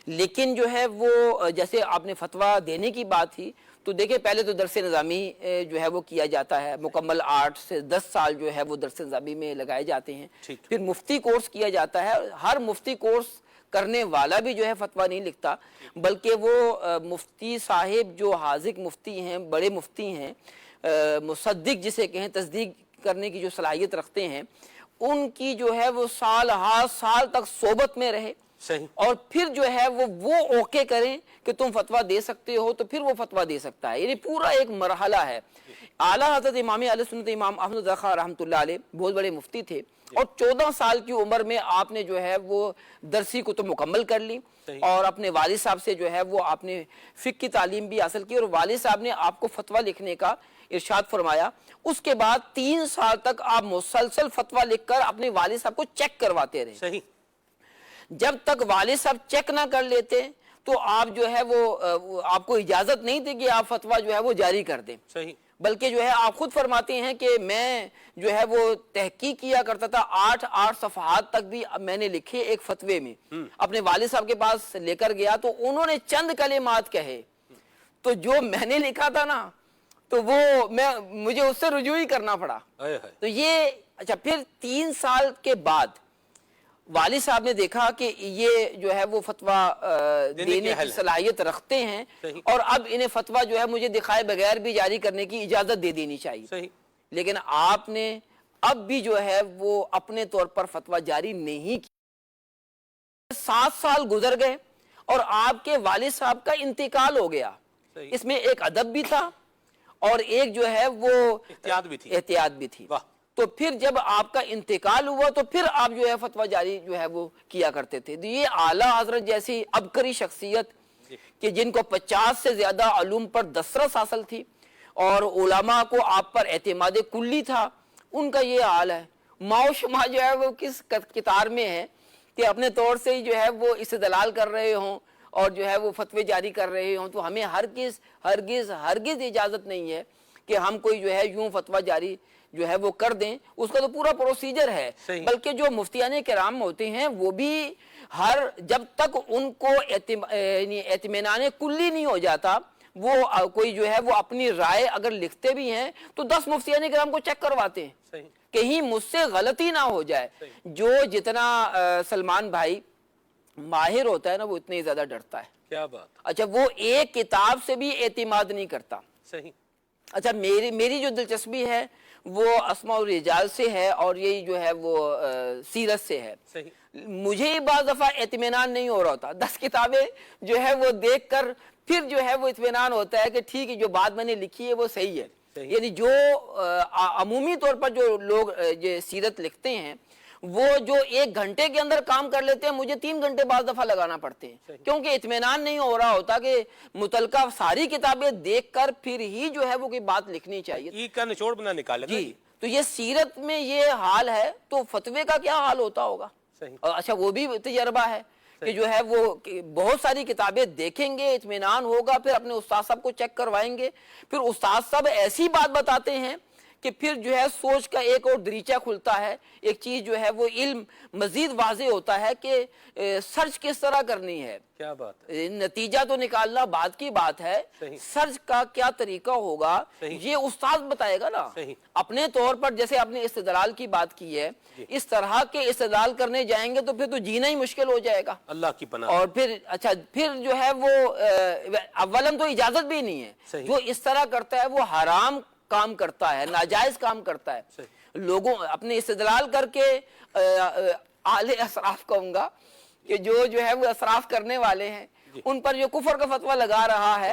لیکن جو ہے وہ جیسے آپ نے فتویٰ دینے کی بات تھی تو دیکھیں پہلے تو درس نظامی جو ہے وہ کیا جاتا ہے، مکمل 8 سے 10 سال جو ہے وہ درس نظامی میں لگائے جاتے ہیں، پھر مفتی کورس کیا جاتا ہے۔ ہر مفتی کورس کرنے والا بھی جو ہے فتویٰ نہیں لکھتا، بلکہ وہ مفتی صاحب جو حاذق مفتی ہیں، بڑے مفتی ہیں، مصدق جسے کہیں تصدیق کرنے کی جو صلاحیت رکھتے ہیں، ان کی جو ہے وہ سال ہر سال تک صحبت میں رہے اور پھر جو ہے وہ اوکے کریں کہ تم فتویٰ دے سکتے ہو تو پھر وہ فتویٰ دے سکتا ہے۔ یعنی پورا ایک مرحلہ ہے۔ اعلیٰ حضرت امام اہل سنت امام احمد رضا خان رحمۃ اللہ علیہ بہت بڑے مفتی تھے، اور 14 سال کی عمر میں آپ نے جو ہے وہ درسی کتب مکمل کر لی، اور اپنے والد صاحب سے جو ہے وہ آپ نے فقہ کی تعلیم بھی حاصل کی، اور والد صاحب نے آپ کو فتویٰ لکھنے کا ارشاد فرمایا۔ اس کے بعد 3 سال تک آپ مسلسل فتویٰ لکھ کر اپنے والد صاحب کو چیک کرواتے رہے۔ جب تک والد صاحب چیک نہ کر لیتے تو آپ جو ہے وہ آپ کو اجازت نہیں تھی کہ آپ فتویٰ جو ہے وہ جاری کر دیں، بلکہ جو ہے آپ خود فرماتے ہیں کہ میں جو ہے وہ تحقیق کیا کرتا تھا، 8 صفحات تک بھی میں نے لکھے ایک فتوے میں، اپنے والد صاحب کے پاس لے کر گیا تو انہوں نے چند کلمات کہے، تو جو میں نے لکھا تھا نا تو وہ مجھے اس سے رجوع ہی کرنا پڑا۔ تو یہ اچھا پھر 3 سال کے بعد والد صاحب نے دیکھا کہ یہ جو ہے وہ فتویٰ دینے کی صلاحیت رکھتے ہیں، اور اب انہیں فتویٰ جو ہے مجھے دکھائے بغیر بھی جاری کرنے کی اجازت دے دینی چاہیے۔ لیکن آپ نے اب بھی جو ہے وہ اپنے طور پر فتویٰ جاری نہیں کی۔ 7 سال گزر گئے اور آپ کے والد صاحب کا انتقال ہو گیا۔ اس میں ایک ادب بھی تھا اور ایک جو ہے وہ احتیاط بھی تھی۔ تو پھر جب آپ کا انتقال ہوا تو پھر آپ جو ہے فتویٰ جاری جو ہے وہ کیا کرتے تھے۔ یہ اعلیٰ حضرت جیسی عبقری شخصیت کہ جن کو 50 سے زیادہ علوم پر دسترس حاصل تھی اور علماء کو آپ پر اعتماد کلی تھا، ان کا یہ حال ہے۔ ماؤ شما جو ہے وہ کس کتار میں ہے کہ اپنے طور سے ہی جو ہے وہ استدلال کر رہے ہوں اور جو ہے وہ فتوے جاری کر رہے ہوں، تو ہمیں ہرگز اجازت نہیں ہے کہ ہم کوئی جو ہے یوں فتویٰ جاری جو ہے وہ کر دیں۔ اس کا تو پورا پروسیجر ہے، بلکہ جو مفتیان کرام ہوتے ہیں وہ بھی جب تک ان کو اطمینان کلی نہیں ہو جاتا، وہ کوئی جو ہے وہ اپنی رائے اگر لکھتے بھی ہیں تو 10 مفتیان کرام کو چیک کرواتے ہیں کہیں مجھ سے غلطی نہ ہو جائے۔ جو جتنا سلمان بھائی ماہر ہوتا ہے نا وہ اتنے زیادہ ڈرتا ہے۔ کیا بات! اچھا وہ ایک کتاب سے بھی اعتماد نہیں کرتا۔ اچھا میری جو دلچسپی ہے وہ اسماء الرجال سے ہے اور یہی جو ہے وہ سیرت سے ہے۔ مجھے بعض دفعہ اطمینان نہیں ہو رہا ہوتا، 10 کتابیں جو ہے وہ دیکھ کر پھر جو ہے وہ اطمینان ہوتا ہے کہ ٹھیک ہے جو بات میں نے لکھی ہے وہ صحیح ہے۔ یعنی جو عمومی طور پر جو لوگ سیرت لکھتے ہیں وہ جو 1 گھنٹے کے اندر کام کر لیتے ہیں، مجھے 3 گھنٹے بعض دفعہ لگانا پڑتے ہیں، کیونکہ اطمینان نہیں ہو رہا ہوتا کہ متعلقہ ساری کتابیں دیکھ کر پھر ہی جو ہے وہ کوئی بات لکھنی چاہیے۔ کا نچوڑ بنا نکالے جی، تو یہ سیرت میں یہ حال ہے تو فتوے کا کیا حال ہوتا ہوگا؟ اچھا وہ بھی تجربہ ہے کہ جو ہے وہ بہت ساری کتابیں دیکھیں گے، اطمینان ہوگا، پھر اپنے استاد صاحب کو چیک کروائیں گے، پھر استاد صاحب ایسی بات بتاتے ہیں کہ پھر جو ہے سوچ کا ایک اور دریچہ کھلتا ہے، ایک چیز جو ہے وہ علم مزید واضح ہوتا ہے کہ سرچ کس طرح کرنی ہے، کیا بات ہے، نتیجہ تو نکالنا بعد کی بات ہے، سرچ کا کیا طریقہ ہوگا یہ استاد بتائے گا نا۔ اپنے طور پر جیسے آپ نے استدلال کی بات کی ہے، اس طرح کے استدلال کرنے جائیں گے تو پھر تو جینا ہی مشکل ہو جائے گا، اللہ کی پناہ۔ اور پھر اچھا پھر جو ہے وہ اولاً تو اجازت بھی نہیں ہے، جو اس طرح کرتا ہے وہ حرام کام کرتا ہے، ناجائز کام کرتا ہے۔ لوگوں اپنے استدلال کر کے اہل اسراف کہوں گا کہ جو ہے وہ اسراف کرنے والے ہیں ان پر جو کفر کا فتویٰ لگا رہا ہے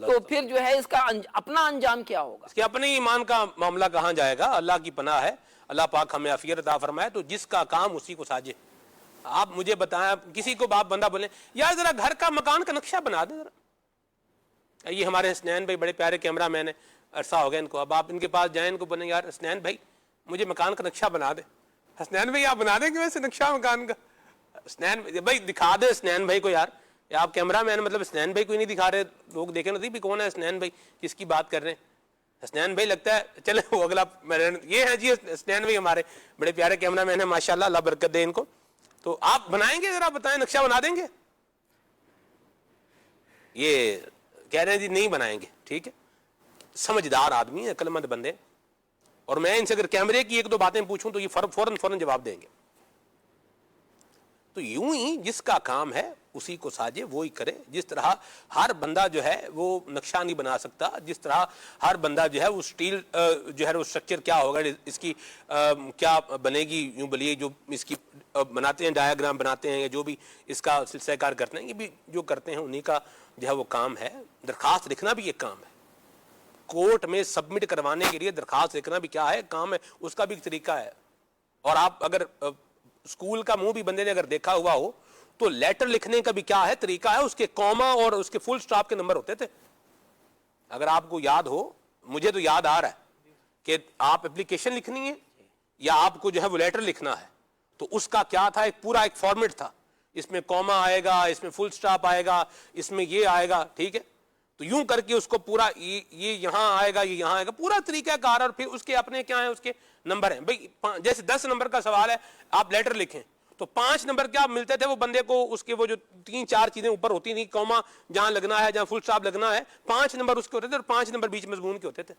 تو پھر جو ہے اس کا اپنا انجام کیا ہوگا؟ اس کے اپنے ایمان کا معاملہ کہاں جائے گا؟ اللہ کی پناہ ہے، اللہ پاک ہمیں عافیت عطا فرمائے۔ تو جس کا کام اسی کو ساجے۔ آپ مجھے بتائیں، کسی کو باپ بندہ بولیں یار ذرا گھر کا مکان کا نقشہ بنا دیں ذرا۔ یہ ہمارے حسنین بھائی بڑے پیارے کیمرہ مین ہیں، عرصہ ہو گیا ان کو، اب آپ ان کے پاس جائیں، ان کو بولیں یار حسنین بھائی مجھے مکان کا نقشہ بنا دیں۔ حسنین بھائی آپ بنا دیں گے ویسے نقشہ مکان کا؟ حسنین بھائی دکھا دے حسنین بھائی کو یار، آپ کیمرہ مین مطلب حسنین بھائی کو ہی نہیں دکھا رہے، لوگ دیکھیں نا بھی کون ہے حسنین بھائی کس کی بات کر رہے ہیں۔ حسنین بھائی لگتا ہے چلے وہ اگلا یہ ہے جی حسنین بھائی ہمارے بڑے پیارے کیمرہ مین ہیں ماشاءاللہ، اللہ برکت دے ان کو۔ تو آپ بنائیں گے؟ ذرا بتائیں، نقشہ بنا دیں گے؟ یہ کہہ رہے ہیں جی نہیں بنائیں گے، ٹھیک ہے، سمجھدار آدمی ہیں، عقل مند بندے، اور میں ان سے اگر کیمرے کی ایک دو باتیں پوچھوں تو یہ فوراً جواب دیں گے۔ تو یوں ہی جس کا کام ہے اسی کو ساجے وہی کرے۔ جس طرح ہر بندہ جو ہے وہ نقشہ نہیں بنا سکتا، جس طرح ہر بندہ جو ہے وہ سٹیل جو ہے وہ سٹرکچر کیا ہوگا، اس کی کیا بنے گی، یوں بولیے جو اس کی بناتے ہیں، ڈایاگرام بناتے ہیں یا جو بھی اس کا سلسلہ کار کرتے ہیں، یہ بھی جو کرتے ہیں انہی کا جو ہے وہ کام ہے۔ درخواست لکھنا بھی ایک کام ہے، کورٹ میں سبمٹ کروانے کے لیے درخواست لکھنا بھی کیا ہے، کام ہے، اس کا بھی ایک طریقہ ہے۔ اور آپ اگر اسکول کا منہ بھی بندے نے اگر دیکھا ہوا ہو تو لیٹر لکھنے کا بھی کیا ہے، طریقہ ہے، اس کے کوما اور اس کے فل سٹاپ کے نمبر ہوتے تھے۔ اگر آپ کو یاد ہو، مجھے تو یاد آ رہا ہے کہ آپ اپلیکیشن لکھنی ہے یا آپ کو جو ہے وہ لیٹر لکھنا ہے تو اس کا کیا تھا، ایک پورا ایک فارمیٹ تھا، اس میں کوما آئے گا، اس میں فل سٹاپ آئے گا، اس میں یہ آئے گا، ٹھیک ہے، تو یوں کر کے اس کو پورا یہ یہاں آئے گا، یہ یہاں آئے گا، پورا طریقہ کار، اور پھر اس کے اپنے کیا ہیں، اس کے نمبر ہیں۔ بھئی جیسے 10 نمبر کا سوال ہے، آپ لیٹر لکھیں تو 5 نمبر کیا ملتے تھے وہ بندے کو، اس کے وہ جو 3-4 چیزیں اوپر ہوتی تھیں، کوما جہاں لگنا ہے، جہاں فل سٹاپ لگنا ہے، 5 نمبر اس کے ہوتے تھے، اور 5 نمبر بیچ مضمون کے ہوتے تھے۔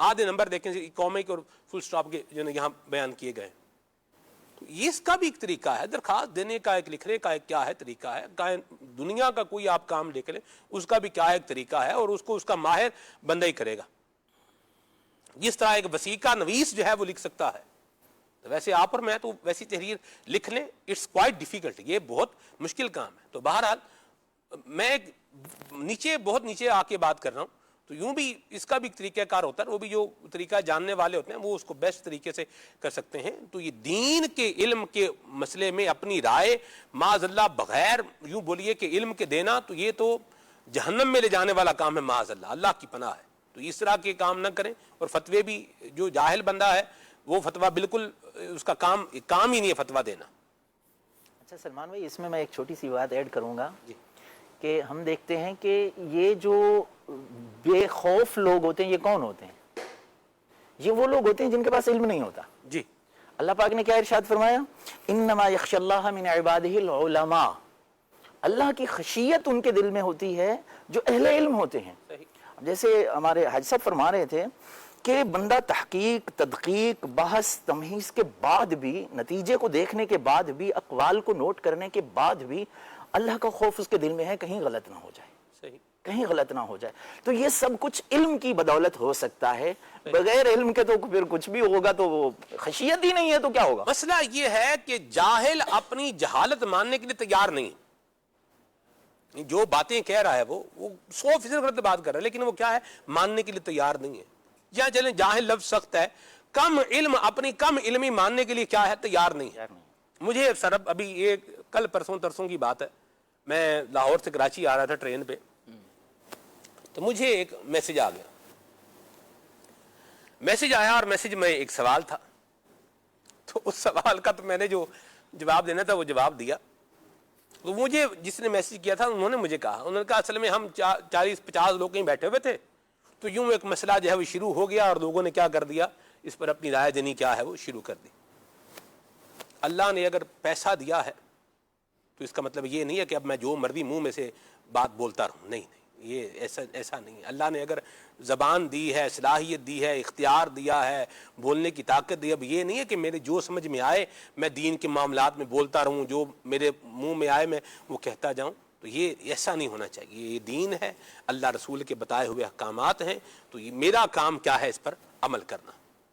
آدھے نمبر دیکھیں کومے کے اور فل سٹاپ کے جو یہاں بیان کیے گئے۔ تو یہ اس کا بھی ایک طریقہ ہے، درخواست دینے کا، ایک لکھنے کا ایک کیا ہے طریقہ ہے۔ دنیا کا کوئی آپ کام لے لیں، اس کا بھی کیا ایک طریقہ ہے، اور اس کو اس کا ماہر بندہ ہی کرے گا۔ جس طرح ایک وسیقہ نویس جو ہے وہ لکھ سکتا ہے، ویسے آپ اور میں تو ویسی تحریر لکھ لیں، اٹس کوائٹ ڈیفیکلٹ، یہ بہت مشکل کام ہے۔ تو بہرحال میں بہت نیچے آ کے بات کر رہا ہوں، تو یوں بھی اس کا بھی ایک طریقہ کار ہوتا ہے، وہ بھی جو طریقہ جاننے والے ہوتے ہیں وہ اس کو بیسٹ طریقے سے کر سکتے ہیں۔ تو یہ دین کے علم کے مسئلے میں اپنی رائے معاذ اللہ بغیر یوں بولیے کہ علم کے دینا، تو یہ تو جہنم میں لے جانے والا کام ہے معاذ اللہ، اللہ کی پناہ ہے۔ تو اس طرح کے کام نہ کریں، اور فتوے بھی جو جاہل بندہ ہے وہ فتویٰ بالکل اس کا کام ہی نہیں ہے فتویٰ دینا۔ اچھا سلمان بھائی، اس میں ایک چھوٹی سی بات ایڈ کروں گا کہ ہم دیکھتے ہیں کہ یہ جو بے خوف لوگ ہوتے ہیں یہ کون ہوتے ہیں؟ یہ وہ لوگ ہوتے ہیں جن کے پاس علم نہیں ہوتا۔ جی، اللہ پاک نے کیا ارشاد فرمایا؟ انما یخشی اللہ من عبادہ العلماء، اللہ کی خشیت ان کے دل میں ہوتی ہے جو اہل علم ہوتے ہیں۔ جیسے ہمارے حاج صاحب فرما رہے تھے کہ بندہ تحقیق، تدقیق، بحث، تمہیز کے بعد بھی، نتیجے کو دیکھنے کے بعد بھی، اقوال کو نوٹ کرنے کے بعد بھی اللہ کا خوف اس کے دل میں ہے کہیں غلط نہ ہو جائے، کہیں غلط نہ ہو جائے۔ تو یہ سب کچھ علم کی بدولت ہو سکتا ہے، بغیر علم کے تو پھر کچھ بھی ہوگا تو وہ خشیت ہی نہیں ہے تو کیا ہوگا؟ مسئلہ یہ ہے کہ جاہل اپنی جہالت ماننے کے لیے تیار نہیں، جو باتیں کہہ رہا ہے وہ 100% غلط بات کر رہا ہے، لیکن وہ کیا ہے، ماننے کے لیے تیار نہیں ہے۔ یا چلیں جاہل لفظ سخت ہے، کم علم اپنی کم علمی ماننے کے لیے کیا ہے، تیار نہیں ہے۔ مجھے سرب ابھی ایک کل پرسوں ترسوں کی بات ہے، میں لاہور سے کراچی آ رہا تھا ٹرین پہ، تو مجھے ایک میسج آ گیا، میسج آیا، اور میسج میں ایک سوال تھا، تو اس سوال کا تو میں نے جو جواب دینا تھا وہ جواب دیا۔ تو مجھے جس نے میسج کیا تھا انہوں نے مجھے کہا، انہوں نے کہا اصل میں ہم 40-50 لوگ کہیں بیٹھے ہوئے تھے تو یوں ایک مسئلہ جو ہے وہ شروع ہو گیا اور لوگوں نے کیا کر دیا، اس پر اپنی رائے دینی کیا ہے وہ شروع کر دی۔ اللہ نے اگر پیسہ دیا ہے تو اس کا مطلب یہ نہیں ہے کہ اب میں جو مرضی منہ میں سے بات بولتا رہوں، نہیں، یہ ایسا نہیں ہے۔ اللہ نے اگر زبان دی ہے، صلاحیت دی ہے، اختیار دیا ہے، بولنے کی طاقت دی، اب یہ نہیں ہے کہ میرے جو سمجھ میں آئے میں دین کے معاملات میں بولتا رہوں، جو میرے منہ میں آئے میں وہ کہتا جاؤں، تو یہ ایسا نہیں ہونا چاہیے۔ یہ دین ہے، اللہ رسول کے بتائے ہوئے احکامات ہیں، تو یہ میرا کام کیا ہے اس پر عمل کرنا۔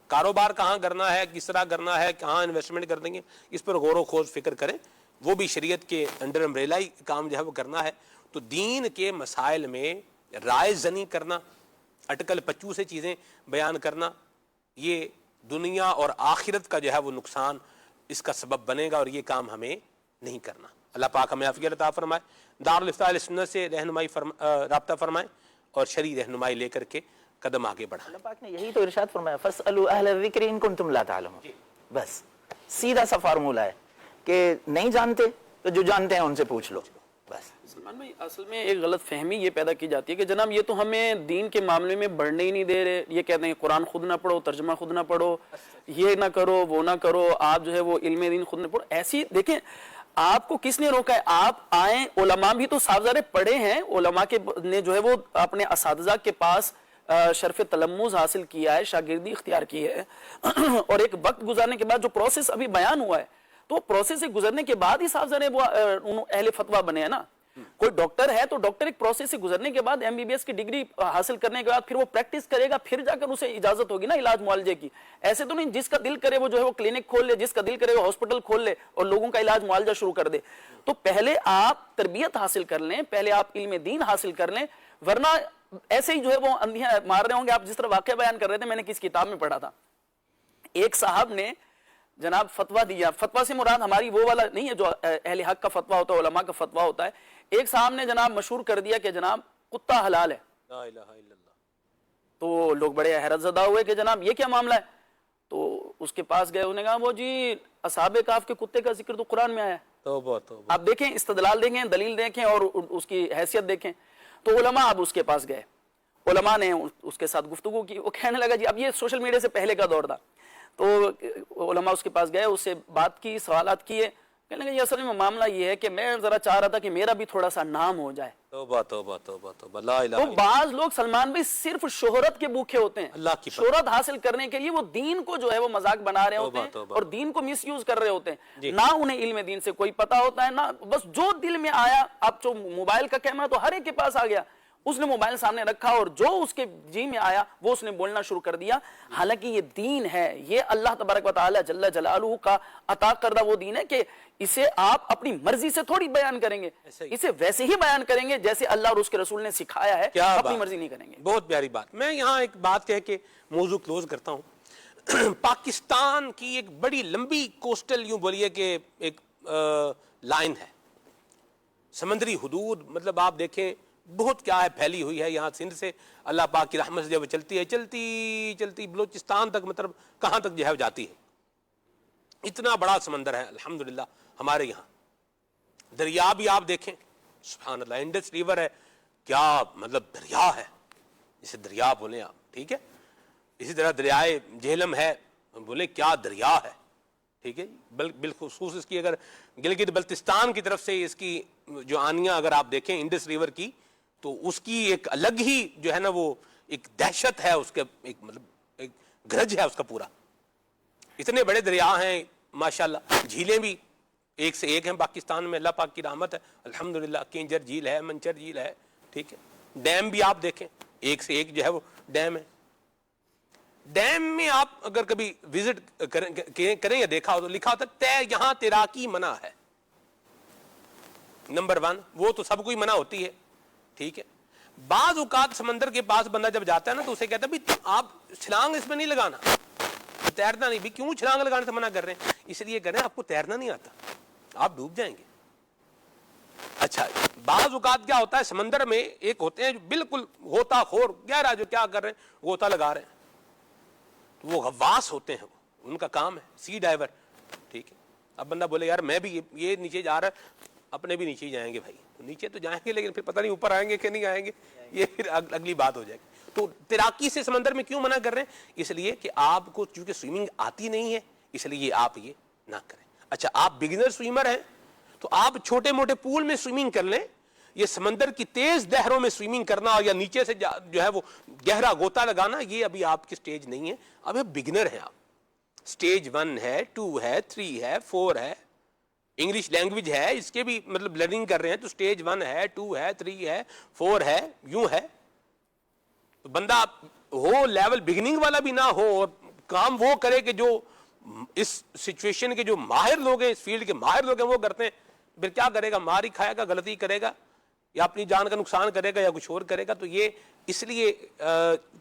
کاروبار کہاں کرنا ہے، کس طرح کرنا ہے، کہاں انویسٹمنٹ کر دیں گے، اس پر غور و خوض فکر کریں، وہ بھی شریعت کے انڈر امبریلا ہی کام جو ہے وہ کرنا ہے۔ تو دین کے مسائل میں رائے زنی کرنا، اٹکل پچو سے چیزیں بیان کرنا، یہ دنیا اور آخرت کا جو ہے وہ نقصان اس کا سبب بنے گا، اور یہ کام ہمیں نہیں کرنا۔ اللہ پاک ہمیں عافیت عطا فرمائے، دارالفتاح اہل سنت سے رہنمائی رابطہ فرمائے اور شرعی رہنمائی لے کر کے قدم آگے بڑھائیں۔ اللہ پاک نے یہی تو ارشاد فرمایا، فَاسْأَلُوا أَهْلَ الذِّكْرِ إِن كُنتُمْ لَا تَعْلَمُونَ۔ بس سیدھا سا فارمولہ ہے کہ نہیں جانتے تو جو جانتے ہیں ان سے پوچھ لو، بس۔ سلمان بھائی اصل میں ایک غلط فہمی یہ پیدا کی جاتی ہے کہ جناب یہ تو ہمیں دین کے معاملے میں بڑھنے ہی نہیں دے رہے، یہ کہتے ہیں قرآن خود نہ پڑھو، ترجمہ خود نہ پڑھو، یہ نہ کرو وہ نہ کرو، آپ جو ہے وہ علم دین خود نہ پڑھو۔ ایسی دیکھیں آپ کو کس نے روکا ہے؟ آپ آئیں، علماء بھی تو صاحبزادے پڑھے ہیں، علماء کے نے جو ہے وہ اپنے اساتذہ کے پاس شرف تلمذ حاصل کیا ہے، شاگردی اختیار کی ہے، اور ایک وقت گزارنے کے بعد جو پروسیس ابھی بیان ہوا ہے تو پروسیس سے گزرنے کے بعد ہی صاحبزادے وہ اہل فتویٰ بنے ہیں نا۔ کوئی ڈاکٹر ہے تو ڈاکٹر ایک پروسیس سے گزرنے کے بعد MBBS کی ڈگری حاصل کرنے کے بعد پھر وہ پریکٹس کرے گا، پھر جا کر اسے اجازت ہوگی نا علاج معالجے کی۔ ایسے تو نہیں جس کا دل کرے وہ جو ہے وہ کلینک کھول لے، جس کا دل کرے وہ ہاسپٹل کھول لے اور لوگوں کا علاج معالجہ شروع کر دے۔ تو پہلے آپ تربیت حاصل کر لیں، پہلے آپ علم دین حاصل کر لیں، ورنہ ایسے ہی جو ہے وہ اندھیاں مار رہے ہوں گے۔ آپ جس طرح واقعہ بیان کر رہے تھے، میں نے کس کتاب میں پڑھا تھا، ایک صاحب نے جناب فتویٰ دیا، فتویٰ سے مراد ہماری وہ والا نہیں ہے جو اہل حق کا فتویٰ ہوتا ہے، علماء کا فتویٰ ہوتا ہے۔ ایک صاحب نے جناب مشہور کر دیا کہ جناب کتا حلال ہے، لا الہ الا اللہ۔ تو لوگ بڑے حیرت زدہ ہوئے کہ جناب یہ کیا معاملہ ہے؟ تو اس کے پاس گئے، انہوں نے کہا وہ جی اصحاب کہف کے کتے کا ذکر تو قرآن میں آیا ہے۔ توبہ توبہ۔ آپ دیکھیں، استدلال دیکھیں، دلیل دیکھیں اور اس کی حیثیت دیکھیں۔ تو علماء اب اس کے پاس گئے، علماء نے اس کے ساتھ گفتگو کی، وہ کہنے لگا جی اب یہ سوشل میڈیا سے پہلے کا دور تھا، تو علماء اس کے پاس گئے، اس سے بات کی، سوالات کیے، کہنے لگا یہ اصل میں معاملہ یہ ہے کہ میں ذرا چاہ رہا تھا کہ میرا بھی تھوڑا سا نام ہو جائے۔ توبہ توبہ توبہ توبہ، لا الہ تو الا بعض لوگ سلمان بھی صرف شہرت کے بھوکے ہوتے ہیں، اللہ کی شہرت حاصل کرنے کے لیے وہ دین کو جو ہے وہ مذاق بنا رہے ہوتے ہیں اور دین کو مس یوز کر رہے ہوتے ہیں، نہ انہیں علم دین سے کوئی پتہ ہوتا ہے، نہ بس جو دل میں آیا۔ اب جو موبائل کا کیمرہ تو ہر ایک کے پاس آ گیا، اس نے موبائل سامنے رکھا اور جو اس کے جی میں آیا وہ اس نے بولنا شروع کر دیا، حالانکہ یہ دین ہے، یہ اللہ تبارک و تعالی جل جلالہ کا عطا کردہ وہ دین ہے کہ اسے آپ اپنی مرضی سے تھوڑی بیان کریں گے، اسے ویسے ہی بیان کریں گے جیسے اللہ اور اس کے رسول نے سکھایا ہے، اپنی مرضی نہیں کریں گے۔ بہت پیاری بات۔ میں یہاں ایک بات کہہ کے موضوع کلوز کرتا ہوں۔ پاکستان کی ایک بڑی لمبی کوسٹل یوں بولیے کہ ایک لائن ہے، سمندری حدود، مطلب آپ دیکھیں بہت کیا ہے پھیلی ہوئی ہے یہاں سندھ سے اللہ پاک کی رحمت سے جب چلتی ہے، چلتی چلتی بلوچستان تک، مطلب کہاں تک جو ہے جاتی ہے۔ اتنا بڑا سمندر ہے الحمدللہ ہمارے یہاں۔ دریا بھی آپ دیکھیں، سبحان اللہ، انڈس ریور ہے، کیا مطلب دریا ہے، اسے دریا بولیں آپ، ٹھیک ہے۔ اسی طرح دریائے جہلم ہے، بولیں کیا دریا ہے، ٹھیک ہے۔ بالخصوص اس کی اگر گلگت بلتستان کی طرف سے اس کی جو آنیاں اگر آپ دیکھیں انڈس ریور کی، تو اس کی ایک الگ ہی جو ہے نا وہ ایک دہشت ہے، اس کے ایک مطلب ایک گرج ہے اس کا پورا۔ اتنے بڑے دریا ہیں ماشاءاللہ، جھیلیں بھی ایک سے ایک ہیں پاکستان میں، اللہ پاک کی رحمت ہے الحمدللہ۔ کینجر جھیل ہے، منچر جھیل ہے، ٹھیک ہے۔ ڈیم بھی آپ دیکھیں، ایک سے ایک جو ہے وہ ڈیم ہے۔ ڈیم میں آپ اگر کبھی وزٹ کریں یا دیکھا ہو تو لکھا ہوتا ہے تے یہاں تیراکی منع ہے، نمبر 1، وہ تو سب کو ہی منع ہوتی ہے، ٹھیک ہے۔ بعض اوقات سمندر کے پاس بندہ جب جاتا ہے نا تو اسے کہتا ہے بھی آپ چھلانگ اس میں نہیں لگانا، تیرنا نہیں، بھی کیوں چھلانگ لگانے سے منع کر رہے ہیں؟ اس لیے کہہ رہے ہیں آپ کو تیرنا نہیں آتا، آپ ڈوب جائیں گے۔ اچھا، بعض اوقات کیا ہوتا ہے سمندر میں ایک ہوتے ہیں جو بالکل غوطہ خور گہرا، جو کیا کر رہے ہیں غوطہ لگا رہے ہیں، تو وہ غواص ہوتے ہیں، وہ ان کا کام ہے، سی ڈائیور، ٹھیک ہے۔ اب بندہ بولے یار میں بھی یہ نیچے جا رہا ہے، اپنے بھی نیچے ہی جائیں گے بھائی. تو نیچے تو جائیں گے لیکن پھر پتہ نہیں اوپر آئیں گے کہ نہیں آئیں گے, یہ پھر اگلی بات ہو جائے گی. تو تیراکی سے سمندر میں کیوں منع کر رہے ہیں؟ اس لیے کہ آپ کو چونکہ سوئمنگ آتی نہیں ہے اس لیے آپ یہ نہ کریں. اچھا آپ بگنر سوئمر ہیں تو آپ چھوٹے موٹے پول میں سوئمنگ کر لیں. یہ سمندر کی تیز لہروں میں سوئمنگ کرنا یا نیچے سے جو ہے وہ گہرا غوطہ لگانا, یہ ابھی آپ کی سٹیج نہیں ہے. اب یہ بگنر ہیں آپ. سٹیج 1 ہے, 2 ہے, 3 ہے, 4 ہے. انگلش لینگویج ہے اس کے بھی مطلب لرننگ کر رہے ہیں تو سٹیج 1 ہے, 2 ہے, 3 ہے, 4 ہے, یوں ہے. تو بندہ ہو لیول بگننگ والا بھی نہ ہو اور کام وہ کرے کہ جو اس سچویشن کے جو ماہر لوگ ہیں, اس فیلڈ کے ماہر لوگ ہیں وہ کرتے ہیں. پھر کیا کرے گا؟ مار ہی کھائے گا, غلطی کرے گا, یا اپنی جان کا نقصان کرے گا یا کچھ اور کرے گا. تو یہ اس لیے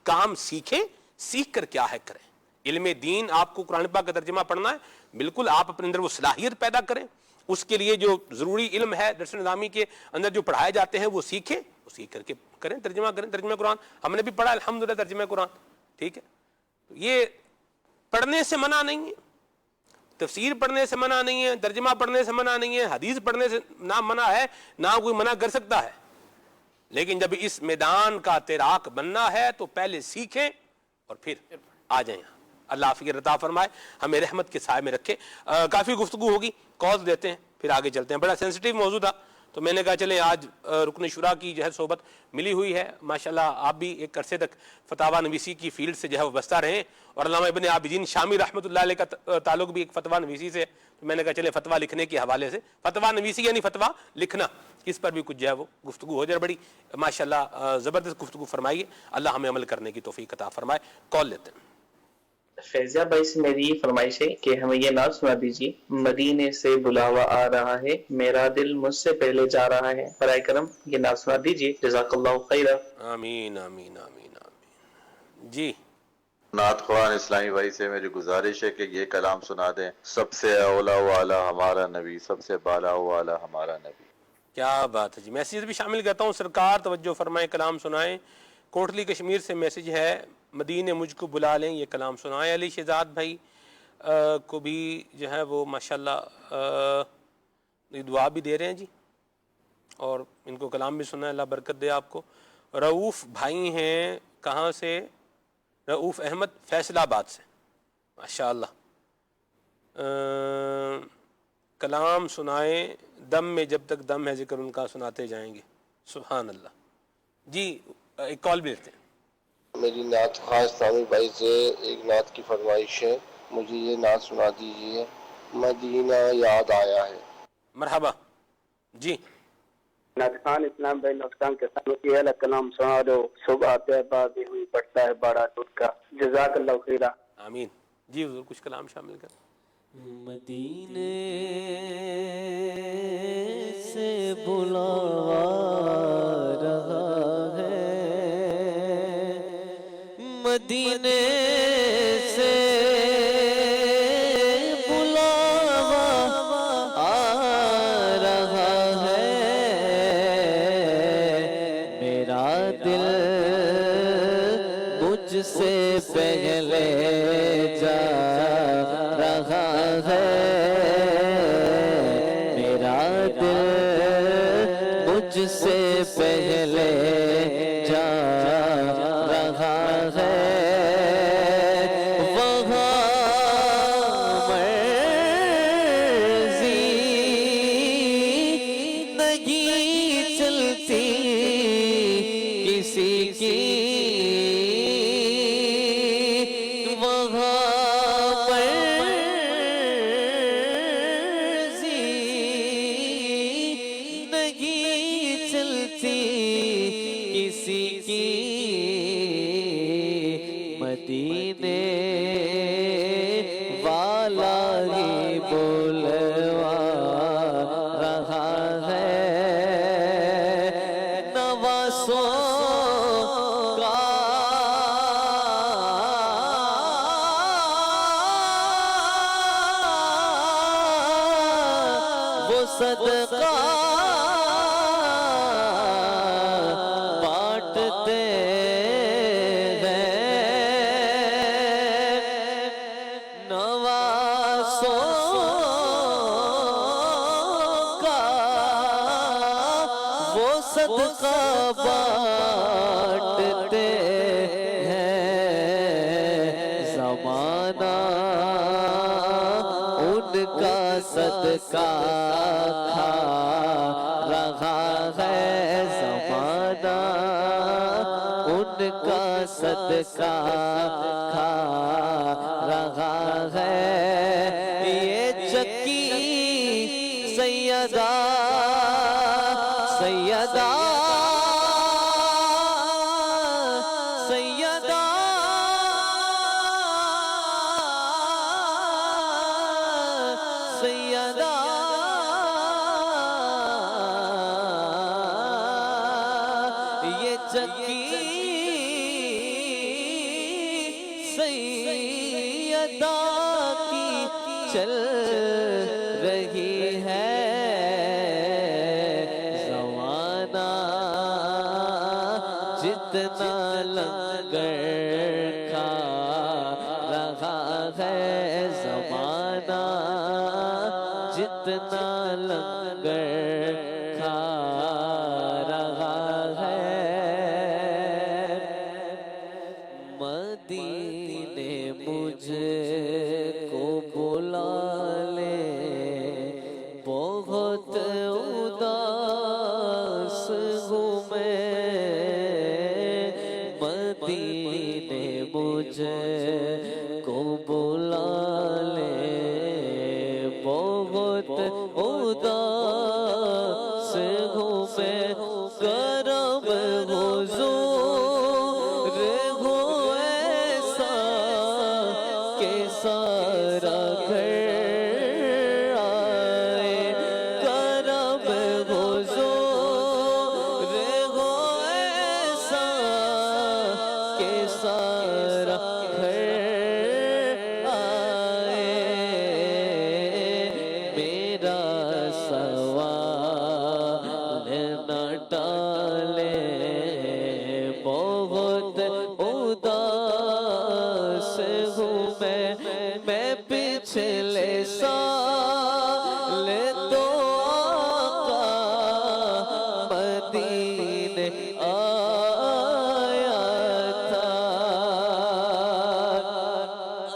کام سیکھیں, سیکھ کر کیا ہے کریں. علم دین آپ کو قرآن پاک کا ترجمہ پڑھنا ہے, بالکل آپ اپنے اندر وہ صلاحیت پیدا کریں. اس کے لیے جو ضروری علم ہے درس نظامی کے اندر جو پڑھائے جاتے ہیں وہ سیکھیں, وہ سیکھ کر کے کریں, ترجمہ کریں. ترجمہ قرآن ہم نے بھی پڑھا الحمدللہ ترجمہ قرآن, ٹھیک ہے. یہ پڑھنے سے منع نہیں ہے, تفسیر پڑھنے سے منع نہیں ہے, ترجمہ پڑھنے سے منع نہیں ہے, حدیث پڑھنے سے نہ منع ہے, نہ کوئی منع کر سکتا ہے. لیکن جب اس میدان کا تیراک بننا ہے تو پہلے سیکھیں اور پھر آ جائیں. اللہ عافیت عطا فرمائے, ہمیں رحمت کے سائے میں رکھے. کافی گفتگو ہوگی, کالز دیتے ہیں پھر آگے چلتے ہیں. بڑا سینسٹیو موضوع تھا تو میں نے کہا چلیں آج رکن شورا کی جو ہے صحبت ملی ہوئی ہے. ماشاءاللہ آپ بھی ایک عرصے تک فتاوی نویسی کی فیلڈ سے جو ہے وابستہ رہے, اور علامہ ابن عابدین شامی رحمۃ اللہ علیہ کا تعلق بھی ایک فتویٰ نویسی سے. تو میں نے کہا چلیں فتویٰ لکھنے کے حوالے سے, فتویٰ نویسی یعنی فتویٰ لکھنا, اس پر بھی کچھ جو ہے وہ گفتگو ہو جائے. بڑی ماشاءاللہ زبردست گفتگو فرمائیے, اللہ ہمیں عمل کرنے کی توفیق عطا فرمائے. کال لیتے ہیں. فیضیہ بھائی سے میری یہ فرمائش ہے کہ ہمیں یہ نعت سنا دیجیے. مدینے سے بلاوا آ رہا ہے, میرا دل مجھ سے پہلے جا رہا ہے. برائے کرم یہ نعت سنا دیجیے, جزاک اللہ خیرہ. آمین آمین آمین آمین. جی نعت خوان اسلامی بھائی سے میری گزارش ہے کہ یہ کلام سنا دیں. سب سے اولا والا ہمارا نبی, سب سے بالا والا ہمارا نبی. کیا بات ہے جی. میسیج بھی شامل کرتا ہوں, سرکار توجہ فرمائیں, کلام سنائیں. کوٹلی کشمیر سے میسج ہے, مدینے مجھ کو بلا لیں, یہ کلام سنائیں. علی شہزاد بھائی کو بھی جو ہے وہ ماشاءاللہ دعا بھی دے رہے ہیں جی, اور ان کو کلام بھی سنا ہے, اللہ برکت دے آپ کو. رؤوف بھائی ہیں, کہاں سے؟ رؤوف احمد فیصل آباد سے, ماشاءاللہ. کلام سنائیں, دم میں جب تک دم ہے ذکر ان کا سناتے جائیں گے. سبحان اللہ. جی ایک کال بھی لیتے ہیں. میری نعت خاص اسلامی بھائی سے ایک نعت کی فرمائش ہے, مجھے یہ نعت سنا دیجیے. مدینہ یاد آیا ہے. مرحبا جی. نعت خان اسلام بھائی نقصان کے ساتھ یہ ہے کلام سنا دو. صبح طیبہ بھی ہوئی پڑتا ہے بڑا دودھ کا. جزاک اللہ خیرہ. آمین. جی حضور کچھ کلام شامل کر. مدینے سے بلاوا رہا ہے, مدینے سے بلاوا آ رہا ہے, میرا دل مجھ سے پہلے جا رہا ہے, میرا دل مجھ سے پہلے جا رہا ہے. وہاں مرضی نہیں چلتی کسی کی, مدینے والا ہی بلوا رہا ہے, نواسوں کا وہ صدقہ بانٹتے نواسوں کا صدقہ بانٹتے ہیں زمانہ ان کا صدقہ کھا رہا ہے زمانہ ان کا صدقہ کھا رہا ہے یہ چکی سیدہ سیدہ سیدہ سیدہ یہ چکی سیدہ کی چل رہی ہے زمانہ جتنا لنگر کھا رہا ہے زمانہ جتنا لنگر کھا رہا ہے مدینے مجھے کو بلا لے بہت اداس ہوں میں مدینے مجھے کو بلا لے بہت اداس ہوں میں کرم حضور ہو ایسا کہ سارا گھر آئے کرم حضور ہو ایسا کہ سارا گھر آئے میرا سوال نہ ٹالے بہت اداس ہوں میں پچھلے سال تو آقا مدینے آیا تھا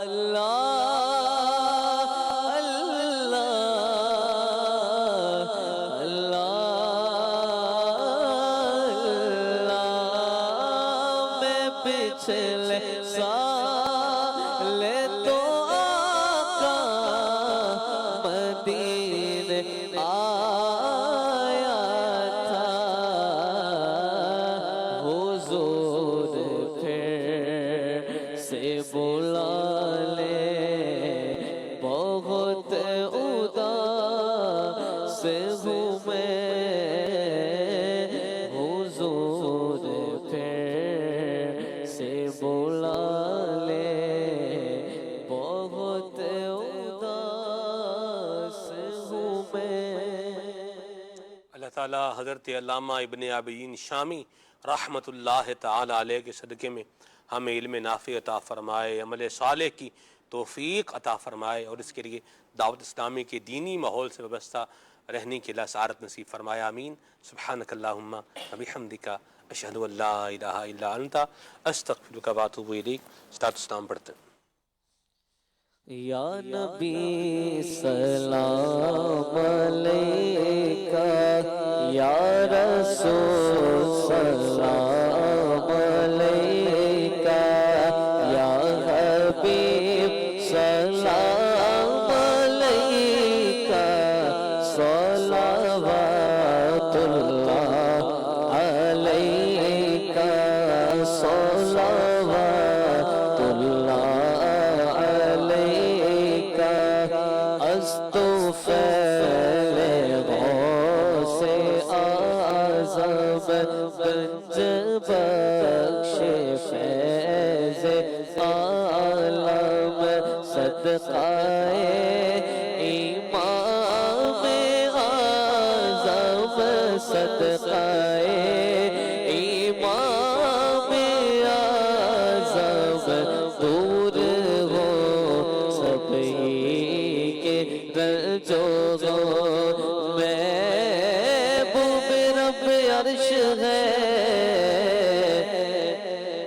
اللہ اللہ اللہ میں پچھلے سال تو آقا مدینے آیا تھا حضور پھر سے بلا لے بہت اداس ہوں میں حضور پھر سے بلا لے بہت اداس ہوں میں اللہ تعالیٰ حضرت علامہ ابن عابدین شامی رحمت اللہ تعالی علیہ کے صدقے میں ہمیں علم نافع عطا فرمائے عمل صالح کی توفیق عطا فرمائے اور اس کے لیے دعوت اسلامی کے دینی ماحول سے وابستہ رہنے کی اللہ سعادت نصیب فرمائے آمین سبحانک اللہم وبحمدک اشہد ان لا الہ الا انت استغفرک واتوب الیک صلاۃ اسلام پڑھتے ہیں یا نبی سلام علیکہ یا رسول سلام علیکہ یا حبیب سلام علیکہ صلوات اللہ علیکہ صلوات اللہ علیکہ استغفر غوث اعظم گنج بخش فیض عالم صدقہ امام اعظم صدقہ امام اعظم دور ہو سب کے رنجو محبوب رب عرش ہے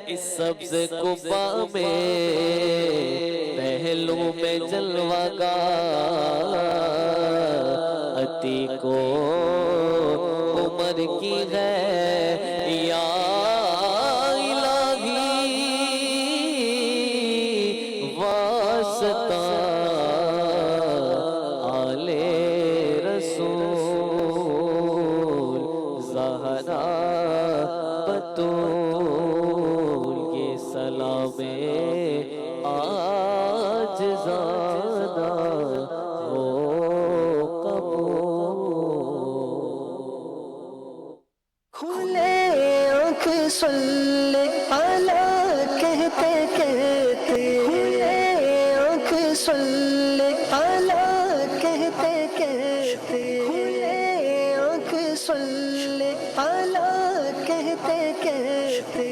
اس سبز قبا میں پہلو میں جلوہ گاہ عتیق و عمر کی ہے یا الہی واسطہ آل رسول زہرا بطول یہ سلام آج زادہ ہو کھلے آنکھ صلی اللہ کہتے کہتے کھلے آنکھ صلی اللہ کہتے کہتے کھلے آنکھ صلی اللہ کہتے کہتے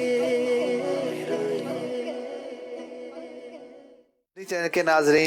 چینل کے ناظرین